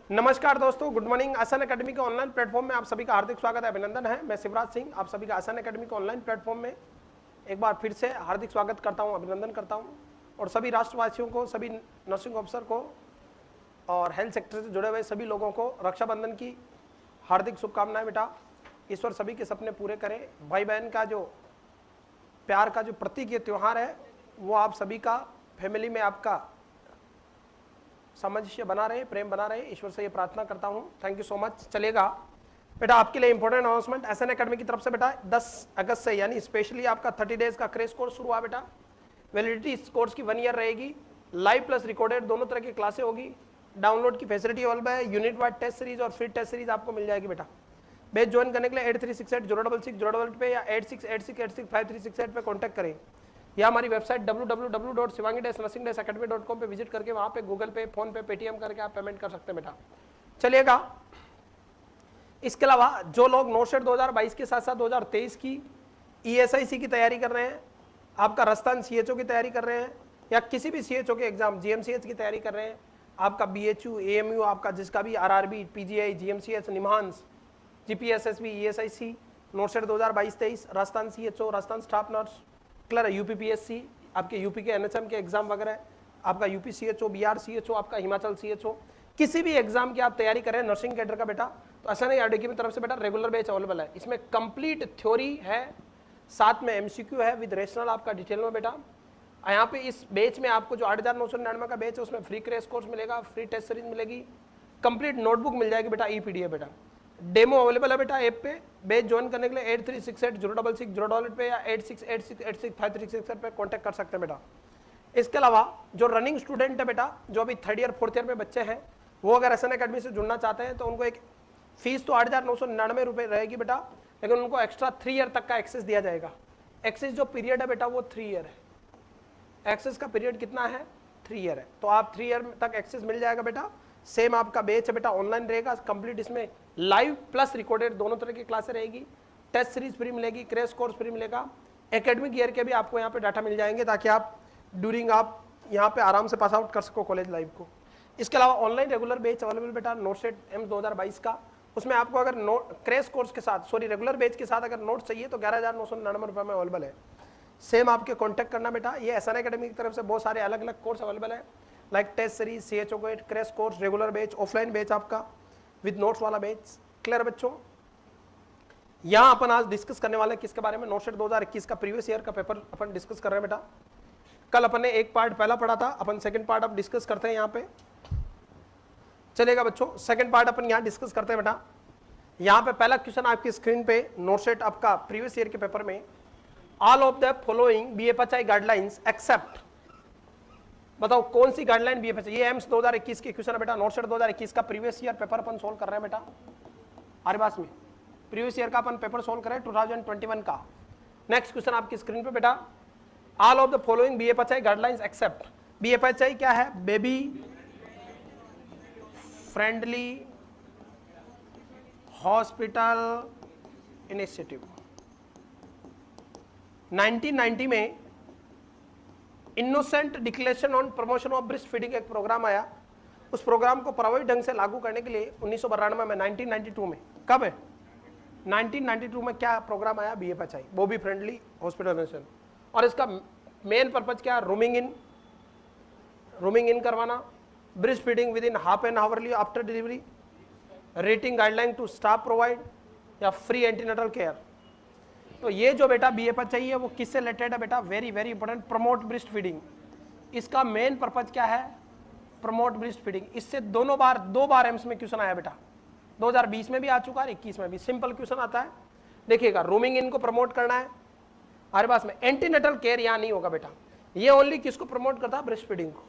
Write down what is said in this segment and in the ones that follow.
नमस्कार दोस्तों, good morning. आसान एकेडमी के ऑनलाइन प्लेटफॉर्म में आप सभी का हार्दिक स्वागत है, अभिनंदन है। मैं शिवराज सिंह आप सभी का आसान एकेडमी के ऑनलाइन प्लेटफॉर्म में एक बार फिर से हार्दिक स्वागत करता हूं, अभिनंदन करता हूं। और सभी राष्ट्रवासियों को, सभी नर्सिंग ऑफिसर को और हेल्थ सेक्टर से जुड़े हुए सभी लोगों को रक्षाबंधन की हार्दिक शुभकामनाएं। बेटा, ईश्वर सभी के सपने पूरे करे। भाई बहन का जो प्यार का जो प्रतीक ये त्यौहार है, वो आप सभी का फैमिली में आपका सामंजस्य बना रहे, प्रेम बना रहे, ईश्वर से ये प्रार्थना करता हूँ। Thank you so much. चलेगा बेटा, आपके लिए इंपॉर्टेंट अनाउंसमेंट एसएन एकेडमी की तरफ से बेटा 10 अगस्त से यानी स्पेशली आपका 30 डेज का क्रैश कोर्स शुरू हुआ बेटा। वैलिडिटी इस कोर्स की 1 ईयर रहेगी। लाइव प्लस रिकॉर्डेड दोनों तरह की क्लासें होगी। डाउनलोड की फैसिलिटी अवेलेबल है। यूनिट वाइड टेस्ट सीरीज और फ्री टेस्ट सीरीज आपको मिल जाएगी बेटा। बैच ज्वाइन करने के लिए 8368066088 पे या 8686865368 पे कॉन्टैक्ट करें, या हमारी वेबसाइट www.shivangi-nursing-academy.com पे विजिट करके वहाँ पे गूगल पे, फोन पे, पेटीएम करके आप पेमेंट कर सकते हैं बेटा। चलिएगा, इसके अलावा जो लोग नोटशेट 2022 के साथ साथ 2023 की ESIC की तैयारी कर रहे हैं, आपका राजस्थान CHO की तैयारी कर रहे हैं, या किसी भी CHO के एग्जाम GMCH की तैयारी कर रहे हैं, आपका BHU, AMU, आपका जिसका भी RRB, PGI, GMCH, निम्हांस, GPSSB, ESIC, नोटशेट 2022-23, Rajasthan CHO, Rajasthan staff nurse, clear है, UPPSC, आपके यूपी के NHM के एग्जाम वगैरह, आपका UP CHO, बिहार CHO, आपका हिमाचल CHO, किसी भी एग्जाम की आप तैयारी करें नर्सिंग कैडर का बेटा, तो आसान एकेडमी की तरफ से बेटा रेगुलर बैच अवेलेबल है। इसमें कंप्लीट थ्योरी है, साथ में MCQ है विद रेशनल आपका डिटेल में बेटा। यहाँ पे इस बैच में आपको जो 8,999 का बैच है उसमें फ्री क्रैश कोर्स मिलेगा, फ्री टेस्ट सीरीज मिलेगी, कंप्लीट नोटबुक मिल जाएगी बेटा, EPDF बेटा। डेमो अवेलेबल है बेटा ऐप पे। बैच ज्वाइन करने के लिए 8368066088 पे या 8686865368 पे कांटेक्ट कर सकते हैं बेटा। इसके अलावा जो रनिंग स्टूडेंट है बेटा, जो अभी 3rd ईयर 4th ईयर में बच्चे हैं, वो अगर एसएन एकेडमी से जुड़ना चाहते हैं तो उनको एक फीस तो 8,999 रुपये रहेगी बेटा, लेकिन उनको एक्स्ट्रा 3 ईयर तक का एक्सेस दिया जाएगा। एक्सेस जो पीरियड है बेटा वो 3 ईयर है। एक्सेस का पीरियड कितना है? 3 ईयर है। तो आप 3 ईयर तक एक्सेस मिल जाएगा बेटा। सेम आपका बैच है बेटा, ऑनलाइन रहेगा कंप्लीट। इसमें लाइव प्लस रिकॉर्डेड दोनों तरह की क्लासें रहेगी। टेस्ट सीरीज फ्री मिलेगी, क्रैश कोर्स फ्री मिलेगा, एकेडमिक ईयर के भी आपको यहाँ पे डाटा मिल जाएंगे ताकि आप ड्यूरिंग आप यहाँ पे आराम से पास आउट कर सको कॉलेज लाइफ को। इसके अलावा ऑनलाइन रेगुलर बैच अवेलेबल बेटा नोटशेट एम्स 2022 का। उसमें आपको अगर क्रैश कोर्स के साथ रेगुलर बैच के साथ अगर नोट चाहिए तो 11,999 रुपये में अवेलेबल है। सेम आपके कॉन्टैक्ट करना बेटा। ये एसएन एकेडमी की तरफ से बहुत सारे अलग अलग कोर्स अवेलेबल है, लाइक टेस्ट सीरीज, CHO को crash course, regular batch, offline batch आपका विद नोट्स वाला बैच। क्लियर बच्चों? यहाँ अपन आज डिस्कस करने वाले किसके बारे में? नोटशेट 2021 का प्रीवियस ईयर का पेपर अपन डिस्कस कर रहे हैं बेटा। कल अपन ने एक पार्ट पहला पढ़ा था, अपन सेकंड पार्ट अब डिस्कस करते हैं यहाँ पे। चलेगा बच्चों, सेकंड पार्ट अपन यहाँ डिस्कस करते हैं बेटा। यहाँ पे पहला क्वेश्चन आपकी स्क्रीन पे, नोटशेट आपका प्रीवियस ईयर के पेपर में, all of the following BFHI guidelines except, बताओ कौन सी गाइडलाइन BFHI? ये एम्स 2021 की क्वेश्चन है बेटा। नोटशेट 2021 का प्रीवियस ईयर पेपर अपन सोल्व कर रहे हैं बेटा। हमारे पास में प्रीवियस ईयर का अपन पेपर सोल्व कर रहे हैं 2021 का। नेक्स्ट क्वेश्चन आपकी स्क्रीन पे बेटा, all of the following BFHI guidelines except. BFHI क्या है? Baby friendly hospital initiative. 1990 में innocent declaration on promotion of breast feeding एक प्रोग्राम आया। उस प्रोग्राम को प्रभावी ढंग से लागू करने के लिए 1992 में, 1992 में, कब है? 1992 में क्या प्रोग्राम आया? BFHI, baby friendly hospitalization. और इसका मेन पर्पज क्या? रूमिंग इन करवाना, breast feeding within half an hourly after delivery, rating guideline to staff provide, या फ्री एंटीनेटल केयर। तो ये जो बेटा BFHI है वो किससे रिलेटेड है बेटा? Very very important, promote breast feeding. इसका मेन पर्पज क्या है? Promote breast feeding. इससे दो बार एम्स में क्वेश्चन आया बेटा। 2020 में भी आ चुका है, 21 में भी सिंपल क्वेश्चन आता है। देखिएगा, रूमिंग इन को प्रमोट करना है। हमारे पास में एंटीनेटल केयर यहाँ नहीं होगा बेटा। ये ओनली किसको प्रमोट करता है? ब्रेस्ट फीडिंग को।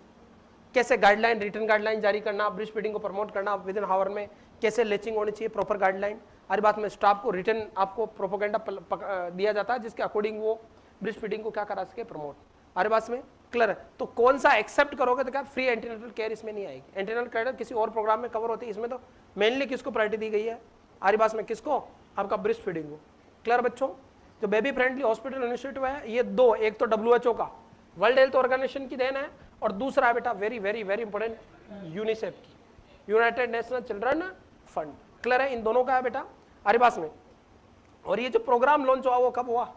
कैसे गाइडलाइन, रिटन गाइडलाइन जारी करना, ब्रेस्ट फीडिंग को प्रमोट करना विद इन हावर में, कैसे लेचिंग होनी चाहिए, प्रॉपर गाइडलाइन। हर बात में स्टाफ को रिटर्न आपको प्रोपोगेंडा दिया जाता है जिसके अकॉर्डिंग वो ब्रेस्ट फीडिंग को क्या करा सके, प्रमोट। हर बात में क्लियर है? तो कौन सा एक्सेप्ट करोगे तो क्या? फ्री एंटीनेटल केयर इसमें नहीं आएगी। एंटीनेटल केयर किसी और प्रोग्राम में कवर होती है, इसमें तो मेनली किसको प्रायोरिटी दी गई है? हर बात में किसको? आपका ब्रेस्ट फीडिंग को। क्लियर बच्चों? जो बेबी फ्रेंडली हॉस्पिटल इनिशिएटिव है, ये दो, एक तो WHO का, वर्ल्ड हेल्थ ऑर्गेनाइजेशन की देन है, और दूसरा है बेटा very very very important UNICEF की। United National Children Fund. Clear है, इन दोनों का है बेटा हमारे पास में। और ये जो प्रोग्राम लॉन्च हुआ वो कब हुआ?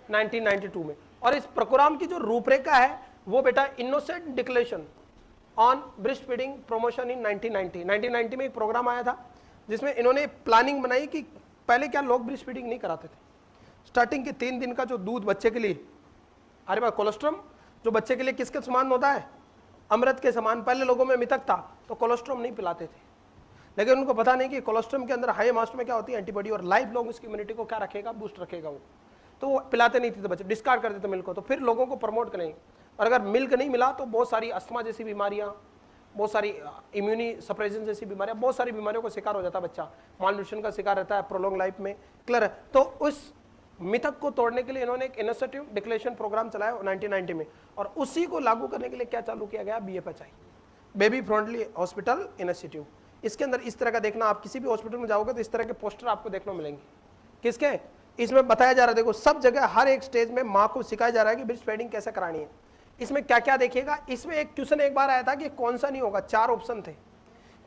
1992 में। और इस प्रोग्राम की जो रूपरेखा है वो बेटा innocent declaration on breast feeding promotion इन 1990 में एक प्रोग्राम आया था जिसमें इन्होंने प्लानिंग बनाई कि पहले क्या लोग ब्रेस्ट फीडिंग नहीं कराते थे। स्टार्टिंग के 3 दिन का जो दूध बच्चे के लिए, अरे बात कोलेस्ट्रॉम जो बच्चे के लिए किसके समान होता है? अमृत के समान। पहले लोगों में मिथक था तो कोलेस्ट्रॉम नहीं पिलाते थे, लेकिन उनको पता नहीं कि कोलेस्ट्रॉम के अंदर हाई अमाउंट में क्या होती है? एंटीबॉडी, और लाइफ लॉन्ग उसकी इम्यूनिटी को क्या रखेगा? बूस्ट रखेगा वो। तो वो पिलाते नहीं थे तो बच्चे डिस्कार्ड कर देते मिल्क को। तो फिर लोगों को प्रमोट करेंगे, और अगर मिल्क नहीं मिला तो बहुत सारी अस्थमा जैसी बीमारियां, बहुत सारी इम्यूनी सप्रेशन जैसी बीमारियां, बहुत सारी बीमारियों का शिकार हो जाता है बच्चा, मालन्यूट्रिशन का शिकार रहता है प्रोलॉन्ग लाइफ में। क्लियर है? तो उस मिथक को तोड़ने के लिए इन्होंने एक इनिशिएटिव डिक्लेरेशन प्रोग्राम चलाया 1990 में, और उसी को लागू करने के लिए क्या चालू किया गया? BFHI, baby friendly hospital initiative. इसके अंदर इस तरह का देखना, आप किसी भी हॉस्पिटल में जाओगे तो इस तरह के पोस्टर आपको देखने को मिलेंगे। किसके? इसमें बताया जा रहा है, देखो सब जगह हर एक स्टेज में माँ को सिखाया जा रहा है कि ब्रेस्ट फीडिंग कैसे करानी है। इसमें क्या क्या देखिएगा, इसमें एक क्वेश्चन एक बार आया था कि कौन सा नहीं होगा, 4 ऑप्शन थे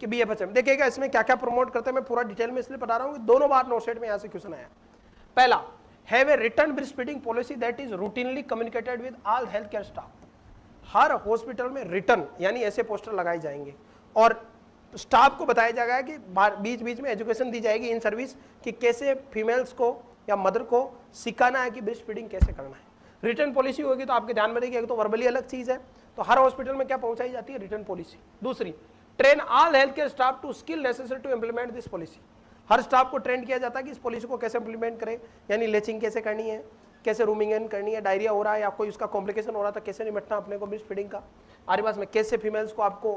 कि BFHI। देखिएगा इसमें क्या क्या प्रमोट करते हैं, मैं पूरा डिटेल में इसलिए बता रहा हूँ कि दोनों बार नो सेट में यहाँ से क्वेश्चन आया। पहला, have a written breast feeding policy that is routinely communicated with all health care staff. हर हॉस्पिटल में रिटर्न यानी ऐसे पोस्टर लगाए जाएंगे और स्टाफ को बताया जाएगा कि बीच बीच में एजुकेशन दी जाएगी इन सर्विस कि कैसे फीमेल्स को या मदर को सिखाना है कि ब्रेस्ट फीडिंग कैसे करना है। रिटर्न पॉलिसी होगी तो आपके ध्यान में रहेगी, एक तो वर्बली अलग चीज है, तो हर हॉस्पिटल में क्या पहुंचाई जाती है? Return policy. दूसरी, train all health care staff to skill necessary to implement this policy. हर स्टाफ को ट्रेन किया जाता है कि इस पॉलिसी को कैसे इंप्लीमेंट करें, यानी लेचिंग कैसे करनी है, कैसे रूमिंग इन करनी है, डायरिया हो रहा है या कोई उसका कॉम्प्लिकेशन हो रहा था कैसे निपटना अपने को ब्रेस्ट फीडिंग का। हमारे पास में कैसे फीमेल्स को आपको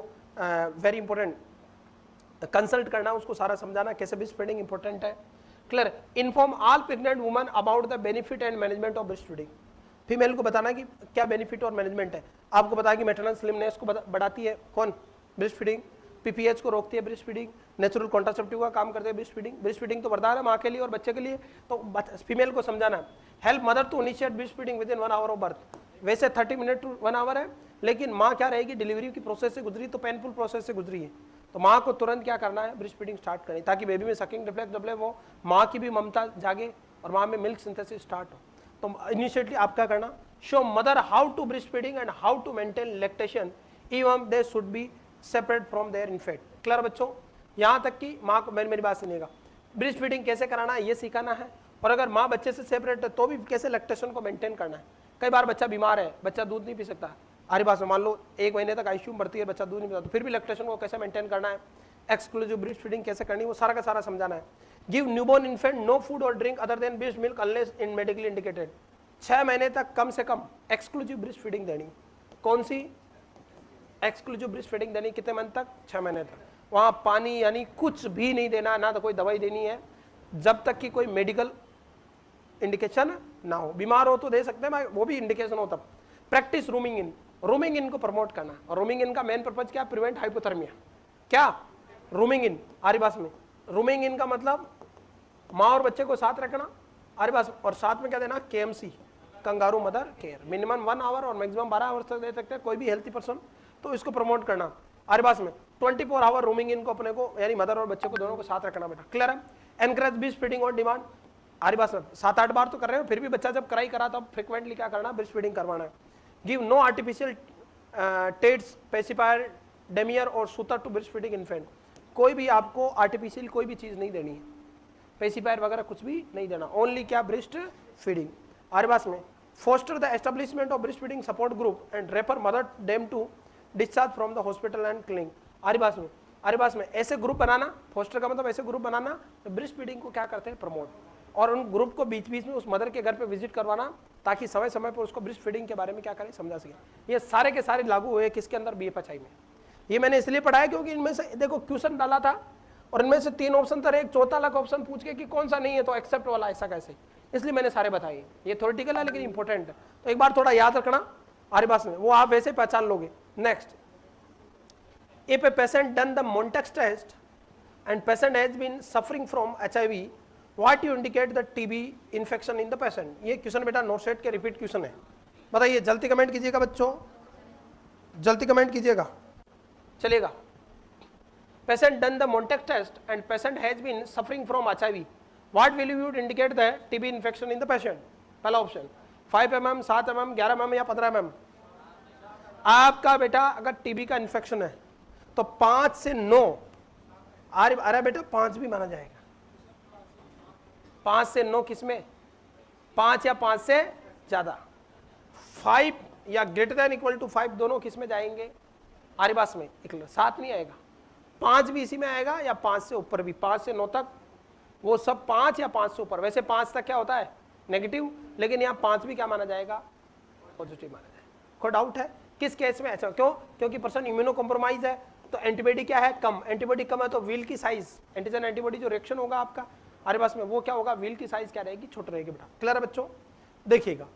वेरी इंपॉर्टेंट कंसल्ट करना, उसको सारा समझाना कैसे ब्रेस्ट फीडिंग इंपॉर्टेंट है। Clear? Inform all pregnant woman about the benefit and management of breast feeding. Female को बताना कि क्या बेनिफिट और मैनेजमेंट है। आपको पता है कि मैटरनल स्लिमनेस को बढ़ाती है कौन? Breast feeding. PPH को रोकती है ब्रेस्ट फीडिंग। नेचुरल कॉन्ट्रासेप्टिव का काम करते हैं ब्रेस्ट फीडिंग। ब्रेस्ट फीडिंग तो वरदान है माँ के लिए और बच्चे के लिए, तो फीमेल को समझाना। Help mother to initiate breast feeding within 1 hour of birth. वैसे 30 मिनट टू 1 आवर है, लेकिन माँ क्या रहेगी, डिलीवरी की प्रोसेस से गुजरी तो पेनफुल प्रोसेस से गुजरी है, तो माँ को तुरंत क्या करना है? ब्रेस्ट फीडिंग स्टार्ट करनी, ताकि बेबी में सकिंग रिफ्लेक्स डेवलप हो, माँ की भी ममता जागे और माँ में मिल्क सिंथेसिस स्टार्ट हो। तो इनिशिएटली आप क्या करना? Show mother how to breast feeding and how to maintain lactation even they should be separate from their infant. Clear बच्चों? यहाँ तक कि माँ को, मेरी बात सुनिएगा, ब्रेस्ट फीडिंग कैसे कराना है ये सिखाना है, और अगर माँ बच्चे से सेपरेट है तो भी कैसे लैक्टेशन को मेंटेन करना है। कई बार बच्चा बीमार है, बच्चा दूध नहीं पी सकता, हमारी बात में मान लो 1 महीने तक ICU में भर्ती है, बच्चा दूध नहीं पीता, तो फिर भी लैक्टेशन को कैसे मेंटेन करना है, एक्सक्लूसिव ब्रेस्ट फीडिंग कैसे करनी है, वो सारा का सारा समझाना है। Give newborn infant no food और drink other than breast milk unless in medically indicated. 6 महीने तक कम से कम एक्सक्लूसिव ब्रेस्ट फीडिंग देनी। कौन सी एक्सक्लूसिव ब्रेस्ट फीडिंग देनी? कितने मंथ तक? 6 महीने तक। वहाँ पानी यानी कुछ भी नहीं देना, ना तो कोई दवाई देनी है, जब तक कि कोई मेडिकल इंडिकेशन ना हो। बीमार हो तो दे सकते हैं, वो भी इंडिकेशन हो तब। Practice rooming in, rooming in को प्रमोट करना, और रूमिंग इन का मेन पर्पज क्या? Prevent hypothermia. क्या? रूमिंग इन। आरी बास में रूमिंग इन का मतलब माँ और बच्चे को साथ रखना, आरी बास, और साथ में क्या देना? KMC, kangaroo mother care. Minimum 1 hour और मैक्सिमम 12 आवर्स तक दे सकते हैं कोई भी हेल्थी पर्सन, तो इसको प्रमोट करना। आरी बास में 24 आवर रूमिंग इन को अपने को, यानी मदर और बच्चे को दोनों को साथ रखना बेटा। क्लियर है? Encourage breast feeding on demand. आरी बास में 7-8 बार तो कर रहे हो, फिर भी बच्चा जब कराई करा तब फ्रिक्वेंटली क्या करना? ब्रेस्ट फीडिंग करवाना है। गिव नो आर्टिफिशियल टेट्स, पेसिफायर, डेमियर और सूतर टू ब्रेस्ट फीडिंग इन्फेंट। कोई भी आपको आर्टिफिशियल कोई भी चीज नहीं देनी है, पेसिफायर वगैरह कुछ भी नहीं देना, ओनली क्या? Breast feeding. आरी बास में foster the establishment of breast feeding support group and refer mother them to discharge from the hospital and clinic. आरी बास में ऐसे ग्रुप बनाना, फोस्टर का मतलब ऐसे ग्रुप बनाना तो ब्रेस्ट फीडिंग को क्या करते हैं? प्रमोट, और उन ग्रुप को बीच बीच में उस मदर के घर पे विजिट करवाना, ताकि समय समय पर उसको ब्रेस्ट फीडिंग के बारे में क्या करें? समझा सके। ये सारे के सारे लागू हुए किसके अंदर? BFHI में। ये मैंने इसलिए पढ़ाया क्योंकि इनमें से देखो क्वेश्चन डाला था और इनमें से 3 ऑप्शन था, एक चौथा अलग ऑप्शन पूछ के कि कौन सा नहीं है तो एक्सेप्ट वाला, ऐसा कैसे, इसलिए मैंने सारे बताए। ये थ्योरेटिकल है लेकिन इंपॉर्टेंट है, तो एक बार थोड़ा याद रखना हमारे पास में, वो आप वैसे पहचान लोगे। Next, if a patient done the Mantoux test and patient has been suffering from HIV, what you indicate the TB infection in the patient. ये क्वेश्चन बेटा नोट सेट के रिपीट क्वेश्चन है, बताइए, जल्दी कमेंट कीजिएगा बच्चों, जल्दी कमेंट कीजिएगा, चलेगा। Patient done the Montague test and patient has been suffering from HIV. What will you indicate the TB infection in the patient? पहला ऑप्शन 5 mm, 7 mm, 11 mm या 15 mm। आपका बेटा अगर टीबी का इन्फेक्शन है तो 5 से 9, अरे बेटा 5 भी माना जाएगा। 5 से 9 किसमें? 5 या 5 से ज्यादा। 5 या ग्रेटर देन इक्वल टू 5 दोनों किसमें जाएंगे? आरिबास में। 7 नहीं आएगा, 5 भी इसी में आएगा या 5 से ऊपर भी। 5 से 9 तक वो सब 5 या 5 से ऊपर। वैसे 5 तक क्या होता है? नेगेटिव, लेकिन यहाँ 5 भी क्या माना जाएगा? पॉजिटिव माना जाएगा। कोई डाउट है किस केस में ऐसा? क्यों? क्योंकि पर्सन इम्यूनो कॉम्प्रोमाइज है तो एंटीबॉडी क्या है? कम। एंटीबॉडी कम है तो व्हील की साइज, एंटीजन एंटीबॉडी जो रिएक्शन होगा आपका आरिबास में, वो क्या होगा? व्हील की साइज क्या रहेगी? छोटी रहेगी बेटा। क्लियर है बच्चों? देखिएगा,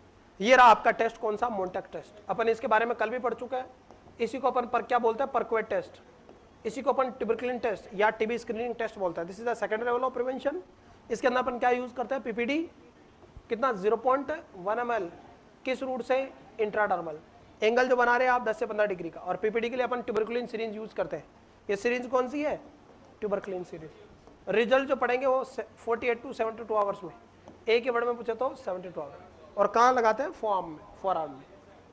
ये रहा आपका टेस्ट। कौन सा? मोंटेक टेस्ट। अपन इसके बारे में कल भी पढ़ चुके हैं। इसी को अपन पर क्या बोलते हैं? परक्वेट टेस्ट। इसी को अपन ट्यूबरकुलिन टेस्ट या टीबी स्क्रीनिंग टेस्ट बोलते हैं। This is the second level of prevention. इसके अंदर अपन क्या यूज करते हैं? पीपीडी कितना? 0.1 ml। किस रूट से? इंट्राडर्मल। एंगल जो बना रहे हैं आप 10 से 15 डिग्री का। और पीपीडी के लिए अपन ट्यूबरकुलिन सिरिंज यूज करते हैं। ये सिरिंज कौन सी है? Tuberculin syringe. रिजल्ट जो पढ़ेंगे वो 48 to 72 आवर्स में। एक ही वर्ड में पूछे तो 72 आवर्स। और कहाँ लगाते हैं? फोर आर्म में।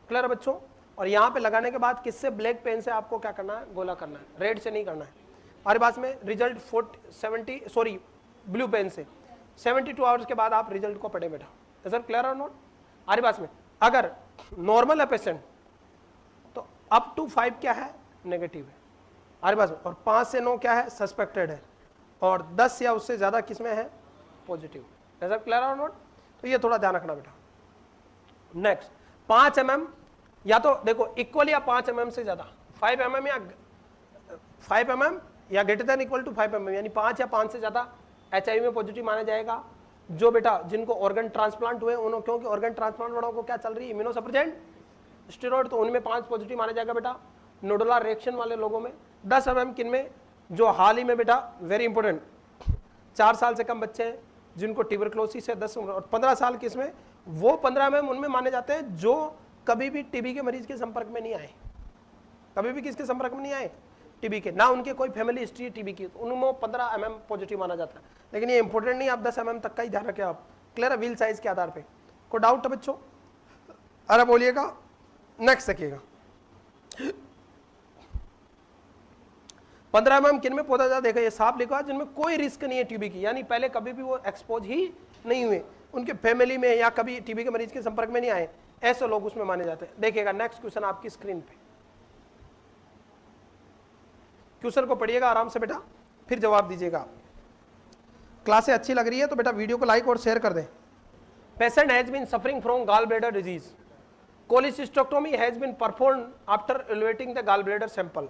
क्लियर है बच्चों? और यहाँ पे लगाने के बाद किससे? ब्लैक पेन से आपको क्या करना है? गोला करना है, रेड से नहीं करना है। और बात में रिजल्ट 70 ब्लू पेन से 72 आवर्स के बाद आप रिजल्ट को पढ़े बेटा। सर क्लियर और नोट? आरी बात में अगर नॉर्मल है पेशेंट तो अप टू 5 क्या है? नेगेटिव है। आरी बात में। और 5 से 9 क्या है? सस्पेक्टेड है। और 10 या उससे ज्यादा किसमें है? पॉजिटिव। सर क्लियर और नोट? तो ये थोड़ा ध्यान रखना बेटा। नेक्स्ट 5 mm या तो देखो इक्वल या 5 mm से ज्यादा, 5 mm या 5 mm या greater than equal to 5 mm, यानी 5 या 5 से ज्यादा HIV में पॉजिटिव माना जाएगा। जो बेटा जिनको ऑर्गन ट्रांसप्लांट हुए उन्होंने, क्योंकि ऑर्गन ट्रांसप्लांट वालों को क्या चल रही है? इम्यूनोसप्रेसेंट स्टेरॉइड, तो उनमें 5 पॉजिटिव माना जाएगा बेटा। नोडुलर रिएक्शन वाले लोगों में 10 mm किन में? जो हाल ही में बेटा वेरी इंपॉर्टेंट 4 साल से कम बच्चे हैं जिनको ट्यूबरकुलोसिस है 10 और 15 साल किसमें? वो 15 mm उनमें माने जाते हैं जो कभी भी टीबी के मरीज के संपर्क में नहीं आए। कभी भी किसके संपर्क में नहीं आए? टीबी के। ना उनके कोई फैमिली हिस्ट्री टीबी की, तो उनमें 15 mm पॉजिटिव माना जाता है। लेकिन ये इंपॉर्टेंट नहीं, आप 10 mm तक का ही ध्यान रखें आप। क्लियर है? व्हील साइज के आधार पे। कोई डाउट है बच्चों? अरे बोलिएगा। नेक्स्ट देखिएगा 15 mm किन में पौधा देखा? ये साफ लिखा जिनमें कोई रिस्क नहीं है टीबी की, यानी पहले कभी भी वो एक्सपोज ही नहीं हुए, उनके फैमिली में या कभी टीबी के मरीज के संपर्क में नहीं आए, ऐसे लोग उसमें माने जाते हैं। देखिएगा नेक्स्ट क्वेश्चन आपकी स्क्रीन पे। क्वेश्चन को पढ़िएगा आराम से बेटा, फिर जवाब दीजिएगा। क्लासें अच्छी लग रही है तो बेटा वीडियो को लाइक और शेयर कर दें। Patient has been suffering from gall bladder disease. Cholecystectomy has been performed after evaluating the gall bladder sample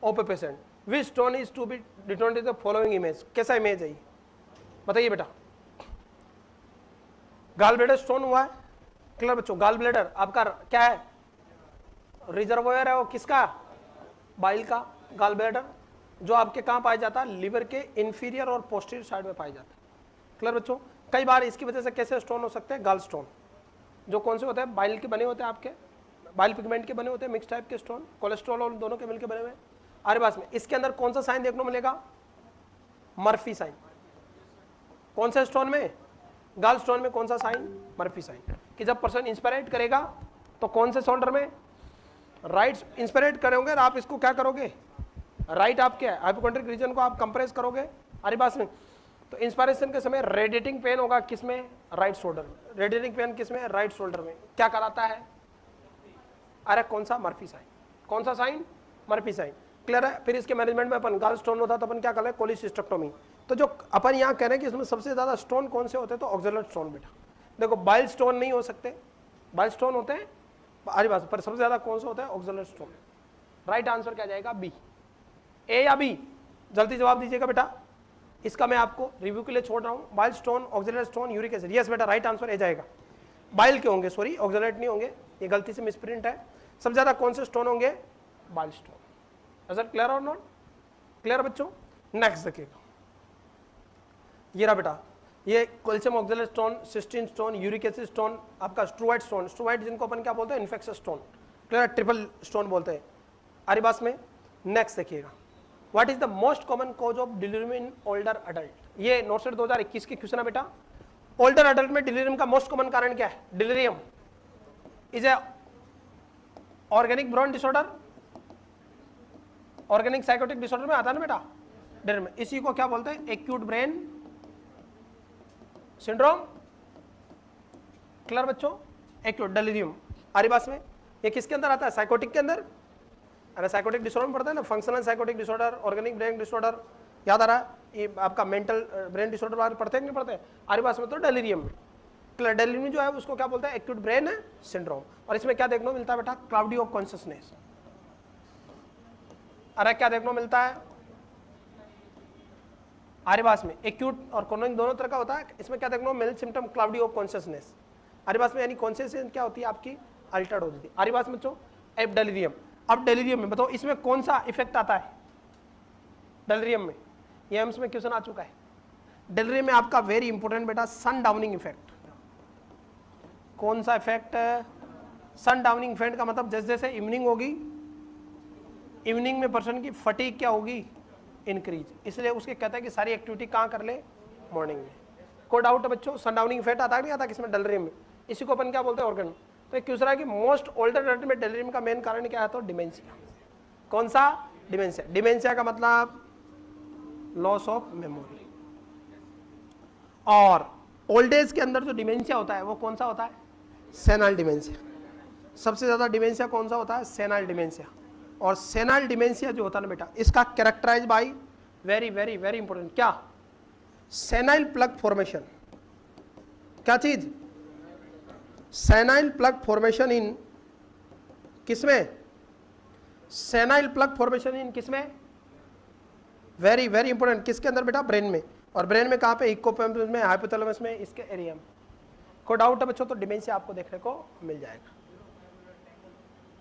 of a patient. Which stone is to be determined in the following image. कैसा image है ये बताइए बेटा? Gall bladder stone हुआ है। Clear बच्चों? Gall bladder आपका क्या है? रिजर्वोयर है वो किसका? बाइल का। गॉल ब्लैडर जो आपके कहाँ पाया जाता है? लिवर के इंफीरियर और पोस्टीरियर साइड में पाया जाता है। क्लियर बच्चों? कई बार इसकी वजह से कैसे स्टोन हो सकते हैं? गॉल स्टोन जो कौन से होते हैं? बाइल के बने होते हैं, आपके बाइल पिगमेंट के बने होते हैं, मिक्स टाइप के स्टोन, कोलेस्ट्रॉल और दोनों के मिलकर बने हुए। अरे बात में इसके अंदर कौन सा साइन देखने को मिलेगा? Murphy sign. कौन से स्टोन में? गॉल स्टोन में कौन सा साइन? Murphy sign. कि जब पर्सन इंस्पिरेट करेगा तो कौन से शोल्डर में? राइट इंस्पिरेट करोगे, आप इसको क्या करोगे? राइट आपके हाइपोकॉन्ड्रिक रीजन को आप कंप्रेस करोगे। अरे बात में तो इंस्पिरेशन के समय रेडिएटिंग पेन होगा किसमें? राइट शोल्डर में। रेडिएटिंग पेन किसमें? राइट शोल्डर में। क्या कराता है? अरे कौन सा? Murphy sign. कौन सा साइन? Murphy sign. क्लियर है? फिर इसके मैनेजमेंट में अपन गॉल स्टोन होता तो अपन क्या कर रहे हैं? कोलिसिस्टेक्टोमी। तो जो अपन यहाँ कह रहे हैं कि इसमें सबसे ज्यादा स्टोन कौन से होते हैं? तो ऑक्सलेट स्टोन बेटा। देखो बाइल स्टोन नहीं हो सकते, बाइल स्टोन होते हैं अरे बात, पर सबसे ज्यादा कौन सा होता है? Oxalate stone. राइट आंसर क्या जाएगा? बी। ए या बी? जल्दी जवाब दीजिएगा बेटा, इसका मैं आपको रिव्यू के लिए छोड़ रहा हूँ। Bile stone, oxalate stone, uric acid. Yes बेटा राइट आंसर ए जाएगा। बाइल के होंगे, सॉरी ऑक्सलेट नहीं होंगे, ये गलती से मिसप्रिंट है। सबसे ज्यादा कौन से स्टोन होंगे? Bile stone. सर क्लियर और नॉट? क्लियर बच्चों? नेक्स्ट देखिएगा, ये रहा बेटा, ये calcium oxalate stone, cysteine stone, uric acid stone, आपका स्ट्रोवाइट स्टोन। स्ट्रोवाइट जिनको अपन क्या बोलते हैं? Infectious stone. Clear? Triple stone बोलते हैं। अरिबास में नेक्स्ट देखिएगा what is the most common cause of delirium in older adult? ये नोटसेट 2021 की क्वेश्चन है बेटा। ओल्डर अडल्ट में डिलीरियम का मोस्ट कॉमन कारण क्या है? Delirium is a organic brain disorder, organic psychotic disorder में आता है ना बेटा डिलीरियम। इसी को क्या बोलते हैं? Acute brain syndrome. क्लियर बच्चों? एक्यूट डिलीरियम आरिबास में ये किसके अंदर आता है? साइकोटिक के अंदर। अरे साइकोटिक डिसऑर्डर में पढ़ता है ना, functional psychotic disorder, organic brain disorder, याद आ रहा है? ये आपका मेंटल ब्रेन डिसऑर्डर बारे पढ़ते हैं कि नहीं पढ़ते? आरिबास में तो डिलीरियम में। क्लियर? डिलीरियम जो है उसको क्या बोलते हैं? Acute brain syndrome. और इसमें क्या देखने को मिलता है बेटा? Cloudy of consciousness. अरे क्या देखने को मिलता है आरिबास में? एक्यूट और क्रोनिक दोनों तरह का होता है। इसमें क्या देखने को मिल सिम्टम? Cloudy of consciousness. आरिबास में यानी कॉन्शियसनेस क्या होती है आपकी? अल्टर्ड होती है आरिबास में बच्चों। अब डिलीरियम, अब डिलीरियम में बताओ इसमें कौन सा इफेक्ट आता है? डिलीरियम में ये एम्स में क्वेश्चन आ चुका है। डिलीरियम में आपका वेरी इंपॉर्टेंट बेटा सन डाउनिंग इफेक्ट। कौन सा इफेक्ट? सन डाउनिंग इफेक्ट का मतलब जैसे जैसे इवनिंग होगी, इवनिंग में पर्सन की फटीग क्या होगी? इंक्रीज। इसलिए उसके कहता है कि सारी एक्टिविटी कहाँ कर ले? मॉर्निंग में। कोई डाउट है बच्चों? सन डाउनिंग इफेक्ट आता है नहीं आता किसमें? डिलीरियम में। इसी को अपन क्या बोलते हैं? ऑर्गन। तो एक दूसरा की मोस्ट ओल्डर एडल्ट में डिलीरियम का मेन कारण क्या है? तो डिमेंशिया। कौन सा? डिमेंशिया। डिमेंशिया का मतलब लॉस ऑफ मेमोरी। और ओल्ड एज के अंदर जो डिमेंशिया होता है वो कौन सा होता है? Senile dementia. सबसे ज्यादा डिमेंशिया कौन सा होता है? Senile dementia. और सेनाइल डिमेंशिया जो होता है ना बेटा, इसका characterize by very very very important क्या? Senile plug formation. क्या चीज? सेनाइल प्लग फॉर्मेशन इन किसमें? सेनाइल प्लग फॉर्मेशन इन किसमें? Very very important. किसके अंदर बेटा? ब्रेन में। और ब्रेन में कहाँ पे? हिप्पोकैम्पस में, हाइपोथैलेमस में, इसके एरिया में। कोई डाउट है बच्चों? तो डिमेंशिया आपको देखने को मिल जाएगा।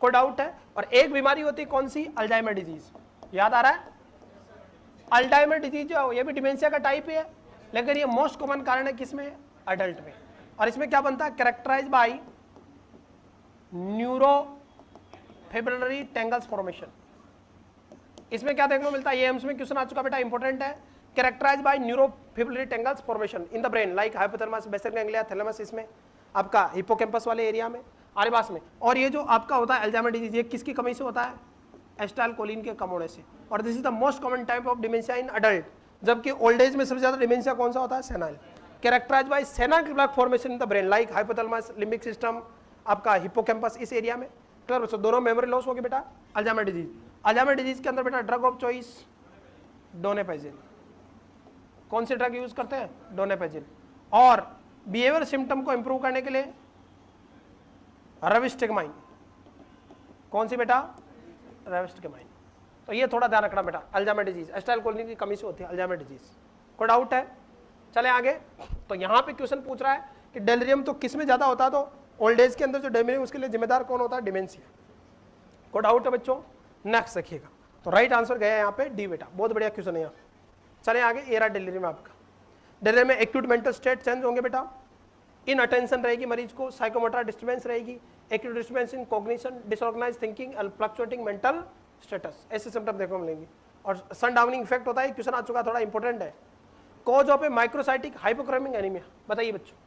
कोई डाउट है? और एक बीमारी होती है कौन सी? Alzheimer disease. याद आ रहा है? अल्जाइमर डिजीज जो है ये भी डिमेंशिया का टाइप है, लेकिन ये मोस्ट कॉमन कारण है किसमें? अडल्ट में। और इसमें क्या बनता है? Characterize by neurofibrillary tangles formation. इसमें क्या देखने को मिलता है? ये एम्स में क्वेश्चन आ चुका बेटा, इंपॉर्टेंट है। Characterize by neurofibrillary tangles formation in the brain like hypothalamus, basal ganglia, thalamus, इसमें आपका हिप्पोकैम्पस वाले एरिया में, आरिबास में। और ये जो आपका होता है अल्जाइमर डिजीज, ये किसकी कमी से होता है? एसिटाइलकोलिन के कम होने से। और this is the most common type of dementia in adult. जबकि ओल्ड एज में सबसे ज्यादा डिमेंशिया कौन सा होता है? Senile. Characterize by senile plug formation in the brain like hypothalamus, limbic system, आपका हिप्पोकैम्पस, इस एरिया में। क्लियर बच्चों? दोनों मेमोरी लॉस हो गए बेटा। अल्जाइमर डिजीज, अल्जाइमर डिजीज के अंदर बेटा ड्रग ऑफ चॉइस डोनेपेजिल। कौन सी ड्रग यूज करते हैं? डोनेपेजिल। और बिहेवियर सिम्टम को इंप्रूव करने के लिए रेविस्टिगमाइन। कौन सी बेटा? रेविस्टिगमाइन। तो ये थोड़ा ध्यान रखना बेटा। अल्जाइमर डिजीज एसिटाइलकोलिन की कमी से होती है अल्जाइमर डिजीज। कोई डाउट है? चले आगे। तो यहाँ पे क्वेश्चन पूछ रहा है कि डेलिरियम तो किस में ज्यादा होता है? तो ओल्ड एज के अंदर जो डेलिरियम, उसके लिए जिम्मेदार कौन होता है? डिमेंशिया। कोई डाउट है बच्चों? नेक्स्ट देखिएगा। तो राइट आंसर गया यहाँ पे डी बेटा। बहुत बढ़िया क्वेश्चन है यहाँ। चले आगे। ये रहा डेलिरियम आपका। डेलिरियम में एक्यूट मेंटल स्टेट चेंज होंगे बेटा, इन अटेंशन रहेगी मरीज को, साइकोमोटर डिस्टर्बेंस रहेगी, acute disturbance in cognition, disorganise thinking and fluctuating mental status, ऐसे सिम्टम देखने को मिलेंगे। और सन डाउनिंग इफेक्ट होता है, क्वेश्चन आ चुका, थोड़ा इंपॉर्टेंट है। Cause of A microcytic hypochromic anaemia, बताइए बच्चों।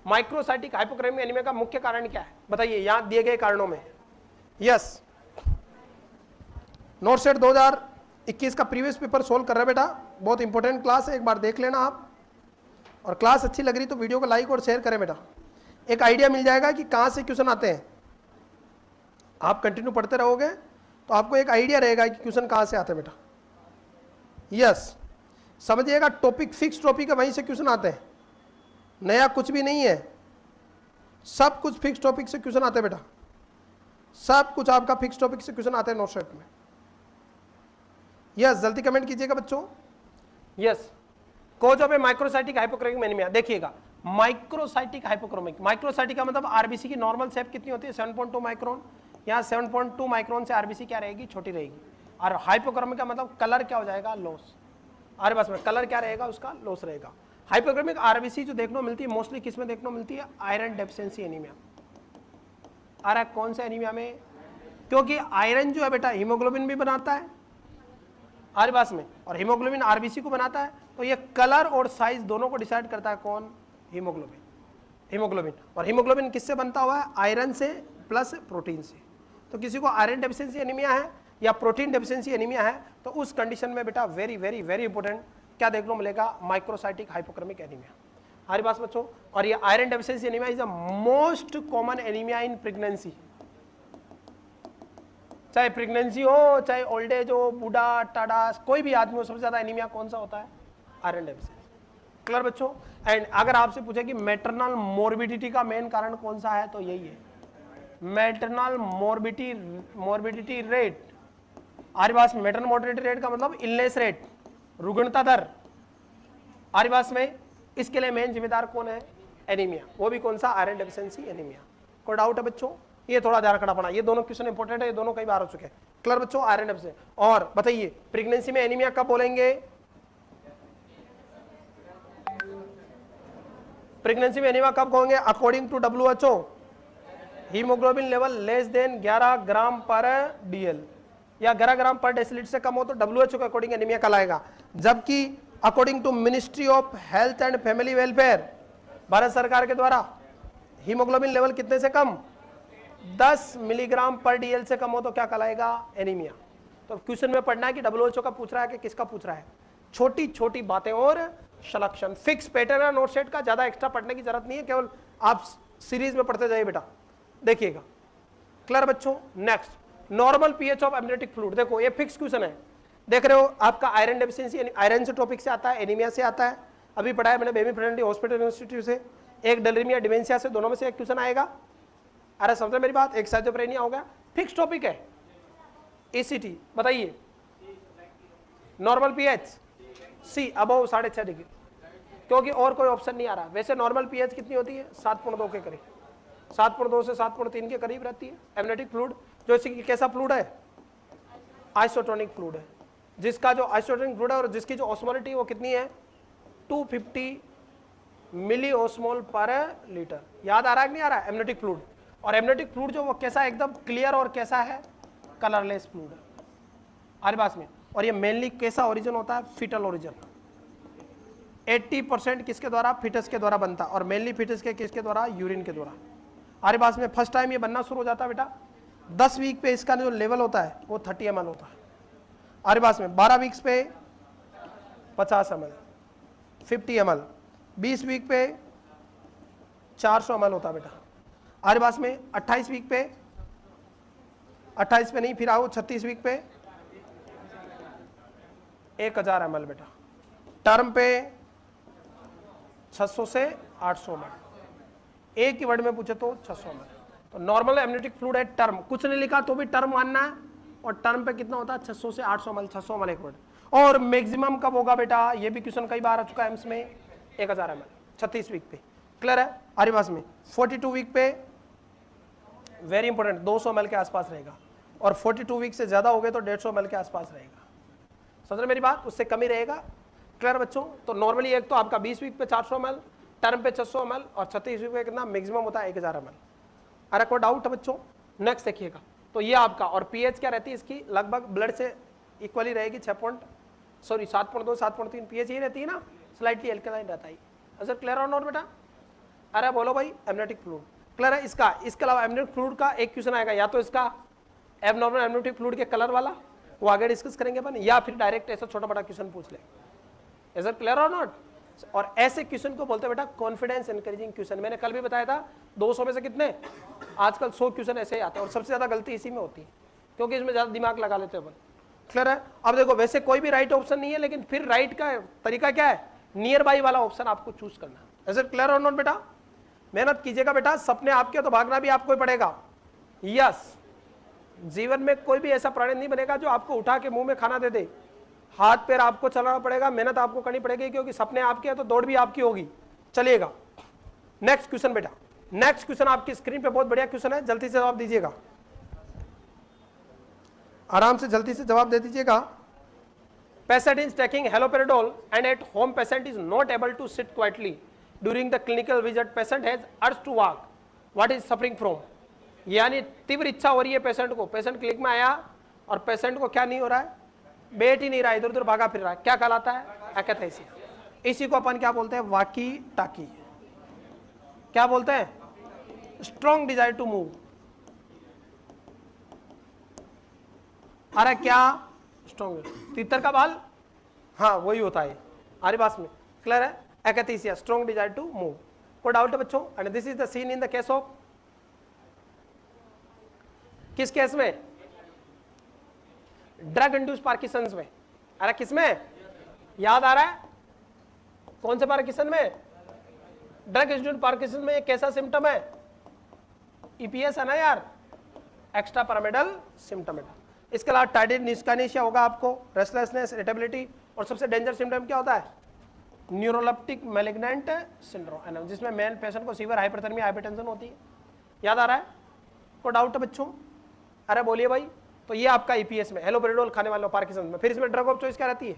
माइक्रोसाइटिक हाइपोक्रोमिक एनीमिया का मुख्य कारण क्या है? बताइए यहाँ दिए गए कारणों में। यस, नोटसेट 2021 का प्रीवियस पेपर सोल्व कर रहे हैं बेटा, बहुत इंपॉर्टेंट क्लास है, एक बार देख लेना आप। और क्लास अच्छी लग रही तो वीडियो को लाइक और शेयर करें बेटा, एक आइडिया मिल जाएगा कि कहाँ से क्वेश्चन आते हैं। आप कंटिन्यू पढ़ते रहोगे तो आपको एक आइडिया रहेगा कि क्वेश्चन कहाँ से आते हैं बेटा। यस, समझिएगा, टॉपिक फिक्स टॉपिक है, वहीं से क्वेश्चन आते हैं, नया कुछ भी नहीं है, सब कुछ फिक्स टॉपिक से क्वेश्चन आते हैं बेटा, सब कुछ आपका फिक्स टॉपिक से क्वेश्चन आते हैं नोटसेट में। यस, जल्दी कमेंट कीजिएगा बच्चों। Yes, cause of A microcytic hypochromic anaemia, देखिएगा माइक्रोसाइटिक हाइपोक्रोमिक, माइक्रोसाइटिक का मतलब आरबीसी की नॉर्मल शेप कितनी होती है? 7.2 माइक्रोन। यहाँ 7.2 माइक्रोन से आरबीसी क्या रहेगी? छोटी रहेगी। और हाइपोक्रोमिक का मतलब कलर क्या हो जाएगा? लॉस। अरे बस में कलर क्या रहेगा? उसका लॉस रहेगा। हाइपोक्रोमिक आरबीसी जो देखने को मिलती है मोस्टली किस में देखने को मिलती है? Iron deficiency anaemia. अरे कौन से एनीमिया में? क्योंकि आयरन जो है बेटा हीमोग्लोबिन भी बनाता है हमारे पास में, और हीमोग्लोबिन आरबीसी को बनाता है। तो ये कलर और साइज दोनों को डिसाइड करता है कौन? हीमोग्लोबिन। हीमोग्लोबिन, और हीमोग्लोबिन किससे बनता हुआ है? आयरन से प्लस प्रोटीन से। तो किसी को आयरन डेफिशिएंसी एनीमिया है या प्रोटीन डेफिशिएंसी एनीमिया है, तो उस कंडीशन में बेटा वेरी वेरी वेरी इंपॉर्टेंट क्या देखने को मिलेगा? Microcytic hypochromic anaemia. हमारे पास बच्चों, और ये iron deficiency anaemia is the most common anaemia in pregnancy. चाहे प्रेगनेंसी हो, चाहे ओल्ड एज हो, बूढ़ा टाडा, कोई भी आदमी हो, सबसे ज्यादा एनीमिया कौन सा होता है? Iron deficiency. क्लियर बच्चों? एंड अगर आपसे पूछे कि मैटरनल मोर्बिडिटी का मेन कारण कौन सा है, तो यही है मैटरनल मोर्बिडिटी रेट। हमारे पास मैटरनल मोर्बिडिटी रेट का मतलब इलनेस रेट, रुग्णता दर। हमारे पास में इसके लिए मेन जिम्मेदार कौन है? एनीमिया। वो भी कौन सा? Iron deficiency anaemia. कोई डाउट है बच्चों? ये थोड़ा ध्यान रखना पड़ा, ये दोनों क्वेश्चन इंपॉर्टेंट है, ये दोनों कई बार हो चुके हैं। क्लियर बच्चों? Iron deficiency. और बताइए प्रेगनेंसी में एनीमिया कब बोलेंगे? प्रेगनेंसी में एनीमिया कब कहोगे? According to WHO haemoglobin level less than 11 gram पर DL या 11 ग्राम पर डेसिलिटर से कम हो तो WHO के अकॉर्डिंग एनीमिया कहलाएगा। जबकि according to ministry of health and family welfare, Bharat सरकार के द्वारा, हीमोग्लोबिन लेवल कितने से कम? 10 मिलीग्राम पर DL से कम हो तो क्या कहलाएगा? एनीमिया। तो क्वेश्चन में पढ़ना है कि WHO का पूछ रहा है कि किसका पूछ रहा है? छोटी छोटी बातें और सलेक्शन, फिक्स पैटर्न है नोट सेट का, ज्यादा एक्स्ट्रा पढ़ने की जरूरत नहीं है, केवल आप सीरीज में पढ़ते जाइए बेटा, देखिएगा। क्लियर बच्चों? Next, normal pH of amniotic fluid. देखो ये फिक्स क्वेश्चन है, देख रहे हो, आपका आयरन डेफिशिएंसी, आयरन से टॉपिक से आता है, एनीमिया से आता है, अभी पढ़ा है मैंने बेबी फर्टिलिटी हॉस्पिटल इंस्टीट्यूट से, एक डेलरीमिया डिमेंशिया से, दोनों में से एक क्वेश्चन आएगा। अरे समझे मेरी बात? एक साइजोप्रेनिया हो गया, फिक्स टॉपिक है। ECT बताइए, नॉर्मल पीएच सी अबव 6.5 डिग्री, क्योंकि और कोई ऑप्शन नहीं आ रहा। वैसे नॉर्मल पीएच कितनी होती है? 7.2 के करीब, 7.2 से 7.3 के करीब रहती है। एमनियोटिक फ्लूइड जो कैसा फ्लूइड है? आइसोटोनिक फ्लूइड है, जिसका जो आइसोटोनिक फ्लूइड है और जिसकी जो ऑस्मोलिटी वो कितनी है? 250 मिली ऑस्मोल पर लीटर। याद आ रहा है कि नहीं आ रहा है? Amniotic fluid. और एमनियोटिक फ्लूइड जो वो कैसा है? एकदम क्लियर और कैसा है? कलरलेस फ्लूइड है हमारे पास में। और ये मेनली कैसा ओरिजिन होता है? Fetal origin. 80% किसके द्वारा? फिटस के द्वारा बनता है, और मेनली फिटस के किसके द्वारा? यूरिन के द्वारा। हमारे पास में फर्स्ट टाइम ये बनना शुरू हो जाता है बेटा 10 वीक पे, इसका जो लेवल होता है वो 30 ml होता है। हमारे पास में 12 वीक्स पे 50 ml, 50 ml, 20 वीक पे 400 ml होता है बेटा। हमारे पास में 28 वीक पे, 28 पे नहीं, फिर आओ 36 वीक पे 1000 ml बेटा। टर्म पे 600 से 800 ml, एक ही वर्ड में पूछे तो 600 ml। तो नॉर्मल एमनियोटिक फ्लूइड है टर्म, कुछ नहीं लिखा तो भी टर्म मानना है, और टर्म पे कितना होता है? 600 से 800 ml, 600 ml एक वर्ड। और मैक्सिमम कब होगा बेटा? ये भी क्वेश्चन कई बार आ चुका है एम्स में, 1000 ml 36 वीक पे। क्लियर है? हमारे पास में 42 वीक पे वेरी इंपॉर्टेंट 200 ml के आसपास रहेगा, और 42 वीक से ज्यादा हो गए तो 150 ml के आसपास रहेगा। समझ रहे मेरी बात? उससे कम ही रहेगा। क्लियर बच्चों? तो नॉर्मली एक तो आपका 20 वीक पे 400 ml, टर्म पे 600 ml, और 36 वीक पे कितना मैक्सिमम होता है? 1000 ml। अरे कोई डाउट है बच्चों? नेक्स्ट देखिएगा, तो ये आपका, और पीएच क्या रहती है इसकी? लगभग ब्लड से इक्वली रहेगी, 7.2 7.3 पीएच ही रहती है ना, स्लाइटली एल्कलाइन रहता है। सर क्लियर और नॉट बेटा? अरे बोलो भाई, एमनियोटिक फ्लूइड क्लियर है इसका। इसके अलावा एमनियोटिक फ्लूइड का एक क्वेश्चन आएगा, या तो इसका एबनॉर्मल एमनियोटिक फ्लूइड के कलर वाला, वो आगे डिस्कस करेंगे अपन, या फिर डायरेक्ट ऐसा छोटा बड़ा क्वेश्चन पूछ ले। सर क्लियर और नॉट? और ऐसे क्वेश्चन को बोलते हैं बेटा कॉन्फिडेंस इंक्रीजिंग क्वेश्चन। मैंने कल भी बताया था 200 में से कितने? आजकल 100 क्वेश्चन ऐसे ही आते हैं, और सबसे ज्यादा गलती इसी में होती है, क्योंकि इसमें ज्यादा दिमाग लगा लेते हैं अपन। क्लियर है? अब देखो, वैसे कोई भी राइट ऑप्शन नहीं है, लेकिन फिर राइट का तरीका क्या है? नियर बाई वाला ऑप्शन आपको चूज करना है। सर क्लियर और नॉट बेटा? मेहनत कीजिएगा बेटा, सपने आपके तो भागना भी आपको ही पड़ेगा। यस, जीवन में कोई भी ऐसा प्राणी नहीं बनेगा जो आपको उठा के मुंह में खाना दे दे। हाथ पैर आपको चलाना पड़ेगा, मेहनत आपको करनी पड़ेगी, क्योंकि सपने आपके हैं तो दौड़ भी आपकी होगी। चलिएगा नेक्स्ट क्वेश्चन बेटा। नेक्स्ट क्वेश्चन आपकी स्क्रीन पे बहुत बढ़िया क्वेश्चन है, जल्दी से जवाब दीजिएगा, आराम से जल्दी से जवाब दे दीजिएगा। Patient is taking haloperidol and at home patient is not able to sit quietly during the clinical visit. Patient has urge to walk, what is suffering from? यानी तीव्र इच्छा हो रही है पेशेंट को, पेशेंट क्लिनिक में आया और पेशेंट को क्या नहीं हो रहा है? बैठ ही नहीं रहा, इधर उधर भागा फिर रहा है, क्या कहलाता है? एकैथेसिया। इसी को अपन क्या बोलते हैं? वाकी टाकी। क्या बोलते हैं? Strong desire to move. अरे क्या स्ट्रॉन्ग? तीतर का बाल, हाँ वही होता है आरी बास में। क्लियर है? एकैथेसिया, स्ट्रॉन्ग डिजायर टू मूव। कोई डाउट है बच्चों? And this is the seen in the case of, किस केस में? ड्रग इंड्यूस पार्किंसंस में। अरे किसमें? याद आ रहा है? कौन से पार्किंसन में? ड्रग इंड्यूस पार्किंसन में। कैसा सिम्टम है? ईपीएस है ना यार, एक्स्ट्रा पिरामिडल सिम्टम है। इसके अलावा टाइडेड डिस्काइनेशिया होगा आपको, रेस्टलेसनेस, इरिटेबिलिटी, और सबसे डेंजर सिम्टम क्या होता है? न्यूरोलेप्टिक मैलिग्नेंट सिंड्रोम, जिसमें मेन पेशेंट को सीवियर हाइपरथर्मिया, हाइपरटेंशन होती है। याद आ रहा है? कोई डाउट है बच्चों? अरे बोलिए भाई। तो ये आपका ईपीएस में, हेलोपेरिडोल खाने वालों पार्किंसन में। फिर इसमें ड्रग ऑफ चॉइस क्या रहती है?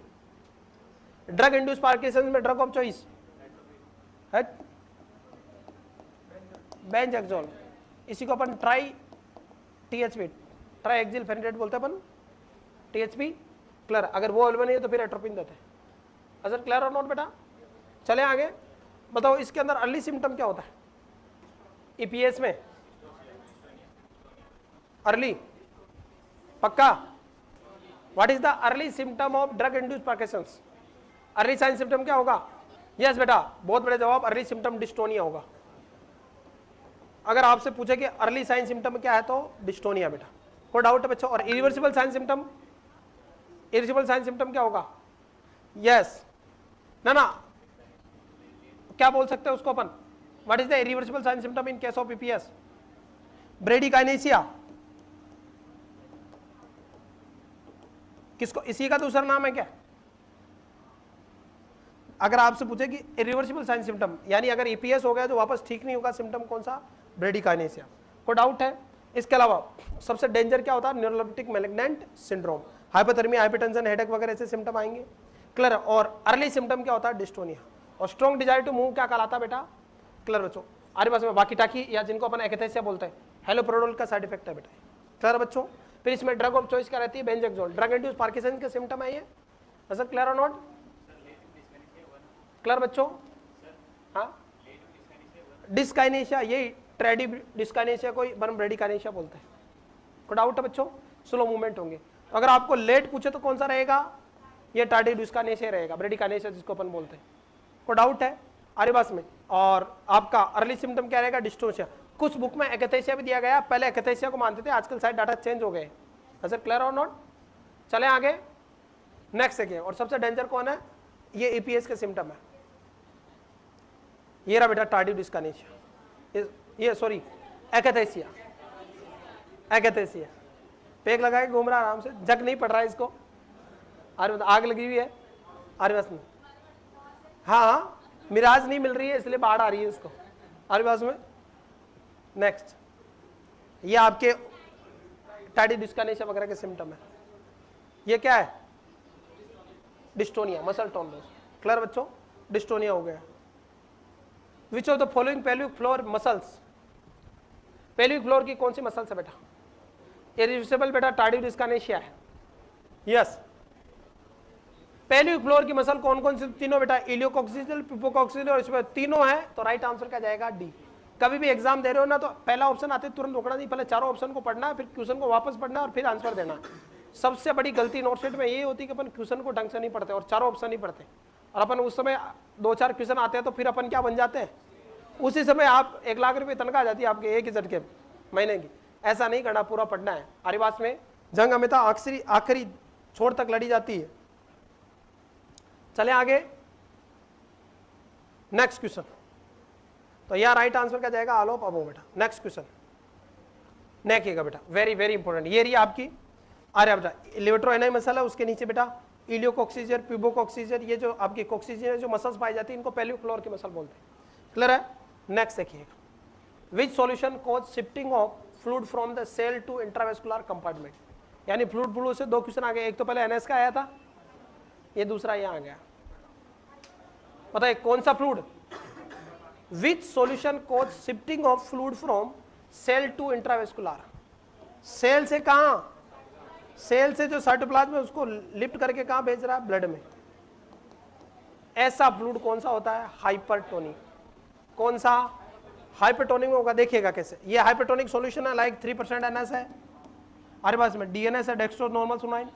ड्रग इंड्यूस पार्किंसन में ड्रग ऑफ चॉइस है बेंजैक्सोल। इसी को अपन ट्राई टीएचपी, ट्राई एक्सिल फेनिडेट बोलते हैं अपन, टीएचपी। क्लियर? अगर वो अवेलेबल नहीं है तो फिर एट्रोपिन देते हैं। अगर क्लियर और नोट बेटा? चले आगे, बताओ इसके अंदर अर्ली सिम्टम क्या होता है ईपीएस में? अर्ली पक्का? What is the early symptom of drug induced Parkinson's? Early sign symptom क्या होगा? यस बेटा, बहुत बड़े जवाब, अर्ली सिम्टम डिस्टोनिया होगा। अगर आपसे पूछे कि अर्ली साइन सिम्टम क्या है तो डिस्टोनिया बेटा। कोई डाउट है बच्चों? और irreversible sign symptom? Irreversible sign symptom क्या होगा? यस ना क्या बोल सकते हैं उसको अपन? What is the irreversible sign symptom in case of EPS? Bradykinesia. किसको? इसी का दूसरा नाम है क्या? अगर आपसे पूछे कि इरिवर्सिबल साइन सिम्टम, यानी अगर ईपीएस हो गया तो वापस ठीक नहीं होगा, सिम्टम कौन सा? ब्रेडिकाइनेसिया। कोई डाउट है? इसके अलावा सबसे डेंजर क्या होता है? Neuroleptic malignant syndrome, hypothermia, hypertension, headache वगैरह ऐसे सिम्टम आएंगे। क्लियर? और अर्ली सिम्टम क्या होता है? डिस्टोनिया। और स्ट्रॉन्ग डिजायर टू मूव क्या कहलाता है बेटा? क्लियर बच्चों? आरे पास में वाकी टाकी, या जिनको अपन एकैथेसिया बोलते हैं, हेलोपेरिडोल का साइड इफेक्ट है बेटा। क्लियर बच्चों? फिर इसमें ड्रग ऑफ चॉइस क्या रहती है? बेंजैक्सोल। ड्रग इंड्यूस्ड पार्किंसन के सिम्टम है ये। सर क्लियर और नॉट? क्लियर बच्चों? हाँ, डिस्काइनेशिया, यही ट्रेडी डिस्काइनेशिया को बर्म ब्रेडिकाइनेशिया बोलते हैं। कोई डाउट है बच्चों? स्लो मूवमेंट होंगे। तो अगर आपको लेट पूछे तो कौन सा रहेगा? ये टार्डी डिस्काइनेशिया रहेगा, ब्रेडिकाइनेशिया जिसको अपन बोलते हैं। कोई डाउट है आरे पास में? और आपका अर्ली सिम्टम क्या रहेगा? डिस्टोनिया। कुछ बुक में एकैथेसिया भी दिया गया, पहले एकैथेसिया को मानते थे, आजकल शायद डाटा चेंज हो गए। सर क्लियर और नॉट? चले आगे, नेक्स्ट देखिए। और सबसे डेंजर कौन है? ये ईपीएस के सिम्टम है। ये रहा बेटा टार्डी डिस्काइनेशिया, ये सॉरी एकैथेसिया। एकैथेसिया पेक लगा के घूम रहा आराम से, जग नहीं पड़ रहा है इसको। अरे आग लगी हुई है अरे बस में, हाँ मिराज नहीं मिल रही है इसलिए बाढ़ आ रही है इसको। अरे बस में नेक्स्ट, ये आपके टार्डी डिस्काइनेशिया वगैरह के सिम्टम है। ये क्या है? Dystonia, muscle tone loss. Clear बच्चों? डिस्टोनिया हो गया। Which of the following pelvic floor muscles? Pelvic floor की कौन सी मसल्स है बेटा? इरिवर्सिबल बेटा टार्डी डिस्काइनेशिया है। यस, पेल्विक फ्लोर की मसल कौन कौन सी? तीनों बेटा, इलियोकोक्सियल, पिपोकोक्सियल और इसमें तीनों है, तो राइट आंसर क्या जाएगा? डी। कभी भी एग्जाम दे रहे हो ना तो पहला ऑप्शन आते तुरंत रोकना नहीं, पहले चारों ऑप्शन को पढ़ना है, फिर क्वेश्चन को वापस पढ़ना और फिर आंसर देना। सबसे बड़ी गलती नोट शीट में ये होती है कि अपन क्वेश्चन को ढंग से नहीं पढ़ते और चारों ऑप्शन नहीं पढ़ते, और अपन उस समय 2-4 क्वेश्चन आते हैं तो फिर अपन क्या बन जाते हैं? उसी समय आप 1 लाख रुपए तनख्वाह आ जाती है आपके एक ही झटके महीने की। ऐसा नहीं करना, पूरा पढ़ना है। आरिवास में जंग हमेशा आखिरी छोर तक लड़ी जाती है। चले आगे, नेक्स्ट क्वेश्चन। तो यार राइट आंसर क्या जाएगा? आलो पाबो बेटा। नेक्स्ट क्वेश्चन नेकेगा बेटा, वेरी वेरी इंपॉर्टेंट। ये रही आपकी अरे बेटा लिवेट्रोएनाई मसल है, उसके नीचे बेटा इलियोकोक्सिजर, प्यूबोकोक्सिजर, ये जो आपकी कोक्सिजर जो मसल्स पाई जाती है इनको पेल्विक फ्लोर की मसल बोलते हैं। क्लियर है? नेक्स्ट देखिएगा, which solution cause shifting of fluid from the cell to intravascular compartment? यानी फ्लूइड फ्लू से 2 क्वेश्चन आ गए, एक तो पहले एनएस का आया था, ये दूसरा यहाँ आ गया। बताइए कौन सा fluid? Which solution cause shifting of fluid from cell to intravascular? Cell से कहां? सेल से जो साइटोप्लाज्म है उसको लिफ्ट करके कहां भेज रहा है? ब्लड में। ऐसा फ्लूइड कौन सा होता है? हाइपरटोनिक। कौन सा? हाइपरटोनिक में होगा। देखिएगा कैसे। ये हाइपरटोनिक सॉल्यूशन है, लाइक 3% NS है, हमारे पास में DNS है, डेक्सट्रोज नॉर्मल सुनाइन,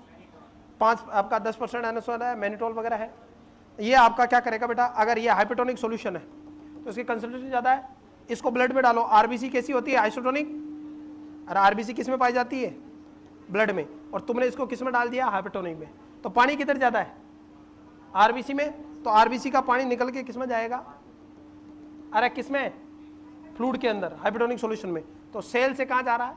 5 आपका 10% NS है, मैनिटोल वगैरह है। ये आपका क्या करेगा बेटा, अगर ये हाइपरटोनिक सॉल्यूशन है तो इसकी कंसंट्रेशन ज्यादा है, इसको ब्लड में डालो। आरबीसी कैसी होती है? आइसोटोनिक। अरे आरबीसी किस में पाई जाती है? ब्लड में। और तुमने इसको किस में डाल दिया? हाइपरटोनिक में। तो पानी किधर ज्यादा है? आरबीसी में। तो आरबीसी का पानी निकल के किस में जाएगा? अरे किस में? फ्लूइड के अंदर, हाइपरटोनिक सॉल्यूशन में। तो सेल से कहां जा रहा है?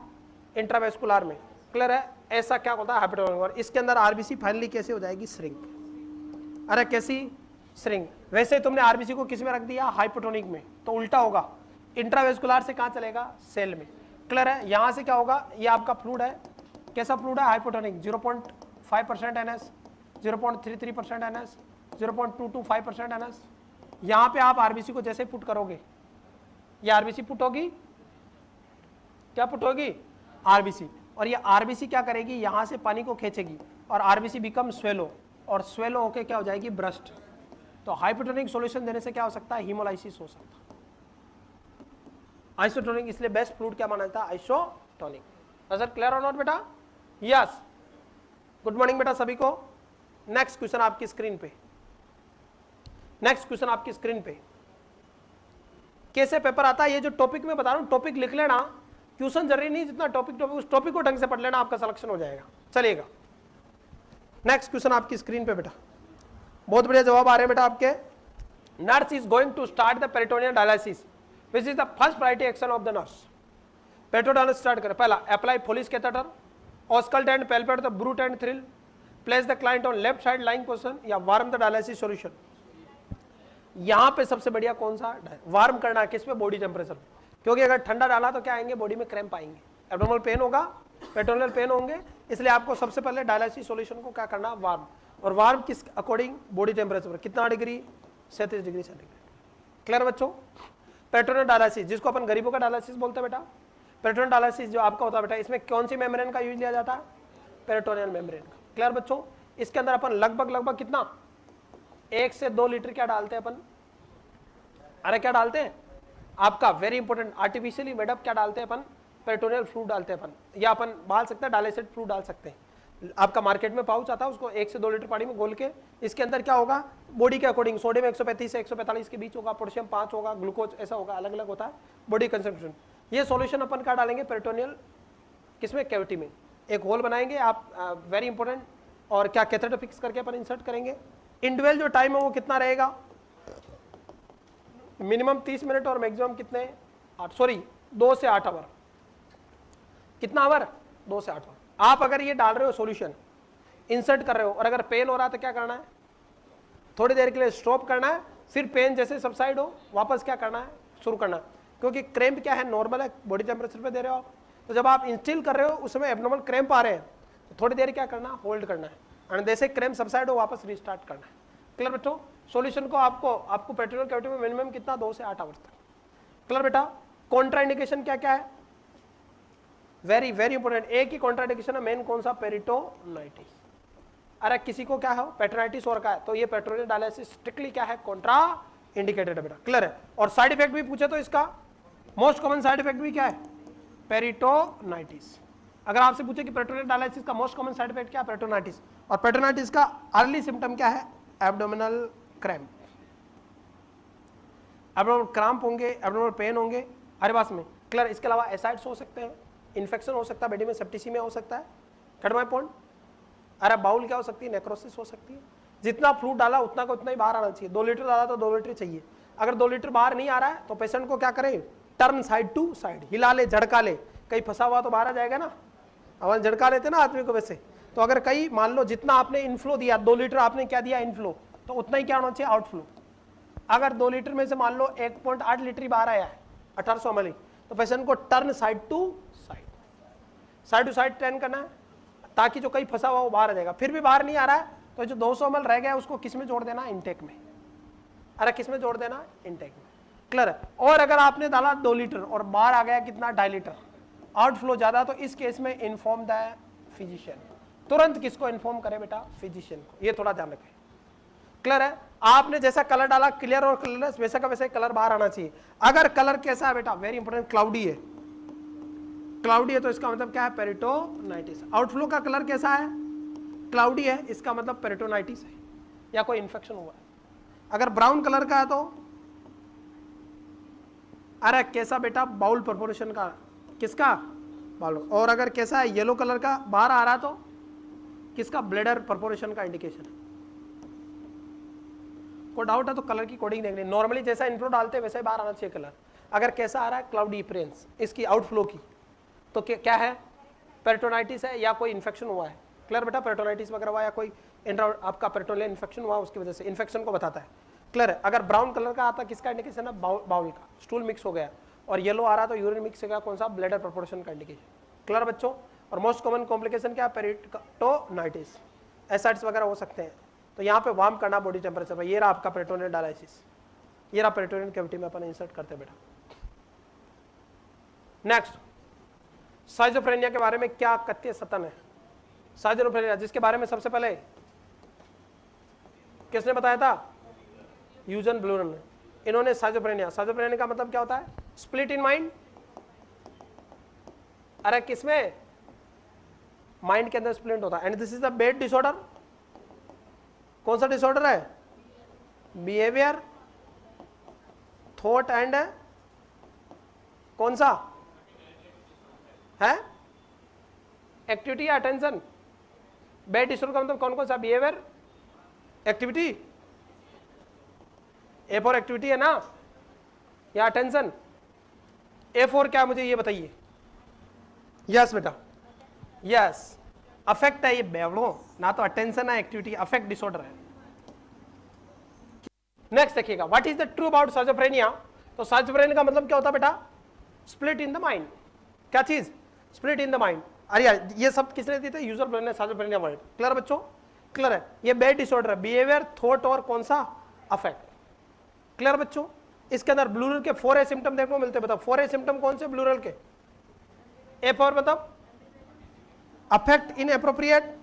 इंट्रावेस्कुलर में। क्लियर है? ऐसा क्या होता है? हाइपरटोनिक। और इसके अंदर आरबीसी फाइनली कैसे हो जाएगी? श्रिंक। अरे कैसी? श्रिंक। वैसे तुमने आरबीसी को किस में रख दिया? हाइपरटोनिक में। तो उल्टा होगा, इंट्रावेस्कुलर से कहां चलेगा? सेल में। क्लियर है? यहां से क्या होगा? ये आपका फ्लूइड है, कैसा फ्लूइड है? हाइपरटोनिक। 0.5% NS, 0.33% NS, 0.225% NS। यहां पे आप आरबीसी को जैसे पुट करोगे, ये आरबीसी पुट होगी, क्या पुट होगी? आरबीसी। और ये आरबीसी क्या करेगी? यहां से पानी को खींचेगी और आरबीसी बिकम स्वेलो, और स्वेलो होके क्या हो जाएगी? ब्रस्ट। तो हाइपरटोनिक सॉल्यूशन देने से क्या हो सकता है? हीमोलाइसिस हो सकता है। आइसोटोनिक, इसलिए बेस्ट फ्लूइड क्या माना जाता है? आइसोटोनिक। सर क्लियर और नॉट बेटा? यस। गुड मॉर्निंग बेटा सभी को। नेक्स्ट क्वेश्चन आपकी स्क्रीन पे, नेक्स्ट क्वेश्चन आपकी स्क्रीन पे। कैसे पेपर आता है? ये जो टॉपिक में बता रहा हूं, टॉपिक लिख लेना, क्वेश्चन जरूरी नहीं, जितना टॉपिक उस टॉपिक को ढंग से पढ़ लेना, आपका सिलेक्शन हो जाएगा। चलिएगा नेक्स्ट क्वेश्चन आपकी स्क्रीन पे बेटा। बहुत बढ़िया जवाब आ रहे हैं बेटा आपके। Nurse is going to start the peritoneal dialysis, which is the first priority action of the nurse. Peritoneal start करें। पहला, apply Foley's catheter, auscultate and palpate the bruit and thrill, place the client on left side lying position, या warm the dialysis solution. यहां पे सबसे बढ़िया कौन सा? Warm करना है। किस पे? बॉडी टेम्परेचर, क्योंकि अगर ठंडा डाला तो क्या आएंगे? बॉडी में क्रैम्प आएंगे, एब्डोमिनल पेन होगा, पेरिटोनियल पेन होंगे। इसलिए आपको सबसे पहले डायलिसिस सॉल्यूशन को क्या करना? वार्म। और वार्म किस अकॉर्डिंग? बॉडी टेम्परेचर पर। कितना डिग्री? 37 degree centigrade. क्लियर बच्चों? पेरिटोनियल डायलिसिस, जिसको अपन गरीबों का डायलिसिस बोलते हैं बेटा, पेरिटोनियल डायलिसिस जो आपका होता है बेटा, इसमें कौन सी मेम्ब्रेन का यूज लिया जाता है? पेरिटोनियल मेम्ब्रेन का। क्लियर बच्चों? इसके अंदर अपन लगभग कितना? 1 से 2 लीटर क्या डालते हैं अपन? अरे क्या डालते हैं? आपका वेरी इंपॉर्टेंट, आर्टिफिशियली मेडअप क्या डालते हैं अपन? पेरिटोनियल फ्लूइड डालते हैं अपन, या अपन डाल सकते हैं डायलिसिस फ्लूइड डाल सकते हैं। आपका मार्केट में पाउच आता है, उसको 1 से 2 लीटर पानी में घोल के, इसके अंदर क्या होगा? बॉडी के अकॉर्डिंग सोडियम 135 से 145 के बीच होगा, पोटेशियम 5 होगा, ग्लूकोज ऐसा होगा, अलग अलग होता है बॉडी कंसंट्रेशन। ये सॉल्यूशन अपन क्या डालेंगे? पेरिटोनियल किसमें? कैविटी में। एक होल बनाएंगे आप, वेरी इंपॉर्टेंट, और क्या कैथेटर फिक्स करके अपन इंसर्ट करेंगे। इंटरवल जो टाइम है वो कितना रहेगा? मिनिमम 30 मिनट और मैक्सिमम कितने? 2 से 8 आवर। कितना आवर? 2 से 8 आवर। आप अगर ये डाल रहे हो सॉल्यूशन, इंसर्ट कर रहे हो, और अगर पेन हो रहा है तो क्या करना है? थोड़ी देर के लिए स्टॉप करना है, फिर पेन जैसे सबसाइड हो वापस क्या करना है? शुरू करना है। क्योंकि क्रैम्प क्या है? नॉर्मल है, बॉडी टेम्परेचर पे दे रहे हो आप। तो जब आप इंस्टिल कर रहे हो उस समय एब्नॉर्मल क्रैम्प आ रहे हैं, तो थोड़ी देर क्या करना? होल्ड करना है, और जैसे क्रैम्प सबसाइड हो वापस रिस्टार्ट करना है। क्लियर बच्चों? सॉल्यूशन को आपको पेरिटोनियल कैविटी में मिनिमम कितना? 2 से 8 आवर्स तक। क्लियर बेटा? कॉन्ट्राइंडिकेशन क्या क्या है? Very very important. एक ही कॉन्ट्राइंडिकेशन है मेन, कौन सा? पेरिटोनाइटिस। अरे किसी को क्या है? पेरिटोनाइटिस और का है, तो ये पेरिटोनियल डायलिसिस स्ट्रिक्टली क्या है? कॉन्ट्रा इंडिकेटेड है बेटा। क्लियर है? और साइड इफेक्ट भी पूछे तो इसका मोस्ट कॉमन साइड इफेक्ट भी क्या है? पेरिटोनाइटिस। अगर आपसे पूछे कि पेरिटोनियल डायलिसिस का मोस्ट कॉमन साइड इफेक्ट क्या है? पेरिटोनाइटिस। और पेरिटोनाइटिस का अर्ली सिम्टम क्या है? Abdominal cramp. एब्डोमिनल क्रैम्प होंगे, एब्डोमिनल पेन होंगे हर बात में। क्लियर? इसके अलावा एसाइड्स हो सकते हैं, इन्फेक्शन हो सकता है बॉडी में, सेप्टिसीमिया हो सकता है, कट माय पॉइंट। अरे बाउल क्या हो सकती है? नेक्रोसिस हो सकती है। जितना फ्लूइड डाला उतना का उतना ही बाहर आना चाहिए। 2 लीटर डाला तो 2 लीटर चाहिए। अगर 2 लीटर बाहर नहीं आ रहा है तो पेशेंट को क्या करें? टर्न साइड टू साइड, हिला ले, झड़का ले, कहीं फंसा हुआ तो बाहर आ जाएगा ना। अपन झड़का लेते ना आदमी को वैसे। तो अगर कहीं मान लो जितना आपने इनफ्लो दिया, 2 लीटर आपने क्या दिया? इनफ्लो, तो उतना ही क्या होना चाहिए? आउटफ्लो। अगर 2 लीटर में से मान लो 1.8 लीटर ही बाहर आया है 1800 ml, तो पेशेंट को turn side to side turn करना है, ताकि जो कहीं फंसा हुआ वो बाहर आ जाएगा। फिर भी बाहर नहीं आ रहा है तो जो 200 ml रह गया उसको किस में जोड़ देना? इनटेक में। अरे किस में जोड़ देना? इनटेक में। क्लियर है? और अगर आपने डाला 2 लीटर और बाहर आ गया कितना? 2.5 लीटर, आउटफ्लो ज्यादा, तो इस केस में इन्फॉर्म द फिजिशियन। तुरंत किसको इन्फॉर्म करे बेटा, फिजिशियन को। ये थोड़ा ध्यान रखें, क्लियर है। आपने जैसा कलर डाला क्लियर और कलरलेस, वैसा का वैसा कलर बाहर आना चाहिए। अगर कलर कैसा है बेटा, वेरी इंपॉर्टेंट, क्लाउडी है, क्लाउडी है तो इसका मतलब क्या है, पेरिटोनाइटिस। आउटफ्लो का कलर कैसा है, क्लाउडी है, इसका मतलब पेरिटोनाइटिस है या कोई इन्फेक्शन हुआ है। अगर ब्राउन कलर का है तो अरे कैसा बेटा, बाउल परफोरेशन का, किसका, बाउल। और अगर कैसा है, येलो कलर का बाहर आ रहा तो किसका, ब्लेडर परफोरेशन का इंडिकेशन है। कोई डाउट है तो कलर की कोडिंग देखनी, नॉर्मली जैसा इनफ्लो डालते हैं वैसे ही बाहर आना चाहिए कलर। अगर कैसा आ रहा है, क्लाउडी अपीयरेंस इसकी आउटफ्लो की, तो क्या है, पेरिटोनाइटिस है या कोई इन्फेक्शन हुआ है। क्लियर बेटा, पेरिटोनाइटिस वगैरह हुआ या कोई आपका पेरिटोनियल इन्फेक्शन हुआ, उसकी वजह से इन्फेक्शन को बताता है। क्लियर है। अगर ब्राउन कलर का आता, किसका इंडिकेशन है, बाउल का, स्टूल मिक्स हो गया। और येलो आ रहा तो यूरिन मिक्स हो गया, कौन सा, ब्लैडर परफोरेशन का इंडिकेशन। क्लियर बच्चों। और मोस्ट कॉमन कॉम्प्लिकेशन क्या है, पेरिटोनाइटिस, एसाइड्स वगैरह हो सकते हैं। तो यहाँ पे वार्म करना बॉडी टेम्परेचर पर। ये रहा आपका पेरिटोनियल डायलिसिस, ये रहा पेरिटोनियल कैविटी में अपन इंसर्ट करते हैं बेटा। नेक्स्ट, साइजोफ्रेनिया के बारे में क्या कथ्य सतन है। साइजोफ्रेनिया जिसके बारे में सबसे पहले किसने बताया था, यूजन ब्लूरन ने। इन्होंने साइजोफ्रेनिया, साइजोफ्रेनिया का मतलब क्या होता है, स्प्लिट इन माइंड। अरे किसमें, माइंड के अंदर स्प्लिट होता है। And this is the bed disorder. कौन सा डिसऑर्डर है, बिहेवियर, थॉट एंड कौन सा है, एक्टिविटी या अटेंशन। बेड डिसऑर्डर का मतलब कौन कौन सा, behaviour, activity. A for activity है ना, या अटेंशन। ए फॉर क्या, मुझे ये बताइए। यस बेटा, यस अफेक्ट है ये बेवड़ो, ना तो अटेंशन है एक्टिविटी, अफेक्ट डिसऑर्डर है। नेक्स्ट देखिएगा, what is the true about schizophrenia. तो साइजोफ्रेनिया का मतलब क्या होता है बेटा, स्प्लिट इन द माइंड। क्या चीज, स्प्लिट इन द माइंड। अरे यार ये सब किसने दी थे, यूजर ब्लूरन ने, साइजोफ्रेनिया वर्ड। क्लियर बच्चों, क्लियर है। ये बेड डिसऑर्डर है, बिहेवियर, थॉट और कौन सा, अफेक्ट। क्लियर बच्चों। इसके अंदर ब्लूरल के 4A सिम्टम देखने को मिलते हैं। बताओ 4A सिम्टम कौन से ब्लूरल के, ए फॉर मतलब अफेक्ट इन एप्रोप्रिएट,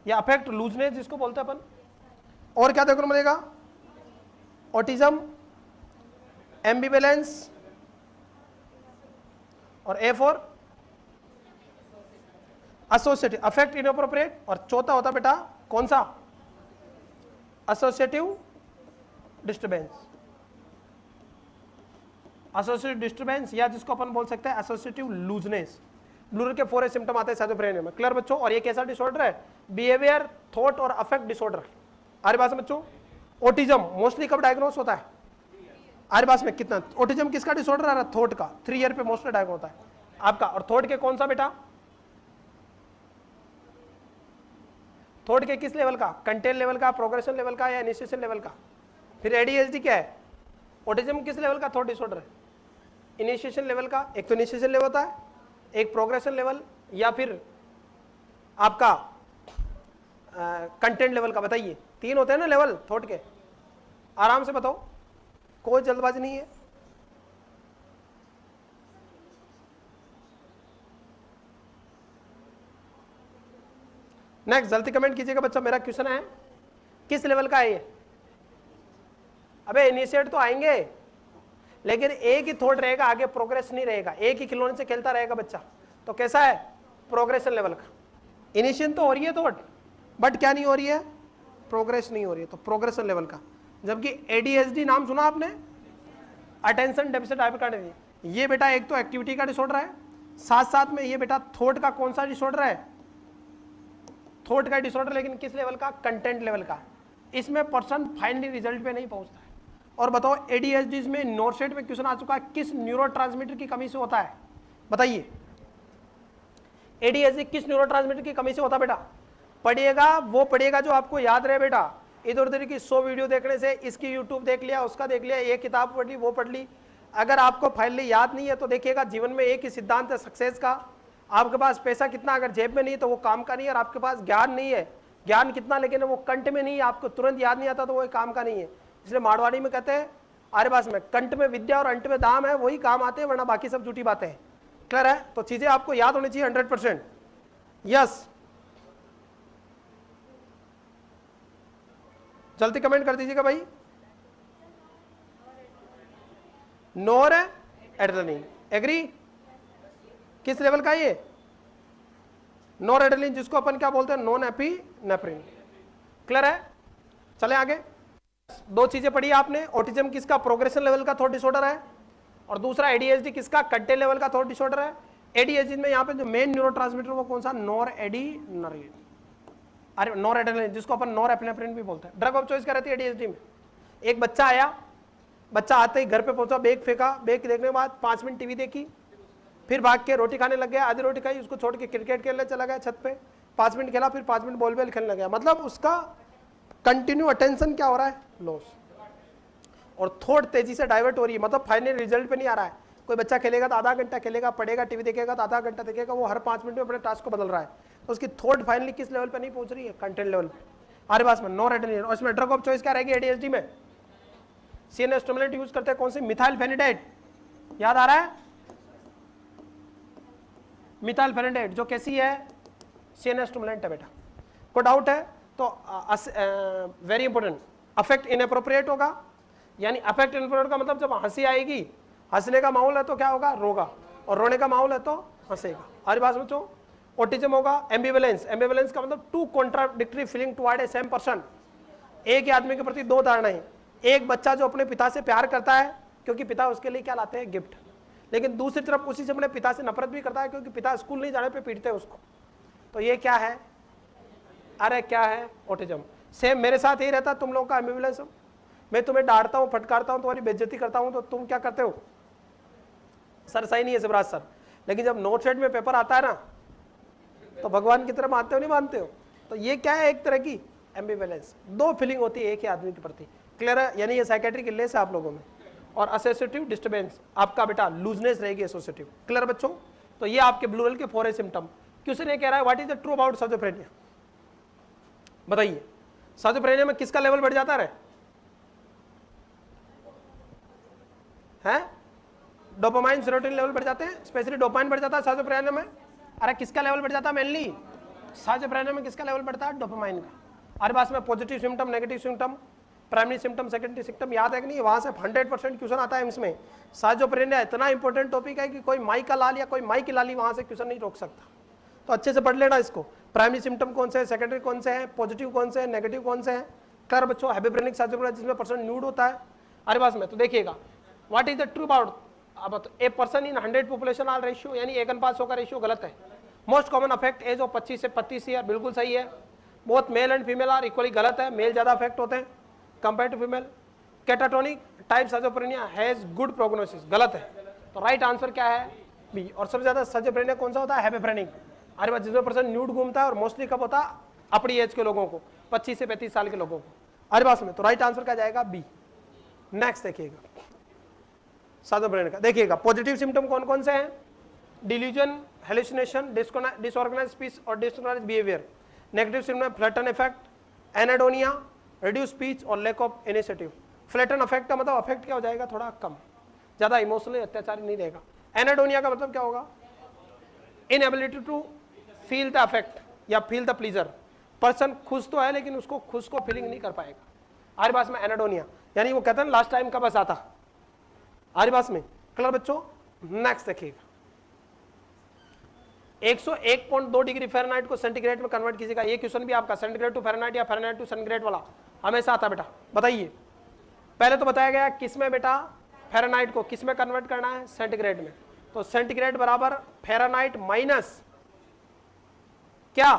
या अफेक्ट लूजनेस जिसको बोलते हैं अपन। और क्या देखने को मिलेगा, ऑटिज्म, एम्बिवेलेंस और A for associative, affect inappropriate. और चौथा होता बेटा कौन सा, एसोसिएटिव डिस्टर्बेंस। एसोसिएटिव डिस्टर्बेंस या जिसको अपन बोल सकते हैं एसोसिएटिव लूजनेस। ब्लूरल के 4A सिम्टम आते हैं साइजोफ्रेनिया में। क्लियर बच्चों। और ये कैसा डिसऑर्डर है, बिहेवियर, थॉट और अफेक्ट डिसऑर्डर। आरे पास में बच्चों, ऑटिज्म मोस्टली कब डायग्नोस होता है, आरे पास में कितना, ऑटिज्म किसका डिसऑर्डर आ रहा है, थॉट का। 3 ईयर पे मोस्टली डायग्नोस होता है आपका। और थॉट के कौन सा बेटा, थॉट के किस लेवल का, कंटेंट लेवल का, प्रोग्रेशन लेवल का या इनिशिएशन लेवल का। फिर एडीएचडी क्या है, ऑटिज्म किस लेवल का थॉट डिसऑर्डर है, इनिशिएशन लेवल का। एक तो इनिशिएशन लेवल होता है, एक प्रोग्रेशन लेवल, या फिर आपका कंटेंट लेवल का। बताइए 3 होते हैं ना लेवल थॉट के, आराम से बताओ, कोई जल्दबाजी नहीं है। नेक्स्ट जल्दी कमेंट कीजिएगा बच्चा, मेरा क्वेश्चन है किस लेवल का है ये। अबे इनिशिएट तो आएंगे, लेकिन एक ही थॉट रहेगा, आगे प्रोग्रेस नहीं रहेगा, एक ही खिलौने से खेलता रहेगा बच्चा। तो कैसा है, प्रोग्रेशन लेवल का। इनिशिएशन तो हो रही है थॉट, बट क्या नहीं हो रही है, प्रोग्रेस नहीं हो रही है, तो प्रोग्रेशन लेवल का। जबकि एडीएचडी नाम सुना आपने, अटेंशन डेफिसिट हाइपरएक्टिविटी, ये बेटा एक तो एक्टिविटी का डिसऑर्डर है, साथ साथ में ये बेटा थॉट का कौन सा डिसऑर्डर है, थॉट का डिसऑर्डर, लेकिन किस लेवल का, कंटेंट लेवल का। इसमें पर्सन फाइनली रिजल्ट पे नहीं पहुंचता है। और बताओ एडीएचडी में नोरसेट में क्वेश्चन आ चुका है, किस न्यूरोट्रांसमीटर की कमी से होता है, बताइए। एडीएचडी किस न्यूरोट्रांसमीटर की कमी से होता है बेटा, पढ़िएगा वो पढ़िएगा जो आपको याद रहे बेटा। इधर उधर की 100 वीडियो देखने से, इसकी यूट्यूब देख लिया, उसका देख लिया, ये किताब पढ़ ली, वो पढ़ ली, अगर आपको फाइनली याद नहीं है तो देखिएगा जीवन में एक ही सिद्धांत है सक्सेस का, आपके पास पैसा कितना अगर जेब में नहीं तो वो काम का नहीं है, और आपके पास ज्ञान नहीं है, ज्ञान कितना लेकिन वो कंठ में नहीं है, आपको तुरंत याद नहीं आता तो वो काम का नहीं है। इसलिए मारवाड़ी में कहते हैं आरे पास में, कंठ में विद्या और अंट में दाम है, वही काम आते हैं, वरना बाकी सब झूठी बातें हैं। क्लियर है? तो चीजें आपको याद होनी चाहिए 100%। यस, जल्दी कमेंट कर दीजिएगा भाई। नोर एड्रेनलिन, एग्री? किस लेवल का ये? नोर एड्रेनलिन, जिसको अपन क्या बोलते हैं, नॉन एपिनेफ्रिन। क्लियर है? चले आगे। दो चीजें पढ़ी आपने, ऑटिज्म किसका, प्रोग्रेशन लेवल का थॉट डिसऑर्डर है, और दूसरा एडीएचडी किसका, कंटेंट लेवल का थॉट डिसऑर्डर है। एडीएचडी में यहाँ पे जो मेन न्यूरोट्रांसमीटर वो कौन सा, नोर एड्रेनलिन, अरे नोर एड्रेनलिन, जिसको अपन नोर एपिनेफ्रिन भी बोलते हैं। ड्रग ऑफ चॉइस क्या रहती है एडीएचडी में? एक बच्चा आया, बच्चा आते ही घर पे पहुंचा, बैग फेंका, बैग देखने के बाद 5 मिनट टीवी देखी, फिर भाग के रोटी खाने लग गया, आधी रोटी खाई, उसको छोड़ के क्रिकेट खेलने चला गया छत पे, 5 मिनट खेला, फिर 5 मिनट बॉल खेलने लग गया। मतलब उसका कंटिन्यू अटेंशन क्या हो रहा है, लॉस, और थोड़ा तेजी से डाइवर्ट हो रही है, मतलब फाइनल रिजल्ट पे नहीं आ रहा है। कोई बच्चा खेलेगा तो आधा घंटा खेलेगा, पढ़ेगा, टीवी देखेगा तो आधा घंटा देखेगा, वो हर 5 मिनट में अपने टास्क को बदल रहा है, तो उसकी थॉट फाइनली किस लेवल पे नहीं पहुंच रही है, कंटेंट लेवल पे। हमारे पास में नोर एड्रेनलिन, और इसमें ड्रग ऑफ चॉइस क्या रहेगी एडीएचडी में? सीएनएस स्टिमुलेंट यूज करते हैं कौन से, मिथाइलफेनिडेट, याद आ रहा है? मिथाइलफेनिडेट जो कैसी है, सीएनएस स्टिमुलेंट है बेटा। कोई डाउट है तो वेरी इंपॉर्टेंट, अफेक्ट इनएप्रोप्रिएट होगा, यानी अफेक्ट इनएप्रोप्रिएट का मतलब जब हंसी आएगी, हंसने का माहौल है तो क्या होगा, रोगा, और रोने का माहौल है तो हंसेगा। हमारी बात समझो। ऑटिज्म होगा एम्बिवेलेंस, एम्बिवेलेंस का मतलब two contradictory feeling toward a same person, एक ही आदमी के प्रति दो धारणाएं। एक बच्चा जो अपने पिता से प्यार करता है क्योंकि पिता उसके लिए क्या लाते हैं, गिफ्ट, लेकिन दूसरी तरफ उसी से अपने पिता से नफरत भी करता है क्योंकि पिता स्कूल नहीं जाने पे पीटते हैं उसको। तो ये क्या है, अरे क्या है, ऑटिज्म। सेम मेरे साथ यही रहता तुम लोगों का एम्बिवेलेंस। मैं तुम्हें डांटता हूँ, फटकारता हूँ, तुम्हारी बेइज्जती करता हूँ, तो तुम क्या करते हो, सर सही नहीं है शिवराज सर, लेकिन जब नोट सेट में पेपर आता है ना तो भगवान की तरह मानते हो नहीं मानते हो। तो ये क्या है, एक तरह की एम्बिवेलेंस, दो फीलिंग होती है एक ही आदमी के प्रति। क्लियर है? यानी ये साइकेट्रिक इलनेस है आप लोगों में। और एसोसिएटिव डिस्टर्बेंस, आपका बेटा लूजनेस रहेगी एसोसिएटिव। क्लियर बच्चों? तो ये आपके ब्लू वेल के 4 सिम्टम। क्वेश्चन ये कह रहा है what is the true about schizophrenia, बताइए स्किज़ोफ्रेनिया में किसका लेवल बढ़ जाता है? डोपामाइन सेरोटोनिन लेवल बढ़ जाते हैं, स्पेशली डोपामाइन बढ़ जाता है स्किज़ोफ्रेनिया में। अरे किसका लेवल बढ़ जाता है मेनली, स्किज़ोफ्रेनिया में किसका लेवल बढ़ता है, डोपामाइन का। हमारे पास में positive symptom, negative symptom, primary symptom, secondary symptom, याद है कि नहीं? वहां से 100% क्वेश्चन आता है इसमें। स्किज़ोफ्रेनिया इतना इंपॉर्टेंट टॉपिक है कि कोई माई का लाल या कोई माई की लाली वहां से क्वेश्चन नहीं रोक सकता। तो अच्छे से पढ़ लेना इसको, प्राइमरी सिम्टम कौन से है, सेकेंडरी कौन से हैं, पॉजिटिव कौन से हैं, नेगेटिव कौन से हैं। क्लियर बच्चों? हेबिब्रेनिक स्किज़ोफ्रेनिया जिसमें पर्सन न्यूड होता है। हमारे पास में तो देखिएगा what is the true about, अब a person in 100 population all ratio, यानी 1:100 का रेशियो गलत है। Most common affect age of 25 से 35 ईयर, बिल्कुल सही है। Both male and female are equally, गलत है, मेल ज्यादा अफेक्ट होते हैं compare to female. Catatonic type schizophrenia has good prognosis, गलत है। तो राइट आंसर क्या है, बी। और सबसे ज्यादा स्किज़ोफ्रेनिया कौन सा होता है, हेबिब्रेनिक। अरे बात जिसमें पर्सन न्यूड घूमता है, और मोस्टली कब होता है, अपनी एज के लोगों को, 25 से 35 साल के लोगों को। अरे बात में तो राइट आंसर क्या जाएगा, बी। नेक्स्ट देखिएगा स्किज़ोफ्रेनिया का, देखिएगा पॉजिटिव सिम्टम कौन कौन से हैं, डिल्यूजन, हेलुसिनेशन, डिसऑर्गेनाइज्ड स्पीच और disorganised behaviour. Negative symptom flatten effect, anhedonia, reduce speech और lack of initiative. Flatten affect का मतलब अफेक्ट क्या हो जाएगा, थोड़ा कम, ज्यादा इमोशनली अत्याचारी नहीं रहेगा। एनाडोनिया का मतलब क्या होगा, inability to feel the affect या फील द प्लीजर। पर्सन खुश तो है लेकिन उसको खुश को फीलिंग नहीं कर पाएगा। हमारे पास में एनाडोनिया, यानी वो कहते हैं लास्ट टाइम का बस आता। हमारे पास में क्लियर बच्चों? नेक्स्ट देखिएगा 101.2 डिग्री फ़ारेनहाइट को सेंटीग्रेड में कन्वर्ट कीजिएगा। ये क्वेश्चन भी आपका सेंटीग्रेड टू फ़ारेनहाइट या फ़ारेनहाइट टू सेंटीग्रेड वाला हमेशा आता बेटा। बताइए, पहले तो बताया गया किस में बेटा, फ़ारेनहाइट को किस में कन्वर्ट करना है, सेंटीग्रेड में। तो सेंटीग्रेड बराबर फ़ारेनहाइट माइनस क्या,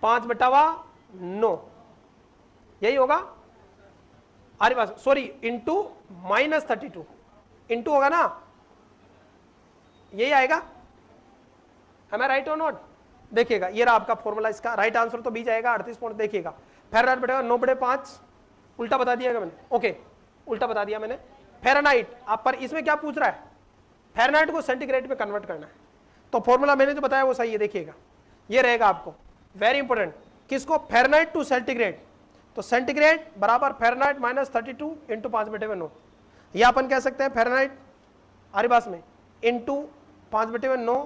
5/9, यही होगा। अरे बस सॉरी, इंटू -32 इंटू होगा ना, यही आएगा। Am I right or not? देखिएगा ये रहा आपका फॉर्मूला, इसका राइट आंसर तो बी जाएगा 38 पॉइंट। देखिएगा फ़ारेनहाइट बटेगा 9/5, उल्टा बता दिया मैंने, ओके उल्टा बता दिया मैंने। फ़ारेनहाइट आप पर इसमें क्या पूछ रहा है, फ़ारेनहाइट को सेंटीग्रेड में कन्वर्ट करना है। तो फॉर्मूला मैंने जो बताया वो सही है। देखिएगा ये रहेगा आपको वेरी इंपॉर्टेंट, किसको, फ़ारेनहाइट टू सेंटीग्रेड। तो सेंटीग्रेड बराबर फ़ारेनहाइट -32 इंटू 5/9, या अपन कह सकते हैं फ़ारेनहाइट हमारे पास में इंटू 5/9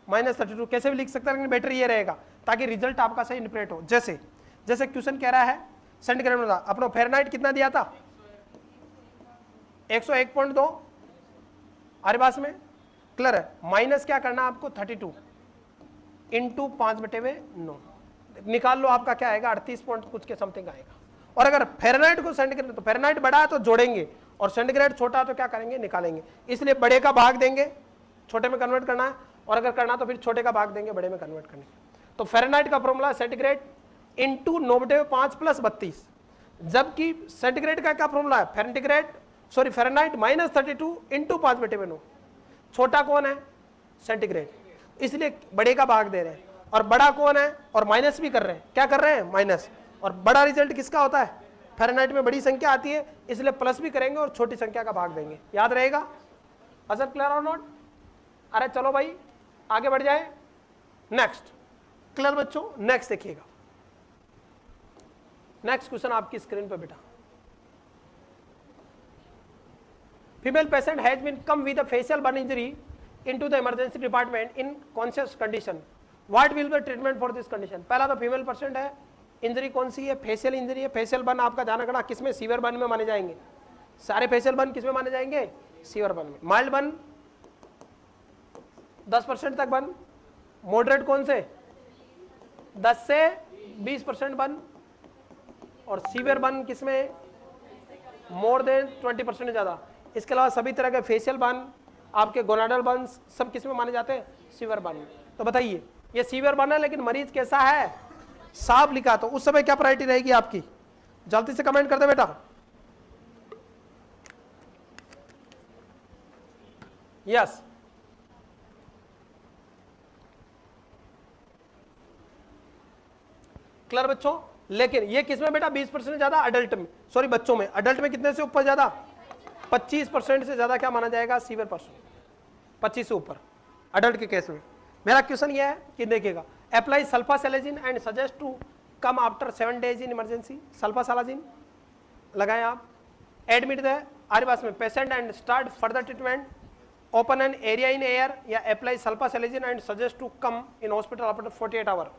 -32 कैसे भी लिख सकते हैं, लेकिन बेटर ये रहेगा ताकि रिजल्ट आपका सही इंटरप्रेट हो। जैसे जैसे क्वेश्चन कह रहा है सेंटीग्रेड में था, अपना फ़ारेनहाइट कितना दिया था 101.2, हमारे पास में क्लियर है। माइनस क्या करना है आपको 32 इंटू 5/9 निकाल लो, आपका क्या आएगा 38 पॉइंट कुछ के समथिंग आएगा। और अगर फ़ारेनहाइट को सेंटीग्रेड, तो फ़ारेनहाइट बड़ा है तो जोड़ेंगे और सेंटीग्रेड छोटा है तो क्या करेंगे निकालेंगे, इसलिए बड़े का भाग देंगे छोटे में कन्वर्ट करना है, और अगर करना तो फिर छोटे का भाग देंगे बड़े में कन्वर्ट करने। तो फ़ारेनहाइट का फॉर्मूला सेंटीग्रेड इंटू 9/5 + 32, जबकि सेंटीग्रेड का क्या फॉर्मूला है फ़ारेनहाइट -32 इंटू 5/9। छोटा कौन है सेंटीग्रेड, इसलिए बड़े का भाग दे रहे हैं, और बड़ा कौन है और माइनस भी कर रहे हैं, क्या कर रहे हैं माइनस, और बड़ा रिजल्ट किसका होता है फ़ारेनहाइट में बड़ी संख्या आती है, इसलिए प्लस भी करेंगे और छोटी संख्या का भाग देंगे। याद रहेगा? असर क्लियर और नॉट? अरे चलो भाई आगे बढ़ जाए। नेक्स्ट क्लियर बच्चों? नेक्स्ट देखिएगा, नेक्स्ट क्वेश्चन आपकी स्क्रीन पे बेटा। Female patient has been come with a facial burn injury into the emergency department in conscious condition, what will be treatment for this condition. पहला तो फीमेल पेशेंट है, injury कौन सी है फेशियल इंजरी है। फेशियल बर्न आपका ध्यान रखना किसमें सीवियर बर्न में माने जाएंगे, सारे फेशियल बर्न किसमें माने जाएंगे सीवियर बर्न में। माइल्ड बर्न 10% तक बर्न, मॉडरेट कौन से 10 से 20% बर्न, और सीवियर बर्न किसमें मोर देन 20% ज्यादा। इसके अलावा सभी तरह के फेशियल बर्न आपके गोनाडल बर्न सब किसमें माने जाते हैं सीवियर बर्न में। तो बताइए ये सीवियर बर्न है लेकिन मरीज कैसा है साफ लिखा, तो उस समय क्या प्रायोरिटी रहेगी आपकी, जल्दी से कमेंट कर दे बेटा। यस क्लियर बच्चों? लेकिन ये किसमें बेटा 20% ज्यादा अडल्ट में, सॉरी बच्चों में। अडल्ट में कितने से ऊपर ज्यादा 25% से ज्यादा क्या माना जाएगा सीवियर पर्सन, 25 से ऊपर अडल्ट के केस में। मेरा क्वेश्चन ये है कि देखिएगा, apply sulfasalazine and suggest to come after 7 days in emergency. Sulfasalazine लगाएं आप, एडमिट द आरिबास में patient and start further treatment, open an area in air, या apply sulfasalazine and suggest to come in hospital after 48 hour.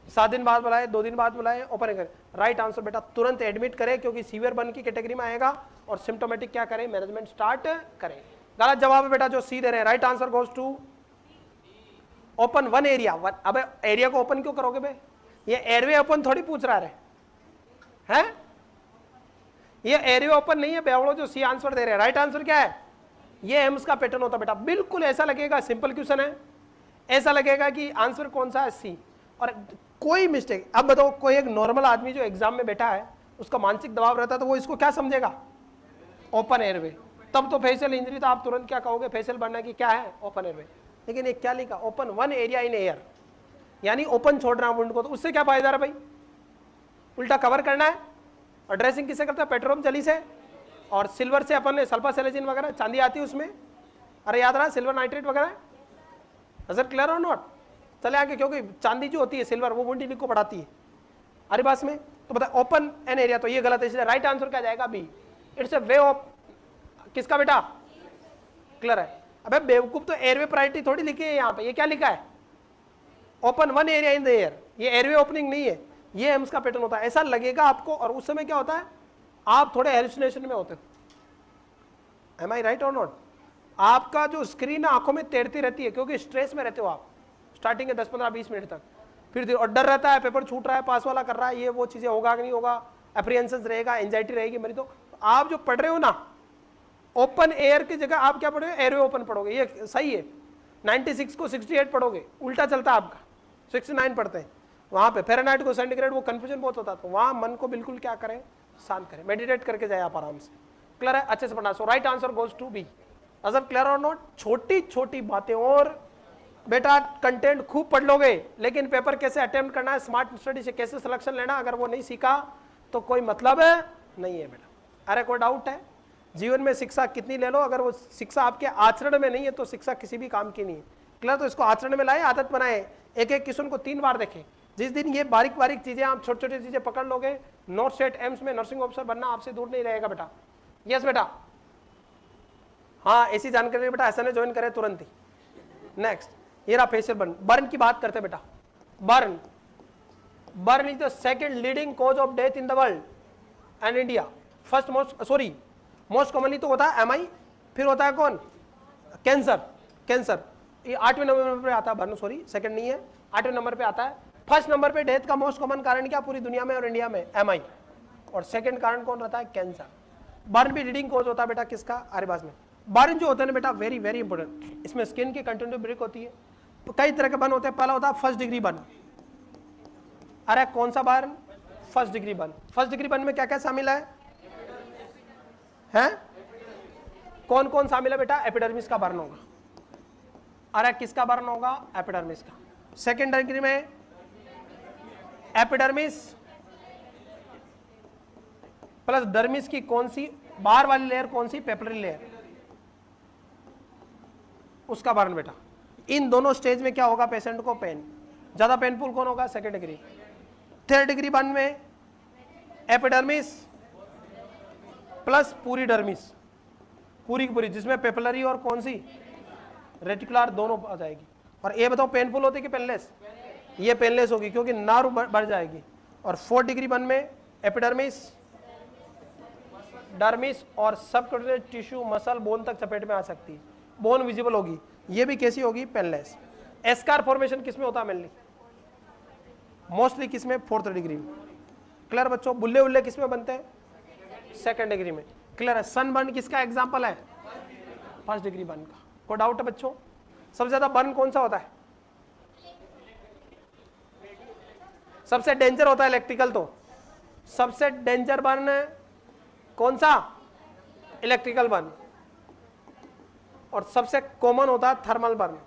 7 दिन बाद बुलाए, 2 दिन बाद बुलाए, ओपन करें। राइट आंसर बेटा तुरंत एडमिट करें क्योंकि सीवियर बर्न की कैटेगरी में आएगा, और सिम्टोमेटिक क्या करें मैनेजमेंट स्टार्ट करें। गलत जवाब है बेटा जो सी दे रहे हैं। Right answer goes to open 1 area. अब एरिया को ओपन क्यों करोगे बे, ये एयरवे ओपन थोड़ी पूछ रहा है, ये एयरवे ओपन नहीं है बेवड़ो जो सी आंसर दे रहे हैं। राइट आंसर क्या है, ये एम्स का पैटर्न होता बेटा। बिल्कुल ऐसा लगेगा, सिंपल क्वेश्चन है, ऐसा लगेगा कि आंसर कौन सा है सी, और कोई मिस्टेक। अब बताओ कोई एक नॉर्मल आदमी जो एग्जाम में बैठा है उसका मानसिक दबाव रहता है तो वो इसको क्या समझेगा ओपन एयरवे, तब तो फेशियल इंजरी तो आप तुरंत क्या कहोगे फेशियल बनना की क्या है ओपन एयरवे। लेकिन एक क्या लिखा ओपन 1 एरिया इन एयर, यानी ओपन छोड़ रहा हूं वुंड को, तो उससे क्या फायदा है भाई, उल्टा कवर करना है। और ड्रेसिंग किससे करता है पेट्रोल जली से, और सिल्वर से अपन ने सल्फासेलेजिन वगैरह चांदी आती है उसमें, अरे याद रहा सिल्वर नाइट्रेट वगैरह। नजर क्लियर और नॉट? चले आगे, क्योंकि चांदी जो होती है सिल्वर वो वुंड हीलिंग को बढ़ाती है हमारे पास में। तो बता ओपन एन एरिया, तो ये गलत है, इसलिए राइट आंसर क्या जाएगा B, it's a way of किसका बेटा क्लियर है। अबे बेवकूफ, तो एयरवे प्रायोरिटी थोड़ी लिखी है यहाँ पे, ये क्या लिखा है open 1 area in the air, ये एयरवे ओपनिंग नहीं है, ये एम्स का पैटर्न होता है। ऐसा लगेगा आपको, और उस समय क्या होता है आप थोड़े हेलुसिनेशन में होते हो। एम आई राइट और नॉट? आपका जो स्क्रीन आंखों में तैरती रहती है क्योंकि स्ट्रेस में रहते हो आप स्टार्टिंग के 10-15-20 मिनट तक, फिर और डर रहता है पेपर छूट रहा है, पास वाला कर रहा है, ये वो चीजें होगा कि नहीं होगा, एप्रीहेंशन रहेगा, एंजाइटी रहेगी मेरी। तो आप जो पढ़ रहे हो ना ओपन एयर की जगह आप क्या पढ़ोगे एयरवे ओपन पढ़ोगे, ये सही है। 96 को 68 पढ़ोगे, उल्टा चलता है आपका, 69 पढ़ते हैं वहां पे। फ़ारेनहाइट को सेंटीग्रेड वो कंफ्यूजन बहुत होता है, तो वहां मन को बिल्कुल क्या करें शांत करें, मेडिटेट करके जाए आप आराम से। क्लियर है? अच्छे से पढ़ना। So right answer goes to be. अगर क्लियर और नॉट? छोटी छोटी बातें, और बेटा कंटेंट खूब पढ़ लोगे लेकिन पेपर कैसे अटेम्प्ट करना है, स्मार्ट स्टडी से कैसे सिलेक्शन लेना, अगर वो नहीं सीखा तो कोई मतलब है नहीं है बेटा। अरे कोई डाउट है? जीवन में शिक्षा कितनी ले लो, अगर वो शिक्षा आपके आचरण में नहीं है तो शिक्षा किसी भी काम की नहीं है। क्लियर? तो इसको आचरण में लाए, आदत बनाए, एक एक क्वेश्चन को 3 बार देखें। जिस दिन ये बारीक बारीक चीजें आप छोटी छोटी चीजें पकड़ लोगे, नॉर्थ स्टेट एम्स में नर्सिंग ऑफिसर बनना आपसे दूर नहीं रहेगा बेटा। यस बेटा, हाँ ऐसी जानकारी बेटा ऐसा नहीं ज्वाइन करे तुरंत ही, नेक्स्ट ये रहा फेशियल बर्न। बर्न की बात करते हैं बेटा। Burn is the second leading cause of death in the world and India. First most commonly तो होता है एमआई, फिर होता है कौन, कैंसर। ये 8वें नंबर पे आता है बर्न, सेकंड नहीं है, 8वें नंबर पे आता है। फर्स्ट नंबर पे डेथ का मोस्ट कॉमन कारण क्या पूरी दुनिया में और इंडिया में, एमआई, और सेकंड कारण कौन रहता है, कैंसर। बर्न भी लीडिंग कॉज होता है बेटा किसका, आर्यवास में। बर्न जो होता है ना बेटा वेरी वेरी इंपॉर्टेंट, इसमें स्किन की कंटिन्यू ब्रेक होती है। तो कई तरह के बर्न होते हैं। पहला होता है फर्स्ट डिग्री बर्न। अरे कौन सा burn, first degree burn. First degree burn में क्या क्या शामिल है, कौन कौन शामिल है बेटा, एपिडर्मिस का बर्न होगा। अरे किसका बर्न होगा, एपिडर्मिस का। सेकेंड डिग्री में एपिडर्मिस प्लस डर्मिस की कौन सी बाहर वाली लेयर, कौन सी, पेपलरी लेयर, उसका बर्न बेटा। इन दोनों स्टेज में क्या होगा, पेशेंट को पेन, ज्यादा पेनफुल कौन होगा, second degree. Third degree burn में एपिडर्मिस प्लस पूरी डर्मिस, पूरी की पूरी, जिसमें पेपलरी और कौन सी, रेटिकुलर, दोनों आ जाएगी। और ये बताओ पेनफुल होती कि पेनलेस, ये पेनलेस होगी क्योंकि नर्व बढ़ जाएगी। और फोर्थ डिग्री बर्न में एपिडर्मिस, डर्मिस और सबक्यूटेनियस टिश्यू, मसल, बोन तक चपेट में आ सकती है, बोन विजिबल होगी, ये भी कैसी होगी, पेनलेस। एस्कार फॉर्मेशन किसमें होता है मेनली, मोस्टली किसमें, फोर्थ डिग्री में। क्लियर बच्चों, बुल्ले उल्ले किसमें बनते हैं, सेकंड डिग्री में। क्लियर है। सनबर्न किसका एग्जांपल है, फर्स्ट डिग्री बर्न का। कोई डाउट है बच्चों, सबसे ज्यादा बर्न कौन सा होता है, सबसे डेंजर होता है इलेक्ट्रिकल, तो सबसे डेंजर बर्न कौन सा, इलेक्ट्रिकल बर्न। और सबसे कॉमन होता है थर्मल बर्न।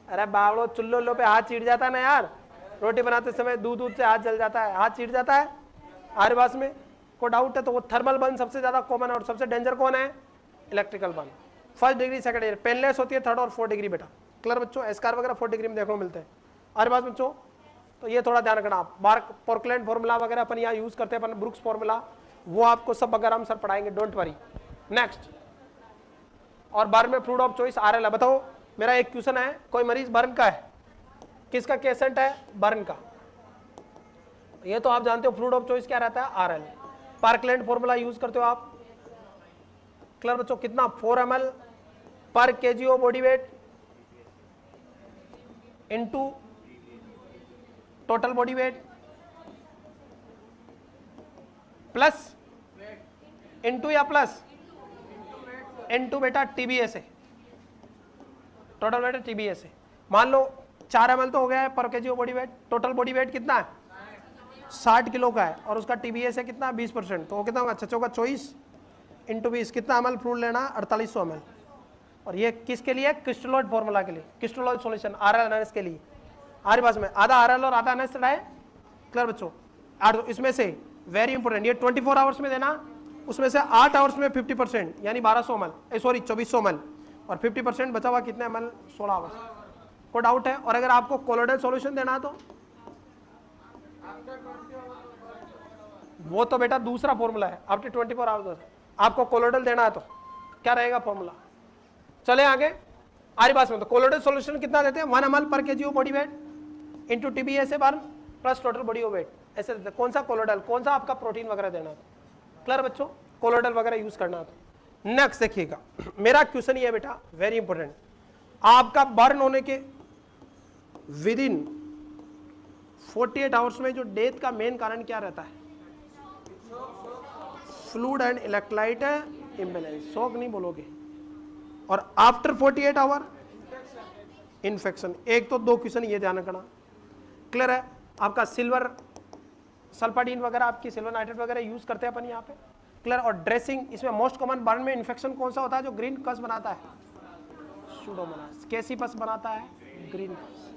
अरे बावड़ो, चुल्लो पे हाथ चीट जाता है ना यार, रोटी बनाते समय दूध से हाथ जल जाता है, हाथ चीट जाता है आर्यवास में, को डाउट है तो वो थर्मल बर्न सबसे ज्यादा कॉमन है। और सबसे डेंजर कौन है, electrical burn. First degree, second degree, painless होती है थर्ड और फोर्थ डिग्री बेटा। क्लियर बच्चों, एस्कार वगैरह फोर्थ डिग्री में देखने को मिलते हैं आर्यवास बच्चों, तो ये थोड़ा ध्यान रखना आप। बार्क पोर्टलैंड फॉर्मूला वगैरह अपन यहाँ यूज करते हैं, अपन ब्रुक्स फॉर्मूला, वो आपको सब वगैरह हम सर पढ़ाएंगे, डोंट वरी। नेक्स्ट, और बर्न में फ्लूइड ऑफ चॉइस आरएल है। बताओ, मेरा एक क्वेश्चन है, कोई मरीज बर्न का है, किसका केसेंट है, बर्न का, ये तो आप जानते हो फ्लूइड ऑफ चॉइस क्या रहता है, आरएल। पार्कलैंड फॉर्मूला यूज करते हो आप। क्लियर बच्चों, कितना, 4 ml पर KG of body weight into total body weight plus into या प्लस, इनटू बेटा टीबीएस है, टोटल वेट टीबीएस है। मान लो 4 ml तो हो गया है पर KG of body wait, total body weight कितना है, 60 किलो का है, और उसका टीबीएस है कितना, 20%, तो वो कितना होगा, 6 का 24 इंटू 20, कितना ml फ्लूइड लेना, 4800 ml। और ये किसके लिए, क्रिस्टलोइड फॉर्मूला के लिए, क्रिस्टलोइड सॉल्यूशन आरएल एनएस के लिए। हमारे पास में आधा आरएल और आधा एनएस है। क्लियर बच्चों, इसमें से वेरी इंपॉर्टेंट, ये 24 आवर्स में देना, उसमें से 8 आवर्स में 50% यानी 1200 ml, सॉरी 2400 ml, और 50% बचा हुआ कितने ml, 16 आवर्स। कोई डाउट है। और अगर आपको कोलोइडल सॉल्यूशन देना है तो वो तो बेटा दूसरा फॉर्मूला है, आफ्टर 24 आवर्स आपको कोलोइडल देना है तो क्या रहेगा फॉर्मूला। चले आगे, आर्यवास में तो कोलोइडल सॉल्यूशन कितना देते हैं, 1 ml पर KG of body weight into TBS burn plus total body of weight, ऐसे देते हैं। कौन सा कोलोइडल, कौन सा आपका प्रोटीन वगैरह देना है। क्लियर बच्चों, कोलोइडल वगैरह यूज करना है तो। नेक्स्ट देखिएगा, मेरा क्वेश्चन ये है बेटा, वेरी इंपॉर्टेंट, आपका बर्न होने के विद इन 48 आवर्स में जो डेथ का मेन कारण क्या रहता है, fluid and electrolyte imbalance, shock नहीं बोलोगे। और आफ्टर 48 आवर इन्फेक्शन। एक तो 2 क्वेश्चन ये ध्यान रखना। क्लियर है। आपका सिल्वर सल्फाडीन वगैरह, आपकी सिल्वर नाइट्रेट वगैरह यूज करते हैं अपन यहाँ पे। क्लियर। और ड्रेसिंग, इसमें मोस्ट कॉमन बर्न में इन्फेक्शन कौन सा होता है, जो ग्रीन कस बनाता है, सूडोमोनास। कैसीपस बनाता है ग्रीन कस,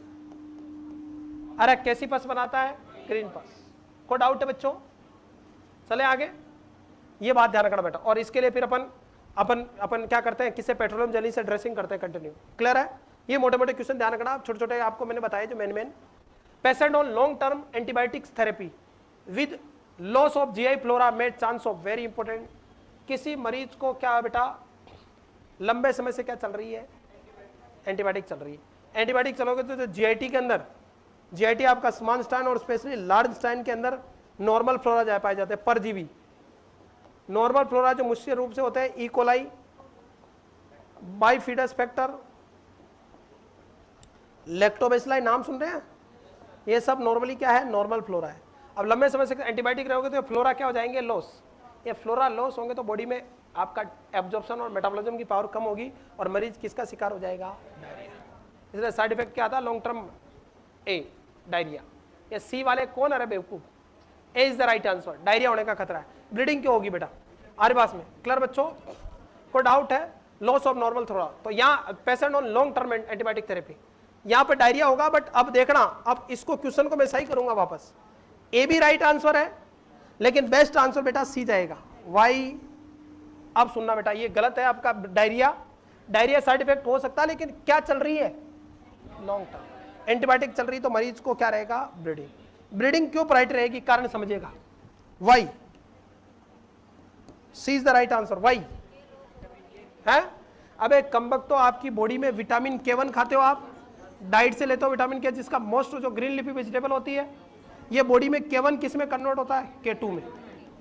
अरे कैसीपस बनाता है ग्रीन पस। कोई डाउट है बच्चों, चले आगे, ये बात ध्यान रखना बेटा। और इसके लिए फिर अपन क्या करते हैं, किससे, पेट्रोलियम जेली से ड्रेसिंग करते हैं कंटिन्यू। क्लियर है। ये मोटे मोटे क्वेश्चन ध्यान रखना, छोटे छोटे आपको मैंने बताया जो main. Patient on long term antibiotics therapy with loss of GI flora made chance of, very important, किसी मरीज को क्या बेटा लंबे समय से क्या चल रही है, एंटीबायोटिक चल रही है। एंटीबायोटिक चलोगे तो जीआईटी के अंदर, जीआईटी आपका स्मॉल स्टाइन और स्पेशली लार्ज स्टाइन के अंदर नॉर्मल फ्लोरा पाए जाते हैं परजीवी। नॉर्मल फ्लोरा जो मुख्य रूप से होते हैं ई कोलाई, बाइफिडस फैक्टर, लैक्टोबैसिलाई, नाम सुन रहे हैं, ये सब नॉर्मली क्या है, नॉर्मल फ्लोरा है। अब लंबे समय से एंटीबायोटिक रहोगे तो फ्लोरा क्या हो जाएंगे, लॉस। ये फ्लोरा लॉस होंगे तो बॉडी में आपका एब्जॉर्प्शन और मेटाबॉलिज्म की पावर कम होगी और मरीज किसका शिकार हो जाएगा, डायरिया। इसलिए साइड इफेक्ट क्या आता है, लॉन्ग टर्म ए डायरिया। ये सी वाले कौन, अरे बेवकूफ, A is the right answer. Diarrhoea होने का खतरा है। ब्लीडिंग क्यों होगी बेटा, आरे पास में क्लियर बच्चों, कोई डाउट है, लॉस ऑफ नॉर्मल थोड़ा, तो यहाँ patient on long term antibiotic therapy, यहाँ पे डायरिया होगा। बट अब देखना, अब इसको क्वेश्चन को मैं सही करूंगा वापस, ए भी राइट आंसर है लेकिन बेस्ट आंसर बेटा सी जाएगा, वाई। अब सुनना बेटा, ये गलत है आपका। डायरिया, डायरिया साइड इफेक्ट हो सकता है लेकिन क्या चल रही है, लॉन्ग टर्म एंटीबायोटिक चल रही, तो मरीज को क्या रहेगा, ब्लीडिंग। ब्लीडिंग क्यों प्रायोरिटी रहेगी, कारण समझिएगा, why. C is the right answer, why है। अब एक कमबख्त, तो आपकी बॉडी में विटामिन K1 खाते हो आप, डाइट से लेते हो विटामिन K, जिसका मोस्ट जो ग्रीन लिफी वेजिटेबल होती है, ये बॉडी में K1 किस में कन्वर्ट होता है, K2 में,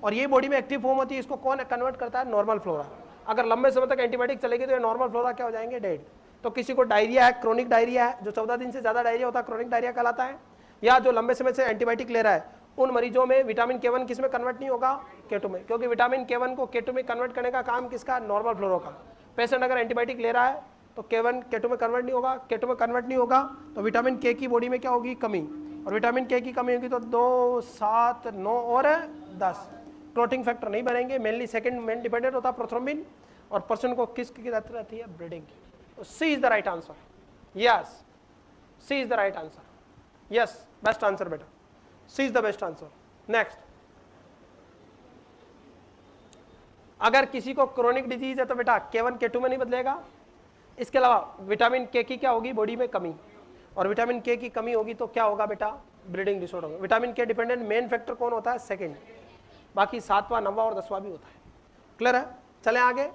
और ये बॉडी में एक्टिव फॉर्म होती है, इसको कौन कन्वर्ट करता है, नॉर्मल फ्लोरा। अगर लंबे समय तक एंटीबायोटिक चलेगी तो ये नॉर्मल फ्लोरा क्या हो जाएंगे, डेड। तो किसी को डायरिया है, क्रोनिक डायरिया है, जो 14 दिन से ज्यादा डायरिया होता है क्रोनिक डायरिया कहलाता है, या जो लंबे समय से एंटीबायोटिक ले रहा है, उन मरीजों में विटामिन K1 किस में कन्वर्ट नहीं होगा, K2 में, क्योंकि विटामिन K1 को K2 में कन्वर्ट करने का काम किसका, नॉर्मल फ्लोरा का। पेशेंट अगर एंटीबायोटिक ले रहा है तो K1 K2 में कन्वर्ट नहीं होगा, K2 में कन्वर्ट नहीं होगा तो विटामिन K की बॉडी में क्या होगी, कमी, और विटामिन K की कमी होगी तो 2, 7, 9 और 10 क्लोटिंग फैक्टर नहीं बनेंगे। मेनली सेकंड मेन डिपेंडेंट होता है प्रोथ्रोम्बिन, और पर्सन को किसकी जरूरत रहती है, ब्रीडिंग की। तो C is the right answer, yes, C is the right answer, yes, best answer बेटा, C is the best answer. Next, अगर किसी को क्रोनिक डिजीज है तो बेटा K1 K2 में नहीं बदलेगा। इसके अलावा विटामिन K की क्या होगी, बॉडी में कमी, और विटामिन K की कमी होगी तो क्या होगा बेटा, ब्लीडिंग डिसऑर्डर होगा। Vitamin K dependent main factor कौन होता है, सेकंड, बाकी 7वां 9वां और 10वां भी होता है। क्लियर है, चलें आगे,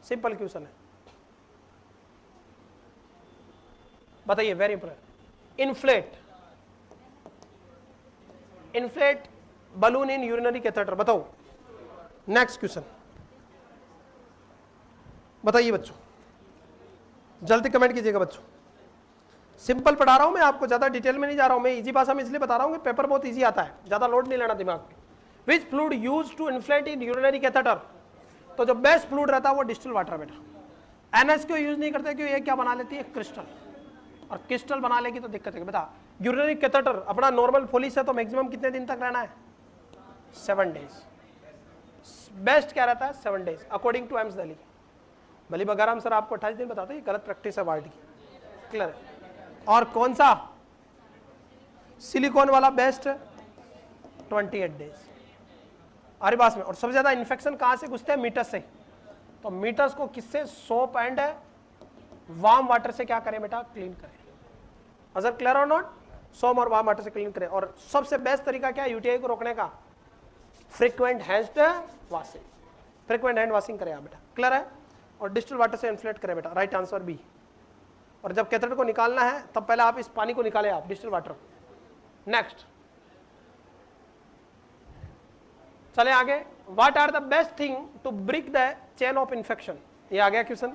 सिंपल क्वेश्चन है, बताइए, very important. Inflate, inflate balloon in urinary catheter, बताओ। नेक्स्ट क्वेश्चन बताइए बच्चों, जल्दी कमेंट कीजिएगा बच्चों। सिंपल पढ़ा रहा हूं मैं आपको, ज्यादा डिटेल में नहीं जा रहा हूं मैं, इजी भाषा में इसलिए बता रहा हूं कि पेपर बहुत इजी आता है, ज्यादा लोड नहीं लेना दिमाग में। Which fluid used to inflate in urinary catheter, तो जो बेस्ट फ्लूइड रहता है वो डिस्टिल वाटर बेटा। NH क्यों यूज नहीं करते, क्यों, ये क्या बना लेती है, क्रिस्टल, और क्रिस्टल बना लेगी तो दिक्कत है बेटा। यूरिनरी कैथेटर अपना नॉर्मल फोलिस है तो मैक्सिमम कितने दिन तक रहना है, 7 डेज। बेस्ट क्या रहता है, 7 days according to AIIMS Delhi. भली बगाराम सर आपको 28 दिन बताते हैं, गलत प्रैक्टिस है वार्ड की, क्लियर है। और कौन सा सिलिकॉन वाला बेस्ट, 28 डेज अरे बास में। और सबसे ज्यादा इन्फेक्शन कहां से घुसते हैं, मीटस से, तो मीटस को किससे, सोप एंड वार्म वाटर से क्या करें बेटा, क्लीन करें। अगर क्लियर और नॉट, सोप और वार्म वाटर से क्लीन करें। और सबसे बेस्ट तरीका क्या है यूटीआई को रोकने का, frequent hand washing, frequent hand washing करें आप बेटा, क्लियर है। और डिस्टिल वाटर से इन्फ्लेट करें बेटा, राइट आंसर बी। और जब कैथेटर को निकालना है तब पहले आप इस पानी को निकालें आप, डिस्टिल वाटर। नेक्स्ट चले आगे, what are the best thing to break the chain of infection, ये आ गया question.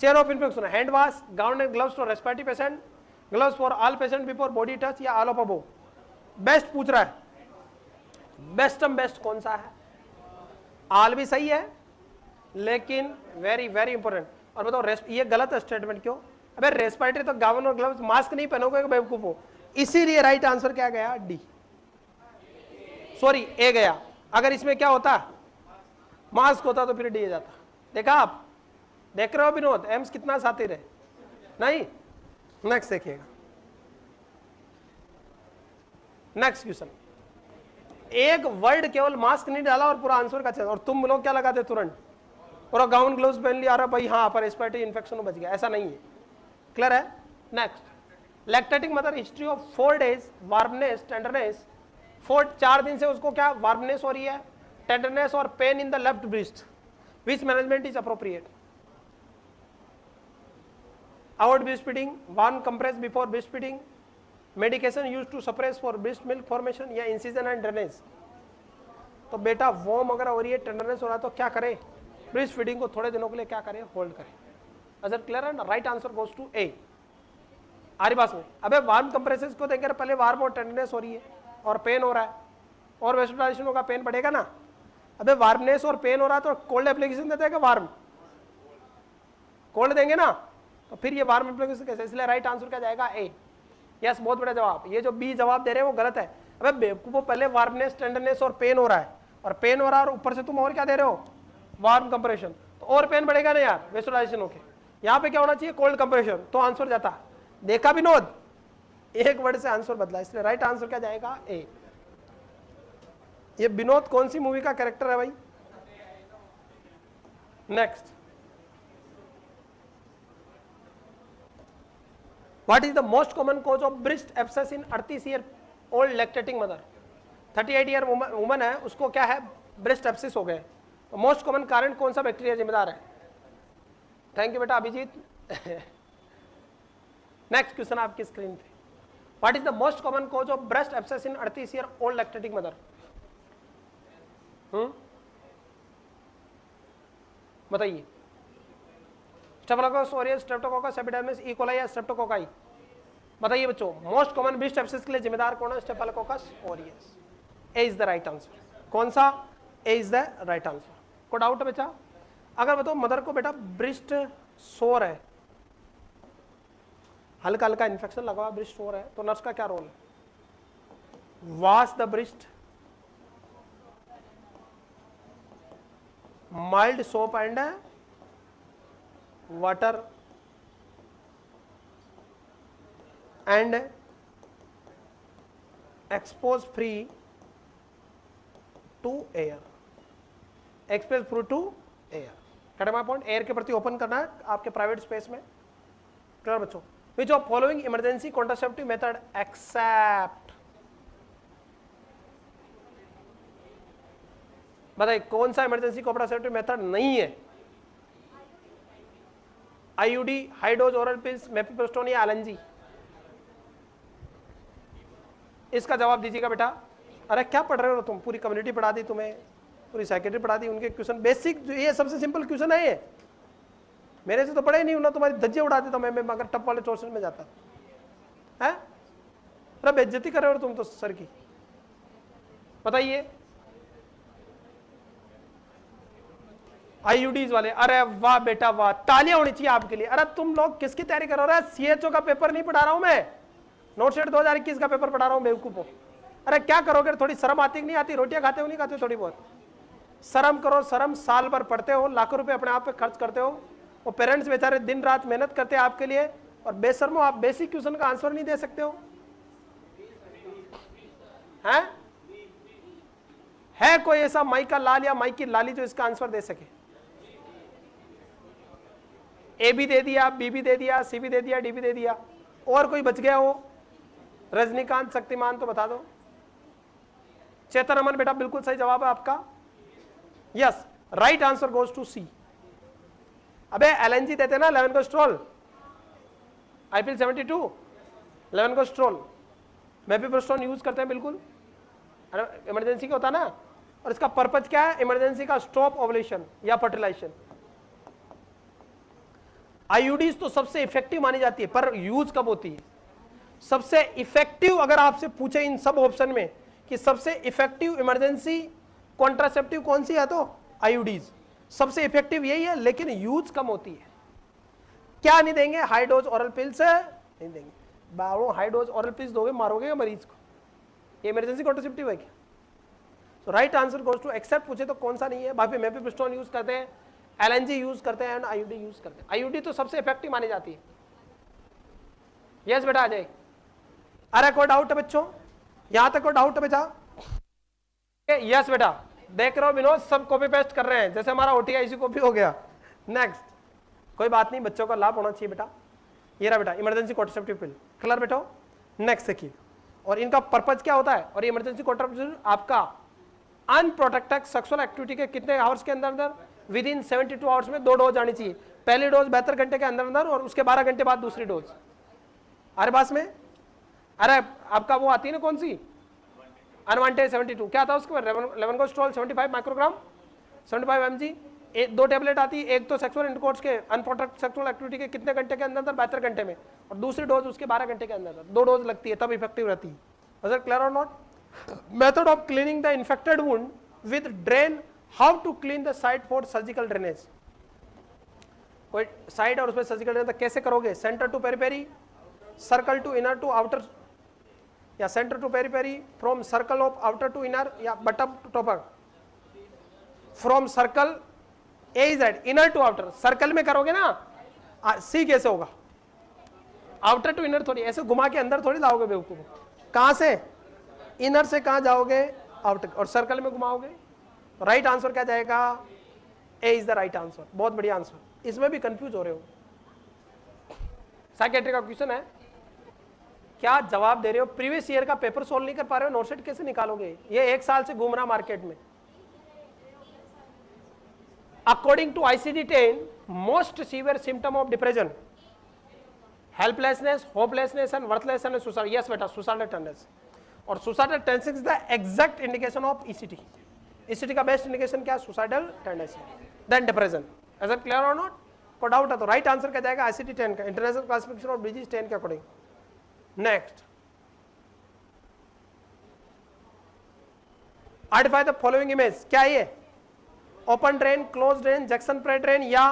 Chain of infection, hand wash, gown and gloves for respiratory patient, gloves for all patient before body touch, या all of above. Best पूछ रहा है, बेस्टम best कौन सा है, ऑल भी सही है लेकिन वेरी वेरी इंपॉर्टेंट। और बताओ ये गलत है स्टेटमेंट, क्यों, अबे रेस्पिरेटरी तो गाउन और ग्लव्स, मास्क नहीं पहनोगे बेवकूफ हो, इसीलिए राइट आंसर क्या गया, डी, सॉरी ए गया। अगर इसमें क्या होता, मास्क होता तो फिर डी जाता। देखा आप, देख रहे हो विनोद, एम्स कितना साथी रहे, नहीं। नेक्स्ट देखिएगा, नेक्स्ट क्वेश्चन। एक वर्ड केवल मास्क नहीं डाला और पूरा आंसर का चेंज, और तुम लोग क्या लगाते तुरंत, और गाउन ग्लव्स पहन लिया, रहा भाई हाँ पर रेस्पिरेटरी इन्फेक्शन बच गया, ऐसा नहीं है, क्लियर है। Next, lactating mother history of 4 days warmness tenderness, 4 दिन से उसको क्या वार्मनेस हो रही है, टेंडरनेस और pain in the left breast, which management is appropriate. Avoid breast feeding, warm compress before breast feeding, medication use to suppress for breast milk formation या incision and drainage. तो बेटा वॉर्म अगर हो रही है, टेंडरनेस हो रहा है तो क्या करें, ब्रेस्ट फीडिंग को थोड़े दिनों के लिए क्या करें, होल्ड करें। अगर क्लियर है ना, राइट आंसर गोज टू ए। आरी बात में अबे वार्म कंप्रेसेस को देंगे, पहले वार्म और टेंडरनेस हो रही है और पेन हो रहा है और वेस्टर्नाइजेशन होगा, पेन बढ़ेगा ना। अबे वार्मनेस और पेन हो रहा है तो कोल्ड एप्लीकेशन देते हैं क्या, वार्म कोल्ड देंगे ना, तो फिर ये वार्म एप्लीकेशन कैसे, इसलिए राइट आंसर क्या जाएगा, ए। यस, बहुत बड़ा जवाब। ये जो बी जवाब दे रहे हैं वो गलत है। अबे बेवकूफो, पहले वार्मनेस, टेंडरनेस और पेन हो रहा है, और पेन हो रहा है और ऊपर से तुम और क्या दे रहे हो, वार्म कंप्रेशन, तो और पेन बढ़ेगा ना यार वेस्टर्नाइजेशन होके। यहाँ पे क्या होना चाहिए, कोल्ड कंप्रेशन, तो आंसर जाता। देखा विनोद, एक वर्ड से आंसर बदला, इसलिए राइट आंसर क्या जाएगा, ए। ये विनोद कौन सी मूवी का कैरेक्टर है भाई। Next, what is the most common cause of breast abscess in 38 year old lactating mother. 38 year woman है, उसको क्या है, ब्रेस्ट एब्सेस हो गए। तो मोस्ट कॉमन कारण कौन सा बैक्टीरिया जिम्मेदार है। थैंक यू बेटा अभिजीत। नेक्स्ट क्वेश्चन आपकी स्क्रीन पे, what is the most common cause of breast abscess in 38 year old lactating mother. बताइए, staphylococcus aureus, streptococcus epidermidis, E coli या स्ट्रेप्टोकोकाई। बताइए बच्चों, मोस्ट कॉमन ब्रेस्ट एब्सेस के लिए जिम्मेदार कौन है, staphylococcus aureus. A is the right answer. कौन सा, ए इज द राइट आंसर। को डाउट है बेटा, अगर बताओ मदर को बेटा ब्रेस्ट सोर है, हल्का हल्का इन्फेक्शन लगा हुआ, ब्रेस्ट सोर है, तो नर्स का क्या रोल है, wash the breast, mild soap and water and expose free to air, expose free to air. Cut my point, air के प्रति ओपन करना है आपके प्राइवेट स्पेस में। क्लियर बच्चों, which of following emergency contraceptive method except, बताइए कौन सा इमरजेंसी कॉन्ट्रासेप्टिव मेथड नहीं है, IUD, high dose oral pills, mifepristone या एलएनजी। इसका जवाब दीजिएगा बेटा। अरे क्या पढ़ रहे हो तुम, पूरी कम्युनिटी पढ़ा दी तुम्हें, पूरी साइकेट्री पढ़ा दी, उनके क्वेश्चन बेसिक, ये सबसे सिंपल क्वेश्चन है ये, मेरे से तो पढ़े नहीं, उन्होंने तुम्हारी धज्जे उड़ा दी, तो मैं अगर टप वाले टोर्शन में जाता है। अरे बेइज्जती कर रहे हो तुम तो सर की। बताइए आईयूडीज वाले, अरे वाह बेटा वाह, तालियां होनी चाहिए आपके लिए। अरे तुम लोग किसकी तैयारी कर रहे हो, सीएचओ का पेपर नहीं पढ़ा रहा हूं मैं, नोटशेट 2021 का पेपर पढ़ा रहा हूं बेवकूफो। अरे क्या करोगे, थोड़ी शर्म आती नहीं आती, रोटियां खाते हो नहीं खाते हो, थोड़ी बहुत शर्म करो, शर्म। साल भर पढ़ते हो, लाखों रुपए अपने आप पे खर्च करते हो, वो पेरेंट्स बेचारे दिन रात मेहनत करते हैं आपके लिए, और बेशर्मो आप बेसिक क्वेश्चन का आंसर नहीं दे सकते हो। है कोई ऐसा माई का लाल या माई की लाली जो इसका आंसर दे सके। ए भी दे दिया, बी भी दे दिया, सी भी दे दिया, डी भी दे दिया, और कोई बच गया हो, रजनीकांत, शक्तिमान, तो बता दो। चेतन अमन बेटा बिल्कुल सही जवाब है आपका। Yes, right answer goes to C. अबे एलएनजी देते ना, लेवनकोस्ट्रोल, आईपीएल 72, लेवनकोस्ट्रोल, मेपिप्रोस्टोन यूज करते हैं बिल्कुल, इमरजेंसी का होता है ना। और इसका पर्पज क्या है, इमरजेंसी का स्टॉप ओवुलेशन या फर्टिलाइजेशन। आईयूडीज तो सबसे इफेक्टिव मानी जाती है, पर यूज कब होती है, सबसे इफेक्टिव अगर आपसे पूछे इन सब ऑप्शन में कि सबसे इफेक्टिव इमरजेंसी कॉन्ट्रासेप्टिव कौन सी है, तो आईयूडीज सबसे इफेक्टिव यही है, लेकिन यूज कम होती है। क्या नहीं देंगे, हाई डोज ओरल पिल्स नहीं देंगे। बारो हाई डोज ओरल पिल्स दोगे, मारोगे मरीज को, ये इमरजेंसी कॉन्ट्रासेप्टिव है क्या। So right answer goes to except. पूछे तो कौन सा नहीं है, भाई मेपिप्रोस्टोन यूज करते हैं, एलएनजी यूज करते हैं, एंड आईयूडी यूज करते हैं। आईयूडी तो सबसे इफेक्टिव मानी जाती है। यस बेटा आ जाए। अरे कोई डाउट है बच्चों, यहां तक कोई डाउट है बेटा। यस बेटा, देख रहे हो विनोद, सब कॉपी पेस्ट कर रहे हैं, जैसे हमारा ओटीआईसी कॉपी हो गया। नेक्स्ट, कोई बात नहीं, बच्चों का लाभ होना चाहिए बेटा। ये रहा बेटा इमरजेंसी कॉन्ट्रासेप्टिव पिल, क्लियर बेटा। नेक्स्ट देखिए, और इनका पर्पज क्या होता है, और इमरजेंसी कॉन्ट्रासेप्टिव आपका अनप्रोटेक्टेड सेक्सुअल एक्टिविटी के कितने आवर्स के अंदर अंदर, विद इन 72 आवर्स में 2 डोज आनी चाहिए। पहली डोज 72 घंटे के अंदर अंदर और उसके 12 घंटे बाद दूसरी डोज। अरे पास में, अरे आपका वो आती है ना कौन सी अनवांटेड 72, क्या था उसके लेवनगोस्ट्रोल 75 माइक्रोग्राम 75 mg, 2 टेबलेट आती है, एक तो सेक्सुअल इंटरकोर्स के अनप्रोटेक्टेड सेक्सुअल एक्टिविटी के कितने घंटे के अंदर अंदर 72 घंटे में, और दूसरी डोज उसके 12 घंटे के अंदर। 2 डोज लगती है तब इफेक्टिव रहती है। Was it clear or not? Method of cleaning the infected wound with drain. How to clean the site for surgical drainage? कोई साइड और उसमें सर्जिकल ड्रेनेज कैसे करोगे? Centre to periphery, circle to inner to outer, या centre to periphery, from circle of outer to inner, या bottom to topper, from circle A is at inner to outer. Circle में करोगे ना, सी कैसे होगा? Outer to inner थोड़ी, ऐसे घुमा के अंदर थोड़ी लाओगे बेवकूफ। कहां से? इनर से कहां जाओगे? आउटर, और सर्कल में घुमाओगे। राइट आंसर क्या जाएगा? ए इज द राइट आंसर। बहुत बढ़िया आंसर। इसमें भी कंफ्यूज हो रहे हो। साइकेट्री का क्वेश्चन है, क्या जवाब दे रहे हो? प्रीवियस ईयर का पेपर सोल्व नहीं कर पा रहे हो, नोटसेट कैसे निकालोगे? ये 1 साल से घूम रहा मार्केट में। According to ICD-10, most severe symptom of depression, helplessness, hopelessness and worthlessness and suicide. Yes बेटा, सुसाइडल टेंडेंसी। और suicidal tendency is the exact indication of ECT। ECT का बेस्ट इंडिकेशन क्या? Suicidal tendency then depression. Is it clear और not? को doubt है तो right answer क्या जाएगा? ICD-10 का, इंटरनेशनल क्लासिफिकेशन ऑफ डिजीज 10 के according. Next, identify the following image. क्या ये open drain, close drain, Jackson Pratt drain या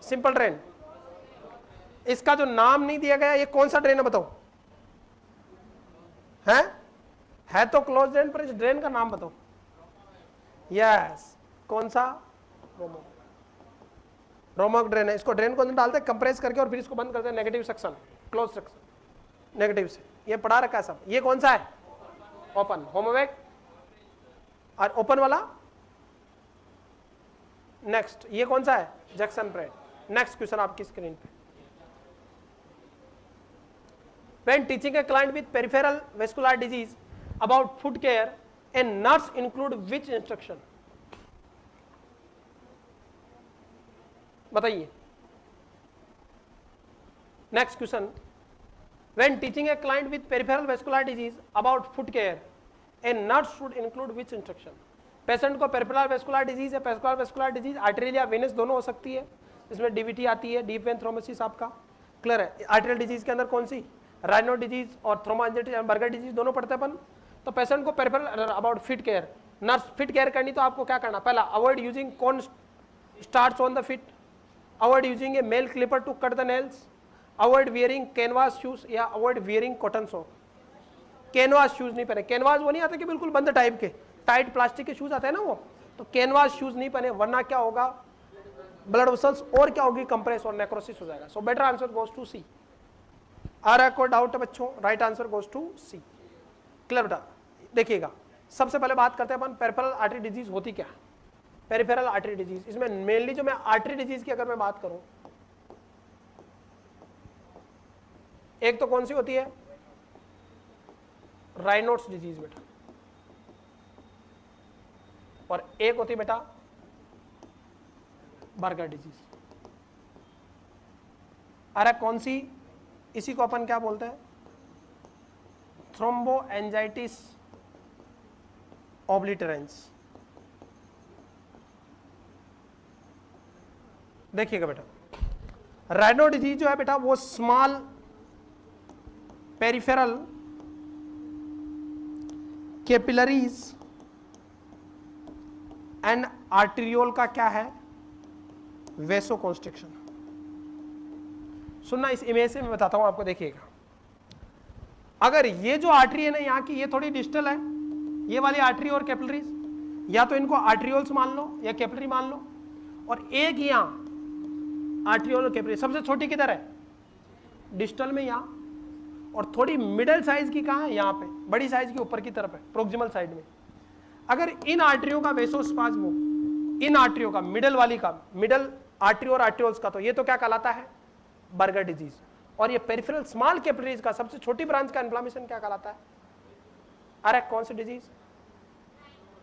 सिंपल ड्रेन? इसका जो नाम नहीं दिया गया, ये कौन सा ड्रेन है बताओ? है तो क्लोज ड्रेन, पर इस ड्रेन का नाम बताओ। यस, कौन सा? रोमॉक ड्रेन है। इसको ड्रेन को अंदर डालते हैं कंप्रेस करके और फिर इसको बंद करते हैं negative section, close section negative से। ये पढ़ा रखा है सब। ये कौन सा है? Open, Hemovac. और ओपन वाला नेक्स्ट, ये कौन सा है? Jackson Pratt. नेक्स्ट क्वेश्चन आपकी स्क्रीन पे। When teaching a client with peripheral vascular disease about foot care, a nurse include which instruction? बताइए। Next question. When teaching a client with peripheral vascular disease about foot care, a nurse should include which instruction? Patient को peripheral vascular disease है, peripheral vascular disease arterial या Venus दोनों हो सकती है। इसमें DVT आती है, डीप वेन थ्रोम्बोसिस आपका क्लियर है। आर्टेरियल डिजीज के अंदर कौन सी? राइनो डिजीज और थ्रोम्बोएंजाइटिस एंड बर्गर डिजीज दोनों पढ़ते हैं अपन। तो पेशेंट को peripheral about feet care, nurse feet care करनी तो आपको क्या करना? पहला, avoid using corn starch on the feet, avoid using a nail clipper to cut the nails, avoid wearing canvas shoes या avoid wearing cotton sock. Canvas shoes नहीं पहने। Canvas वो नहीं आता कि बिल्कुल बंद टाइप के, टाइट प्लास्टिक के शूज आते हैं ना वो, तो कैनवास शूज नहीं पहने, वरना क्या होगा? ब्लड वेसल्स और क्या होगी? कंप्रेस और नेक्रोसिस हो जाएगा। So better answer goes to C. आ रहा है कोई डाउट है बच्चों? Right answer goes to C. Clear बेटा? देखिएगा, सबसे पहले बात करते हैं अपन पेरिफेरल आर्टरी डिजीज होती क्या है। पेरिफेरल आर्टरी डिजीज, इसमें मेनली जो मैं आर्टरी डिजीज की अगर मैं बात करूं, एक तो कौन सी होती है? राइनोट्स डिजीज बेटा, और एक होती बेटा बर्गर डिजीज। अरे कौन सी? इसी को अपन क्या बोलते हैं? थ्रोम्बोएंजाइटिस ऑब्लिटरेंस। देखिएगा बेटा, राइनो डिजीज जो है बेटा वो small peripheral capillaries and arteriole का क्या है? वेसोकॉन्स्ट्रिक्शन। सुनना, इस इमेज से मैं बताता हूं आपको। देखिएगा, अगर ये जो आर्टरी है ना यहाँ की, ये थोड़ी डिस्टल है, ये वाली आर्टरी और कैपिलरीज, या तो इनको आर्टरियोल्स मान लो या कैपिलरी मान लो, और एक यहाँ आर्टरियोल और कैपिलरी। सबसे छोटी किधर है? डिस्टल में यहाँ, और थोड़ी मिडिल साइज की कहाँ है? यहाँ पे। बड़ी साइज की ऊपर की तरफ है, प्रोक्सिमल साइड में। अगर इन आर्टरियों का वेसोस्पाज्म, इन आर्टरियों का, मिडल वाली का, मिडल आर्टरी और आर्टरियोल्स का, तो ये तो क्या कहलाता है? Burger disease. और ये पेरिफेरल स्मॉल कैपिलरीज का सबसे छोटी ब्रांच का इन्फ्लेमेशन क्या कहलाता है? अरे कौन सी डिजीज?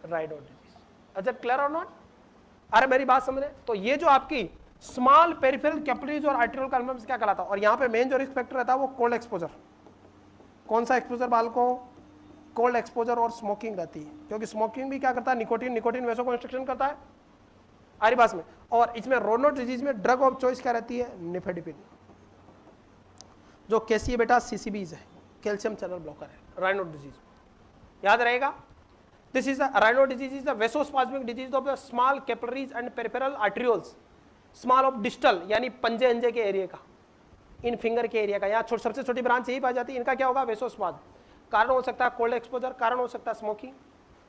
Rhino disease. अच्छा, क्लियर और नॉट? अरे मेरी बात समझ रहे? तो ये जो आपकी स्मॉल पेरिफेरल कैपिलरीज और आर्टेरियल कन्वर्जन क्या कहलाता है, और यहाँ पे मेन जो रिस्क फैक्टर रहता है वो कोल्ड एक्सपोजर। कौन सा एक्सपोजर बालकों? कोल्ड एक्सपोजर और स्मोकिंग रहती है, क्योंकि स्मोकिंग भी क्या करता है, निकोटीन वैसोकंस्ट्रिक्शन करता है आरी पास में। और इसमें रोनो डिजीज में ड्रग ऑफ चॉइस क्या रहती है, निफेडिपिन, जो कैसी है बेटा, सीसीबीज है, कैल्शियम चैनल ब्लॉकर है। राइनो डिजीज याद रहेगा, this is Raynaud disease is the vasospastic disease of the small capillaries and peripheral arterioles, small of distal यानी पंजे अंजे के एरिया का, इन फिंगर के एरिया का, यहाँ सबसे छोटी ब्रांच यही पाई जाती है, इनका क्या होगा, वेसोस्पाज्म। कारण हो सकता है कोल्ड एक्सपोजर, कारण हो सकता है स्मोकिंग,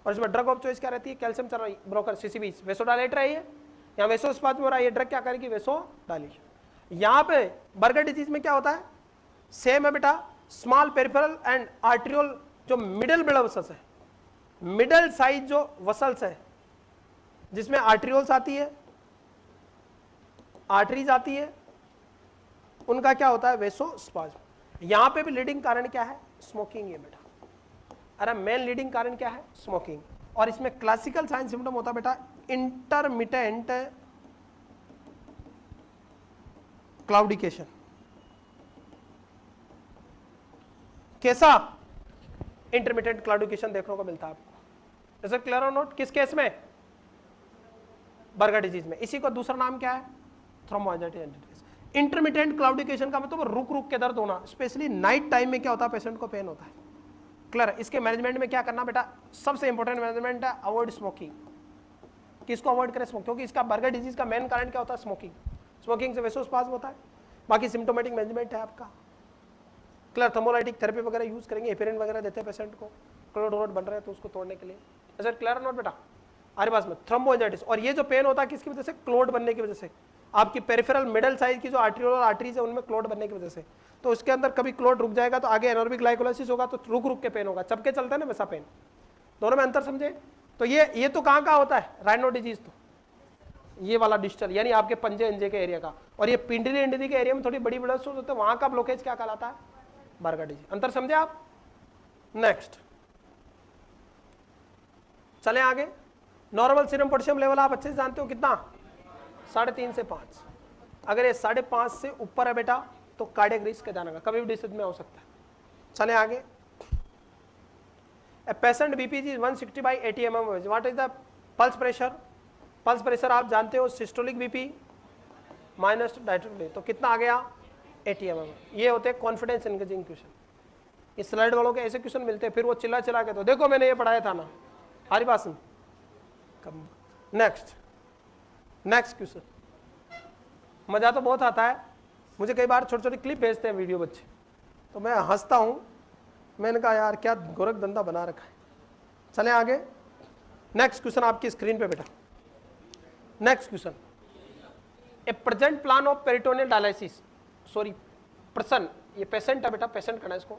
और इसमें ड्रग ऑफ चॉइस क्या रहती है, कैल्शियम चैनल ब्लॉकर सीसीबीज। वेसोडायलेटर है ये, यहाँ वेसोस्पाज्म हो रहा है, ये ड्रग क्या करेगी, वेसोडायलेशन। यहाँ पे बर्गर डिजीज में क्या होता है, सेम है बेटा, स्मॉल पेरिफेरल एंड आर्टेरियल, जो मिडल ब्लड वेसल्स है, मिडल साइज जो वसल्स है, जिसमें आर्टेरियोल्स आती है, आर्टरीज आती है, उनका क्या होता है, वेसोस्पाज्म। यहां पे भी लीडिंग कारण क्या है, स्मोकिंग है बेटा। अरे मेन लीडिंग कारण क्या है, स्मोकिंग। और इसमें क्लासिकल साइन सिम्टम होता है बेटा इंटरमिटेंट क्लाउडिकेशन। कैसा इंटरमिटेंट क्लाउडिकेशन देखने को मिलता है आपको, इज इट क्लियर और नॉट? किस केस में, बर्गर डिजीज में। इसी को दूसरा नाम क्या है, थ्रोम्बोएंजाइटिस। इंटरमिटेंट क्लाउडिकेशन का मतलब रुक रुक के दर्द होना, स्पेशली नाइट टाइम में क्या होता है, पेशेंट को पेन होता है। क्लियर? इसके मैनेजमेंट में क्या करना बेटा, सबसे इंपॉर्टेंट मैनेजमेंट है अवॉइड स्मोकिंग। किसको अवॉइड करें, स्मोकिंग, क्योंकि इसका बर्गर डिजीज का मेन कारण क्या होता है, स्मोकिंग। स्मोकिंग से वेसोस्पाज्म होता है। बाकी सिम्टोमेटिक मैनेजमेंट है आपका। क्लियर? थर्मोलाइटिक थेरेपी वगैरह यूज करेंगे, हेपेरिन वगैरह देते हैं पेशेंट को, क्लोराइड बन रहे हैं तो उसको तोड़ने के लिए। ऐसा क्लियर नॉट बेटा? हमारे पास में थ्रोम्बोएंजाइटिस, और ये जो पेन होता है किसकी वजह से, क्लोट बनने की वजह से। आपकी पेरिफेरल मिडल साइज की जो आर्टेरियल और आर्टरीज है उनमें क्लोट बनने की वजह से। तो उसके अंदर कभी क्लोट रुक जाएगा तो आगे एनोर्बिक ग्लाइकोलाइसिस होगा, तो रुक रुक के पेन होगा, चपके चलते हैं ना वैसा पेन। दोनों में अंतर समझे? तो ये तो कहाँ का होता है, राइनो डिजीज, तो ये वाला डिस्टल यानी आपके पंजे अंजे के एरिया का, और ये पिंडली इंडली के एरिया में थोड़ी बड़ी ब्लड सोर्स होते हैं, वहां का ब्लॉकेज क्या कहलाता है, बर्गर डिजीज। अंतर समझे आप? नेक्स्ट चले आगे। नॉर्मल सीरम पोटेशियम लेवल आप अच्छे से जानते हो कितना, 3.5 से 5। अगर ये 5.5 से ऊपर है बेटा तो कार्डियक रिस्क का जाना, कभी भी डिसीज में हो सकता है। चले आगे। A patient BPG 160/80 mm, what is the pulse pressure? Pulse pressure आप जानते हो, सिस्टोलिक बीपी माइनस डायस्टोलिक, तो कितना आ गया, 80 mm। ये होते हैं कॉन्फिडेंस इंगेजिंग क्वेश्चन। इस स्लाइड वालों के ऐसे क्वेश्चन मिलते हैं, फिर वो चिल्ला चिल्ला के तो देखो मैंने ये पढ़ाया था ना, हमारी बात सुन। नेक्स्ट क्वेश्चन, मजा तो बहुत आता है, मुझे कई बार छोटे छोटे क्लिप भेजते हैं वीडियो बच्चे, तो मैं हंसता हूं, मैंने कहा यार क्या गोरख धंधा बना रखा है। चले आगे। नेक्स्ट क्वेश्चन आपकी स्क्रीन पे बेटा। Next question, A present plan of peritoneal dialysis, sorry person, ये पेशेंट है बेटा, पेशेंट करना है इसको।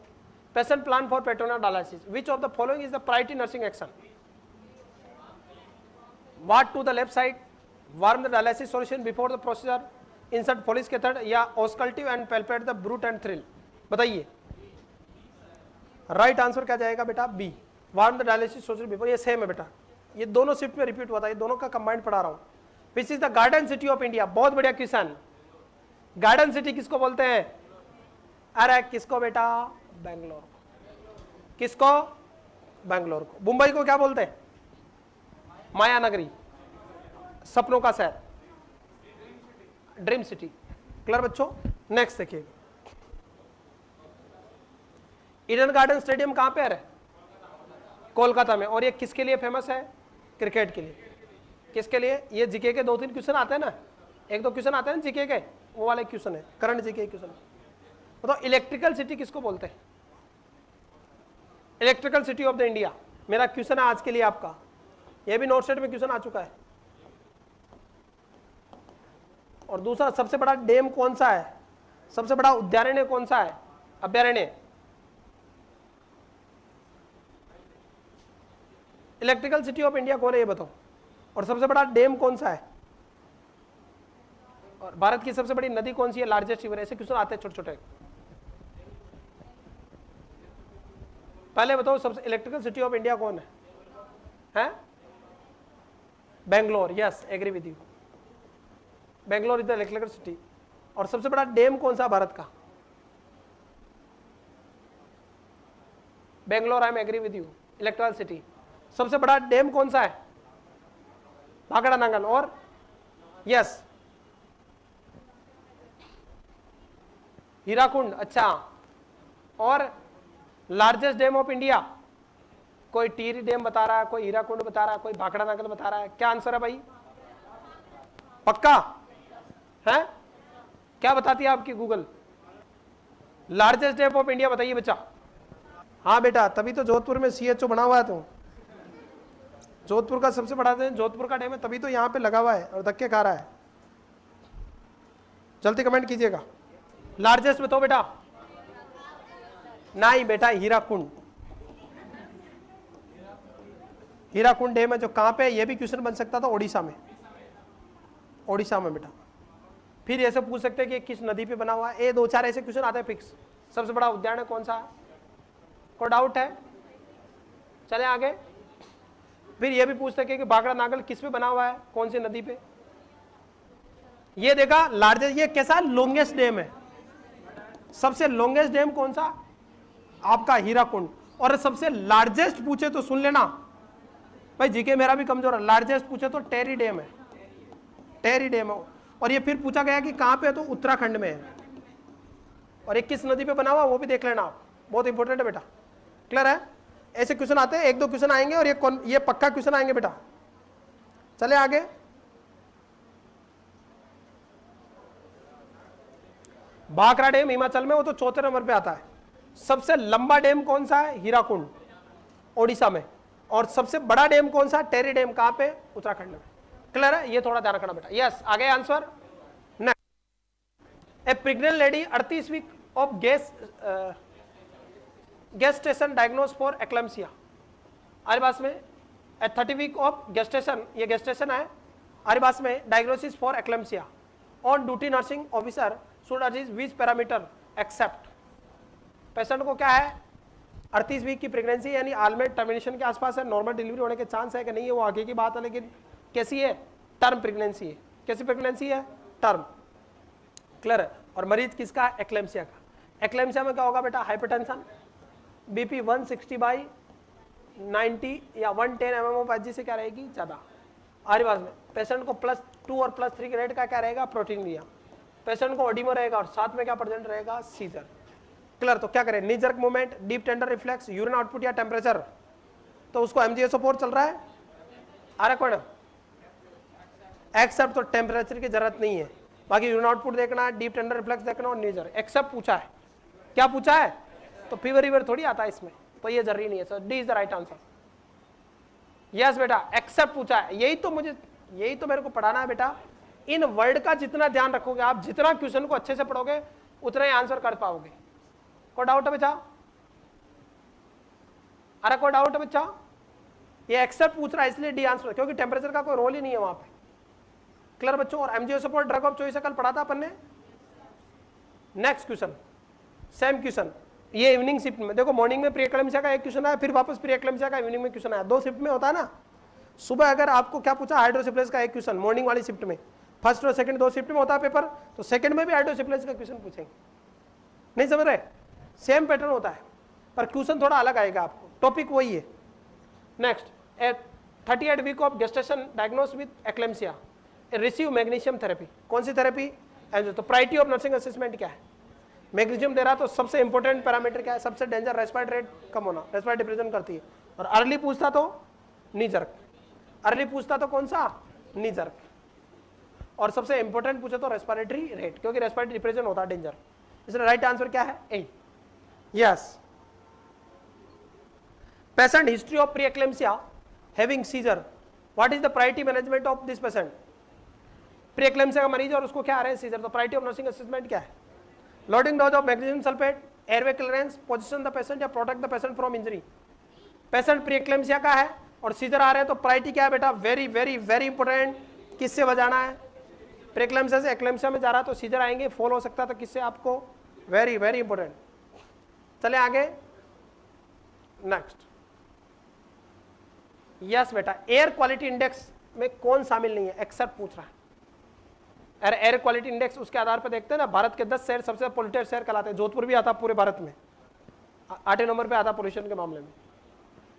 Patient plan for peritoneal dialysis, which of the following is the priority nursing action? What to the left side, warm the dialysis solution before the procedure, insert Foley's catheter या auscultive and palpate the bruit and thrill? बताइए। Right answer क्या जाएगा बेटा, B, warm the dialysis solution before. ये same है बेटा, ये दोनों शिफ्ट में रिपीट होता है, ये दोनों का कंबाइंड पढ़ा रहा हूं। विच is the garden city of India? बहुत बढ़िया क्वेश्चन। गार्डन सिटी किसको बोलते हैं? अरे किसको बेटा, बेंगलोर। किसको? बेंगलोर को। मुंबई को क्या बोलते हैं? माया नगरी, सपनों का शहर, ड्रीम सिटी। क्लियर बच्चों? नेक्स्ट देखिए, ईडन गार्डन स्टेडियम कहां पे है? कोलकाता में। और ये किसके लिए फेमस है? क्रिकेट के लिए। किसके लिए? ये जीके के 2-3 क्वेश्चन आते हैं ना, 1-2 क्वेश्चन आते हैं ना जीके के, वो वाले क्वेश्चन है, करंट जीके क्वेश्चन। तो इलेक्ट्रिकल सिटी किसको बोलते हैं? Electrical city of the India मेरा क्वेश्चन है आज के लिए आपका, ये भी नोट सेट में क्वेश्चन आ चुका है। और दूसरा, सबसे बड़ा डैम कौन सा है? सबसे बड़ा उद्यारण्य कौन सा है? अभ्यारण्य। इलेक्ट्रिकल सिटी ऑफ इंडिया कौन है ये बताओ। और सबसे बड़ा डैम कौन सा है? और भारत की सबसे बड़ी नदी कौन सी है, लार्जेस्ट रिवर? ऐसे क्वेश्चन आते हैं छोटे छोटे। पहले बताओ सबसे इलेक्ट्रिकल सिटी ऑफ इंडिया कौन है? Bangalore, yes agree with you, Bangalore is the electrical city. और सबसे बड़ा डैम कौन सा भारत का? Bangalore, I am agree with you, electrical city. सबसे बड़ा डैम कौन सा है? भाखड़ा नांगल। और यस हीराकुंड, अच्छा। और लार्जेस्ट डैम ऑफ इंडिया? कोई टिहरी डैम बता रहा है, कोई हीराकुंड बता रहा है, कोई भाखड़ा नांगल बता रहा है। क्या आंसर है भाई? पक्का है? क्या बताती है आपकी Google? Largest dam of India बताइए बच्चा। हाँ बेटा, तभी तो जोधपुर में CHO बना हुआ है। तो जोधपुर का सबसे बड़ा डैम जोधपुर का डैम है, तभी तो यहाँ पे लगा हुआ है और धक्के खा रहा है। जल्दी कमेंट कीजिएगा, लार्जेस्ट बताओ बेटा। नहीं बेटा, हीराकुंड, हीराकुंड डैम है जो कहाँ पे है? ये भी क्वेश्चन बन सकता था उड़ीसा में, उड़ीसा में बेटा। फिर ऐसे पूछ सकते हैं कि किस नदी पे बना हुआ है। ये 2-4 ऐसे क्वेश्चन आते हैं फिक्स। सबसे बड़ा उद्यान है कौन सा है? कोई डाउट है? चले आगे। फिर ये भी पूछ सके कि भाखड़ा नांगल किस पे बना हुआ है, कौन सी नदी पे? ये देखा लार्जेस्ट, ये कैसा लॉन्गेस्ट डैम है? सबसे लॉन्गेस्ट डैम कौन सा? आपका हीराकुंड। और सबसे लार्जेस्ट पूछे तो सुन लेना भाई, जीके मेरा भी कमजोर है। लार्जेस्ट पूछे तो टेरी डैम है, टेरी डैम है। और ये फिर पूछा गया कि कहां पे है, तो उत्तराखंड में है। और एक किस नदी पे बना हुआ वो भी देख लेना आप, बहुत इंपॉर्टेंट है बेटा। क्लियर है? ऐसे क्वेश्चन आते हैं, 1-2 क्वेश्चन आएंगे और ये पक्का क्वेश्चन आएंगे बेटा। चले आगे। भाखड़ा डैम हिमाचल में, वो तो 4थे नंबर पे आता है। सबसे लंबा डैम कौन सा है? हीराकुंड, ओडिशा में। और सबसे बड़ा डैम कौन सा? टेरी डैम, कहां पे? उत्तराखंड में। क्लियर है? ये थोड़ा ध्यान रखना बेटा। यस, आगे answer. Next, a pregnant lady 38 week of gestation diagnosed for eclampsia। आरिबास में 30 वीक ऑफ gestation, ये gestation है। आरिबास में diagnosis for eclampsia on duty nursing officer should achieve which parameter except। Patient को क्या है? 38 वीक की प्रेगनेंसी यानी आलमेट टर्मिनेशन के आसपास है। नॉर्मल डिलीवरी होने के चांस है कि नहीं है वो आगे की बात है, लेकिन कैसी है? टर्म प्रेगनेंसी है। कैसी प्रेगनेंसी है? टर्म। क्लियर है? और मरीज किसका? एक्लेम्सिया का। एक्लेम्सिया में क्या होगा बेटा? हाइपरटेंशन, BP 160/90 या 110 mm से क्या रहेगी? ज्यादा। आरिवाज में पेशेंट को +2 और +3 ग्रेड का क्या रहेगा? प्रोटीन लिया। पेशेंट को ओडिमो रहेगा और साथ में क्या प्रेजेंट रहेगा? सीजर। क्लियर? तो क्या करें? नी jerk movement, deep tender reflex, urine output या टेम्परेचर। तो उसको MgSO4 चल रहा है। अरे कौन? एक्सेप्ट, तो टेम्परेचर की जरूरत नहीं है। बाकी यूरिन आउटपुट देखना, डीप टेंडर रिफ्लेक्स देखना और नी जर्क। एक्सेप्ट पूछा है। क्या पूछा है? तो फीवर वीवर थोड़ी आता है इसमें, तो ये जरूरी नहीं है। Sir D is the right answer. Yes बेटा, एक्सेप्ट पूछा है। यही तो मेरे को पढ़ाना है बेटा। इन वर्ड का जितना ध्यान रखोगे आप, जितना क्वेश्चन को अच्छे से पढ़ोगे, उतना ही आंसर कर पाओगे। कोई डाउट है बच्चा? अरे कोई डाउट है बच्चा? ये एक्सेप्ट पूछ रहा है इसलिए डी आंसर, क्योंकि टेम्परेचर का कोई रोल ही नहीं है वहां पे। क्लियर बच्चों? और MgSO4 ड्रग ऑफ चॉइस कल पढ़ा था अपन ने। नेक्स्ट क्वेश्चन, सेम क्वेश्चन, ये इवनिंग शिफ्ट में। देखो मॉर्निंग में प्री एक्लेम्सिया का एक क्वेश्चन आया, फिर वापस प्री एक्लेम्सिया का इवनिंग में क्वेश्चन आया। 2 शिफ्ट में होता है ना। सुबह अगर आपको क्या पूछा? हाइड्रोसिप्लेस का एक क्वेश्चन मॉर्निंग वाली शिफ्ट में। फर्स्ट और सेकंड 2 शिफ्ट में होता है पेपर, तो सेकंड में भी हाइड्रोसिप्लेस का क्वेश्चन पूछेंगे। नहीं समझ रहे? सेम पैटर्न होता है पर क्वेश्चन थोड़ा अलग आएगा आपको, टॉपिक वही है। Next, 38 week of gestation diagnosed with eclampsia, receive magnesium therapy. कौन सी थेरेपी? तो प्रायोरिटी ऑफ नर्सिंग असिस्टेंट क्या है? मैग्नीशियम दे रहा, तो सबसे इंपॉर्टेंट पैरामीटर क्या है? सबसे डेंजर रेस्पिरेटरी रेट कम होना, रेस्पिरेटरी डिप्रेशन करती है। और अर्ली पूछता तो नी जर्क, अर्ली पूछता तो कौन सा? Knee jerk. और सबसे इंपॉर्टेंट पूछे तो रेस्पिरेटरी रेट, क्योंकि रेस्पिरेटरी डिप्रेशन होता है डेंजर। इसलिए राइट आंसर क्या है? A. Yes. Patient history of pre eclampsia having seizure, what is the priority management of this patient? Pre eclampsia का मरीज और उसको क्या आ रहे हैं? सीजर। तो प्रायोरिटी ऑफ नर्सिंग असिस्टेंट क्या है? Loading dose of magnesium sulphate, airway clearance, position the patient या protect the patient from injury. Patient pre eclampsia का है और सीजर आ रहे हैं, तो प्रायोरिटी क्या है बेटा? वेरी वेरी वेरी इंपॉर्टेंट, किससे बजाना है? प्री एक्लेम्सिया से एक्लेम्सिया में जा रहा है तो सीजर आएंगे, फॉल हो सकता है, तो किससे आपको? Very very important. चले आगे। नेक्स्ट, यस बेटा, एयर क्वालिटी इंडेक्स में कौन शामिल नहीं है, एक्सेप्ट पूछ रहा है। एयर क्वालिटी इंडेक्स उसके आधार पर देखते हैं ना, भारत के 10 शहर सबसे पोल्यूटेड शहर कहलाते हैं। जोधपुर भी आता पूरे भारत में, 8वें नंबर पे आता पोल्यूशन के मामले में।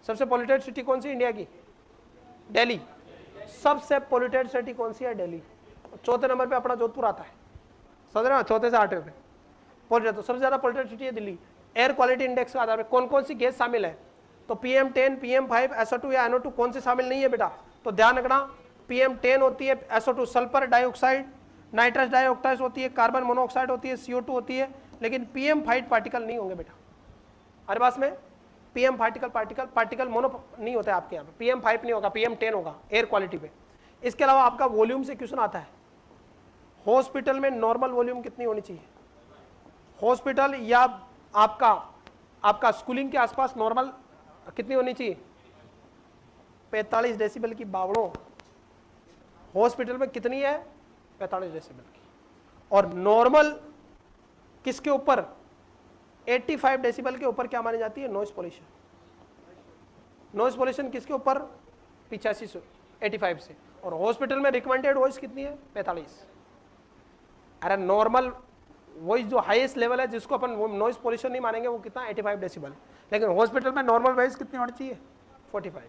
सबसे पोल्यूटेड सिटी कौन सी इंडिया की? दिल्ली। सबसे पोल्यूटेड सिटी कौन सी है? दिल्ली। चौथे नंबर पे अपना जोधपुर आता है, समझ रहे हो, चौथे से 8वें पे पोल्यूटेड। तो सबसे ज्यादा पोल्यूटेड सिटी है दिल्ली। एयर क्वालिटी इंडेक्स के आधार पर कौन कौन सी गैस शामिल है? तो PM10, PM5, SO2 या NO2 कौन सी शामिल नहीं है बेटा? तो ध्यान रखना, PM10 होती है SO2 sulphur dioxide, nitrous dioxide होती है, कार्बन मोनोऑक्साइड होती है, CO2 होती है, लेकिन PM5 पार्टिकल नहीं होंगे बेटा। हर बात में PM पार्टिकल मोनो नहीं होता है आपके यहाँ पे। PM5 नहीं होगा, PM10 होगा एयर क्वालिटी पे। इसके अलावा आपका वॉल्यूम से क्वेश्चन आता है, हॉस्पिटल में नॉर्मल वॉल्यूम कितनी होनी चाहिए? हॉस्पिटल या आपका स्कूलिंग के आसपास नॉर्मल कितनी होनी चाहिए? 45 डेसिबल की बावड़ों। हॉस्पिटल में कितनी है? 45 डेसिबल की। और नॉर्मल किसके ऊपर? 85 डेसिबल के ऊपर क्या मानी जाती है? Noise pollution. नॉइस पॉल्यूशन किसके ऊपर? 85 से 85 से। और हॉस्पिटल में रिकमेंडेड वॉइस कितनी है? 45। अरे नॉर्मल वॉइस जो हाईएस्ट लेवल है जिसको अपन नॉइस पॉल्यूशन नहीं मानेंगे वो कितना? 85 डेसिबल। लेकिन हॉस्पिटल में नॉर्मल वॉइस कितनी होनी चाहिए? 45।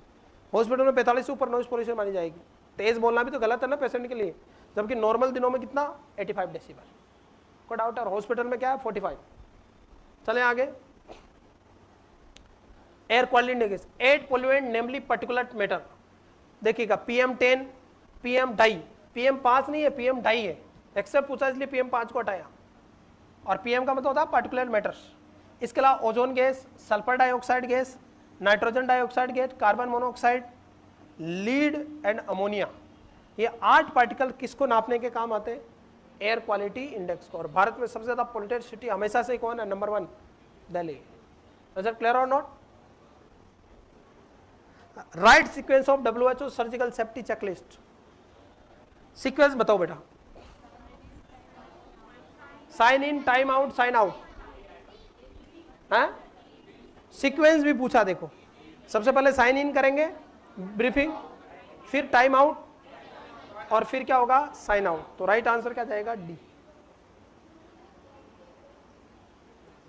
हॉस्पिटल में 45 से ऊपर नॉइस पॉल्यूशन मानी जाएगी। तेज बोलना भी तो गलत है ना पेशेंट के लिए, जबकि नॉर्मल दिनों में कितना? 85 डेसिबल। कोई डाउट है? हॉस्पिटल में क्या है? 45। चले आगे। एयर क्वालिटी इंडेक्स, 8 पोल्यूएंट नेमली पर्टिकुलेट मैटर। देखिएगा PM10, PM2, PM5 नहीं है, PM2 है। एक्सेप्ट पूछा इसलिए PM5 को हटाया। और PM का मतलब होता है पार्टिकुलेट मैटर्स। इसके अलावा ozone gas, sulphur dioxide gas, nitrogen dioxide gas, carbon monoxide, lead and ammonia, ये 8 पार्टिकल किसको नापने के काम आते हैं? एयर क्वालिटी इंडेक्स को। और भारत में सबसे ज्यादा पोल्यूटेड सिटी हमेशा से कौन है? Number 1 Delhi. Is it clear और not? Right sequence of WHO surgical safety checklist. Sequence बताओ बेटा। Sign in, time out, sign out. Sequence भी पूछा देखो, सबसे पहले साइन इन करेंगे ब्रीफिंग, फिर टाइम आउट, और फिर क्या होगा? Sign out. तो राइट आंसर क्या जाएगा? डी।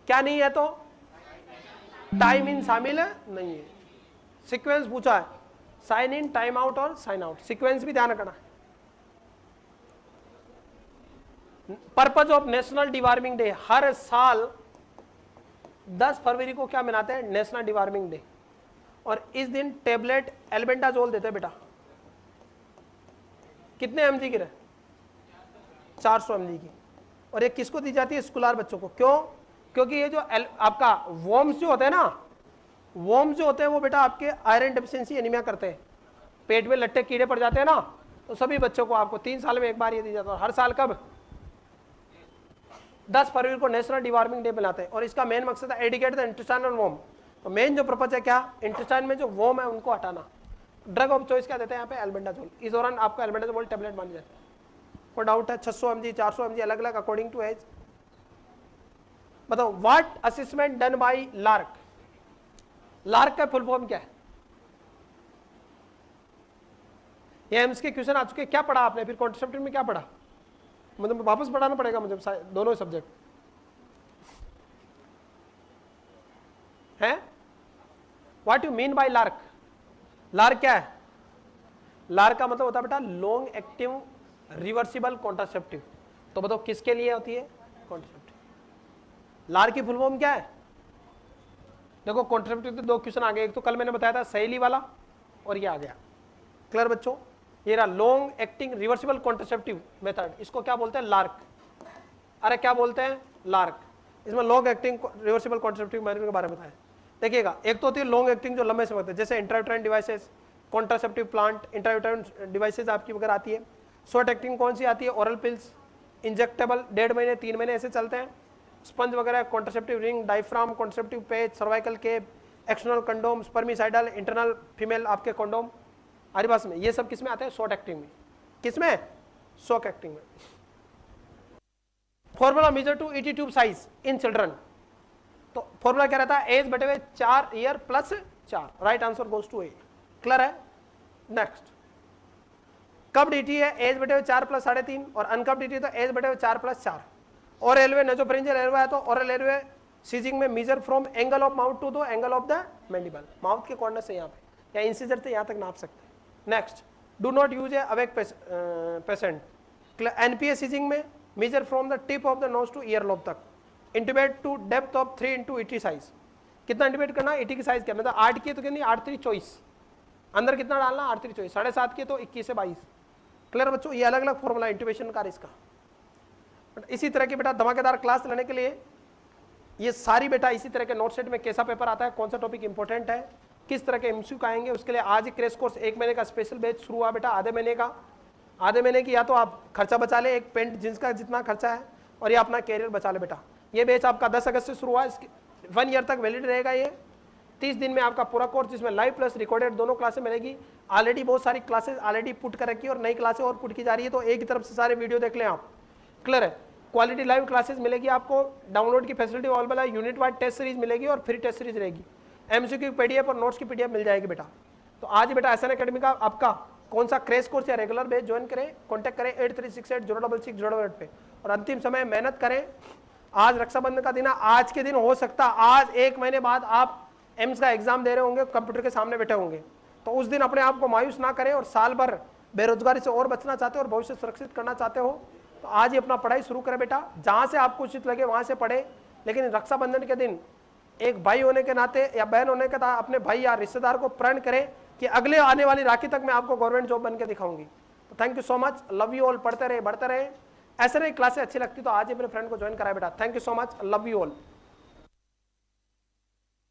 क्या नहीं है? तो टाइम इन शामिल है? नहीं है। सीक्वेंस पूछा है, साइन इन, टाइम आउट और साइन आउट। सीक्वेंस भी ध्यान रखना है। Purpose of national deworming day, हर साल 10 फरवरी को क्या मनाते हैं? National deworming day. और इस दिन टेबलेट एल्बेंडाजोल देते हैं बेटा। कितने mg की? 400 mg की। और ये किसको दी जाती है? स्कूलर बच्चों को। क्यों? क्योंकि ये जो आपका वॉर्म्स जो होते हैं ना, वॉर्म्स जो होते हैं वो बेटा आपके आयरन डेफिशिएंसी एनीमिया करते हैं। पेट में लट्टे कीड़े पड़ जाते हैं ना, तो सभी बच्चों को आपको 3 साल में एक बार ये दी जाता है। हर साल कब? 10 फरवरी को नेशनल डिवार्मिंग डे मनाते हैं। और इसका मेन मकसद है एडिकेट द इंटेस्टाइनल वॉर्म। तो मेन जो पर्पज है क्या? इंटेस्टाइन में जो वॉर्म है उनको हटाना। ड्रग ऑफ चॉइस क्या देते हैं यहाँ पे? एल्बेंडाजोल। इस दौरान आपको एल्बेंडाजोल टेबलेट मानी जाती है। कोई डाउट है? 600 mg, 400 mg, अलग अलग अकॉर्डिंग टू एज। बताओ what assessment done by lark. Lark का फुल फॉर्म क्या है? ये एम्स के क्वेश्चन आ चुके। क्या पढ़ा आपने? फिर कॉन्सेप्ट में क्या पढ़ा? मतलब वापस पढ़ाना पड़ेगा मुझे दोनों सब्जेक्ट हैं। What you mean by lark? Lark क्या है? लार्क का मतलब होता है बेटा लॉन्ग एक्टिव रिवर्सिबल कॉन्ट्रासेप्टिव। तो बताओ किसके लिए होती है? कॉन्ट्रासेप्टिव। लार्क की फुल फॉर्म क्या है? देखो कॉन्ट्रासेप्टिव के 2 क्वेश्चन आ गए। एक तो कल मैंने बताया था सहेली वाला, और ये आ गया। क्लियर बच्चों? ये रहा long acting reversible contraceptive method. इसको क्या बोलते हैं? लार्क। अरे क्या बोलते हैं? लार्क। इसमें long acting reversible contraceptive method के बारे में बताया। देखिएगा, एक तो होती है लॉन्ग एक्टिंग जो लंबे समय तक, जैसे intrauterine devices, contraceptive plant, intrauterine devices आपकी वगैरह आती है। शॉर्ट एक्टिंग कौन सी आती है? ओरल पिल्स, इंजेक्टेबल 1.5 महीने 3 महीने ऐसे चलते हैं। स्पंज वगैरह, contraceptive ring, diaphragm, contraceptive patch, cervical cap, external condom, spermicidal, internal female आपके कंडोम। हमारे पास में ये सब किसमें आते हैं? शॉर्ट एक्टिंग में। किसमें? शॉर्ट एक्टिंग में। Formula measure to ET tube size in children. तो फॉर्मूला क्या रहता है? एज बटे हुए 4 year plus 4। Right answer goes to A. Clear है? नेक्स्ट कब dt है एज बटे 4 प्लस 3.5 और अनकब dt तो एज बटे 4 प्लस 4। और रेलवे नोजोफेरिंजियल रेलवे है तो और रेलवे सीजिंग में measure from angle of mouth to the angle of the mandible, mouth के कॉर्नर से यहाँ पे या इंसिजर से यहाँ तक नाप सकते हैं। Next, do not use a awake patient. NPA sizing में measure from the tip of the nose to ear lobe तक, intimate to depth of 3 into ET size. कितना इंटीमेट करना, ईटी की साइज क्या, मतलब 8 की तो कितनी 8 3 24, अंदर कितना डालना 8 3 24, 7.5 की तो 21 से 22। क्लियर बच्चों, ये अलग अलग फॉर्मूला इंट्यूबेशन का इसका। इसी तरह की बेटा धमाकेदार क्लास लेने के लिए ये सारी बेटा इसी तरह के नोट सेट में कैसा पेपर आता है, कौन सा टॉपिक इंपॉर्टेंट है, किस तरह के एमसीक्यू आएंगे, उसके लिए आज ही क्रैश कोर्स 1 महीने का स्पेशल बैच शुरू हुआ बेटा। आधे महीने की या तो आप खर्चा बचा ले, एक पेंट जींस का जितना खर्चा है, और ये अपना कैरियर बचा ले बेटा। ये बैच आपका 10 अगस्त से शुरू हुआ, 1 ईयर तक वैलिड रहेगा। ये 30 दिन में आपका पूरा कोर्स, जिसमें लाइव प्लस रिकॉर्डेड दोनों क्लासेस मिलेगी। ऑलरेडी बहुत सारी क्लासेस ऑलरेडी पुट कर रखी है और नई क्लासेस और पुट की जा रही है, तो एक ही तरफ से सारे वीडियो देख लें आप। क्लियर है, क्वालिटी लाइव क्लासेस मिलेगी आपको, डाउनलोड की फैसिलिटी अवेलेबल है, यूनिट वाइड टेस्ट सीरीज मिलेगी और फ्री टेस्ट सीरीज रहेगी। एमसीक्यू की पीडीएफ और नोट्स की पीडीएफ मिल जाएगी बेटा। तो आज बेटा एसएन एकेडमी का आपका कौन सा क्रैश कोर्स या रेगुलर बैच ज्वाइन करें, कॉन्टैक्ट करें 8368066008 पे। और अंतिम समय मेहनत करें, आज रक्षाबंधन का दिन है, आज के दिन हो सकता आज 1 महीने बाद आप एम्स का एग्जाम दे रहे होंगे, कंप्यूटर के सामने बैठे होंगे, तो उस दिन अपने आप को मायूस ना करें। और साल भर बेरोजगारी से और बचना चाहते हो और भविष्य सुरक्षित करना चाहते हो तो आज ही अपना पढ़ाई शुरू करें बेटा, जहां से आपको उचित लगे वहां से पढ़े। लेकिन रक्षाबंधन के दिन एक भाई होने के नाते या बहन होने के नाते अपने भाई या रिश्तेदार को प्रण करें कि अगले आने वाली राखी तक मैं आपको गवर्नमेंट जॉब बन के दिखाऊंगी। तो thank you so much, love you all, पढ़ते रहे बढ़ते रहे। ऐसे नहीं क्लासेस अच्छी लगती तो आज ही अपने फ्रेंड को ज्वाइन कराए बेटा। Thank you so much, love you all.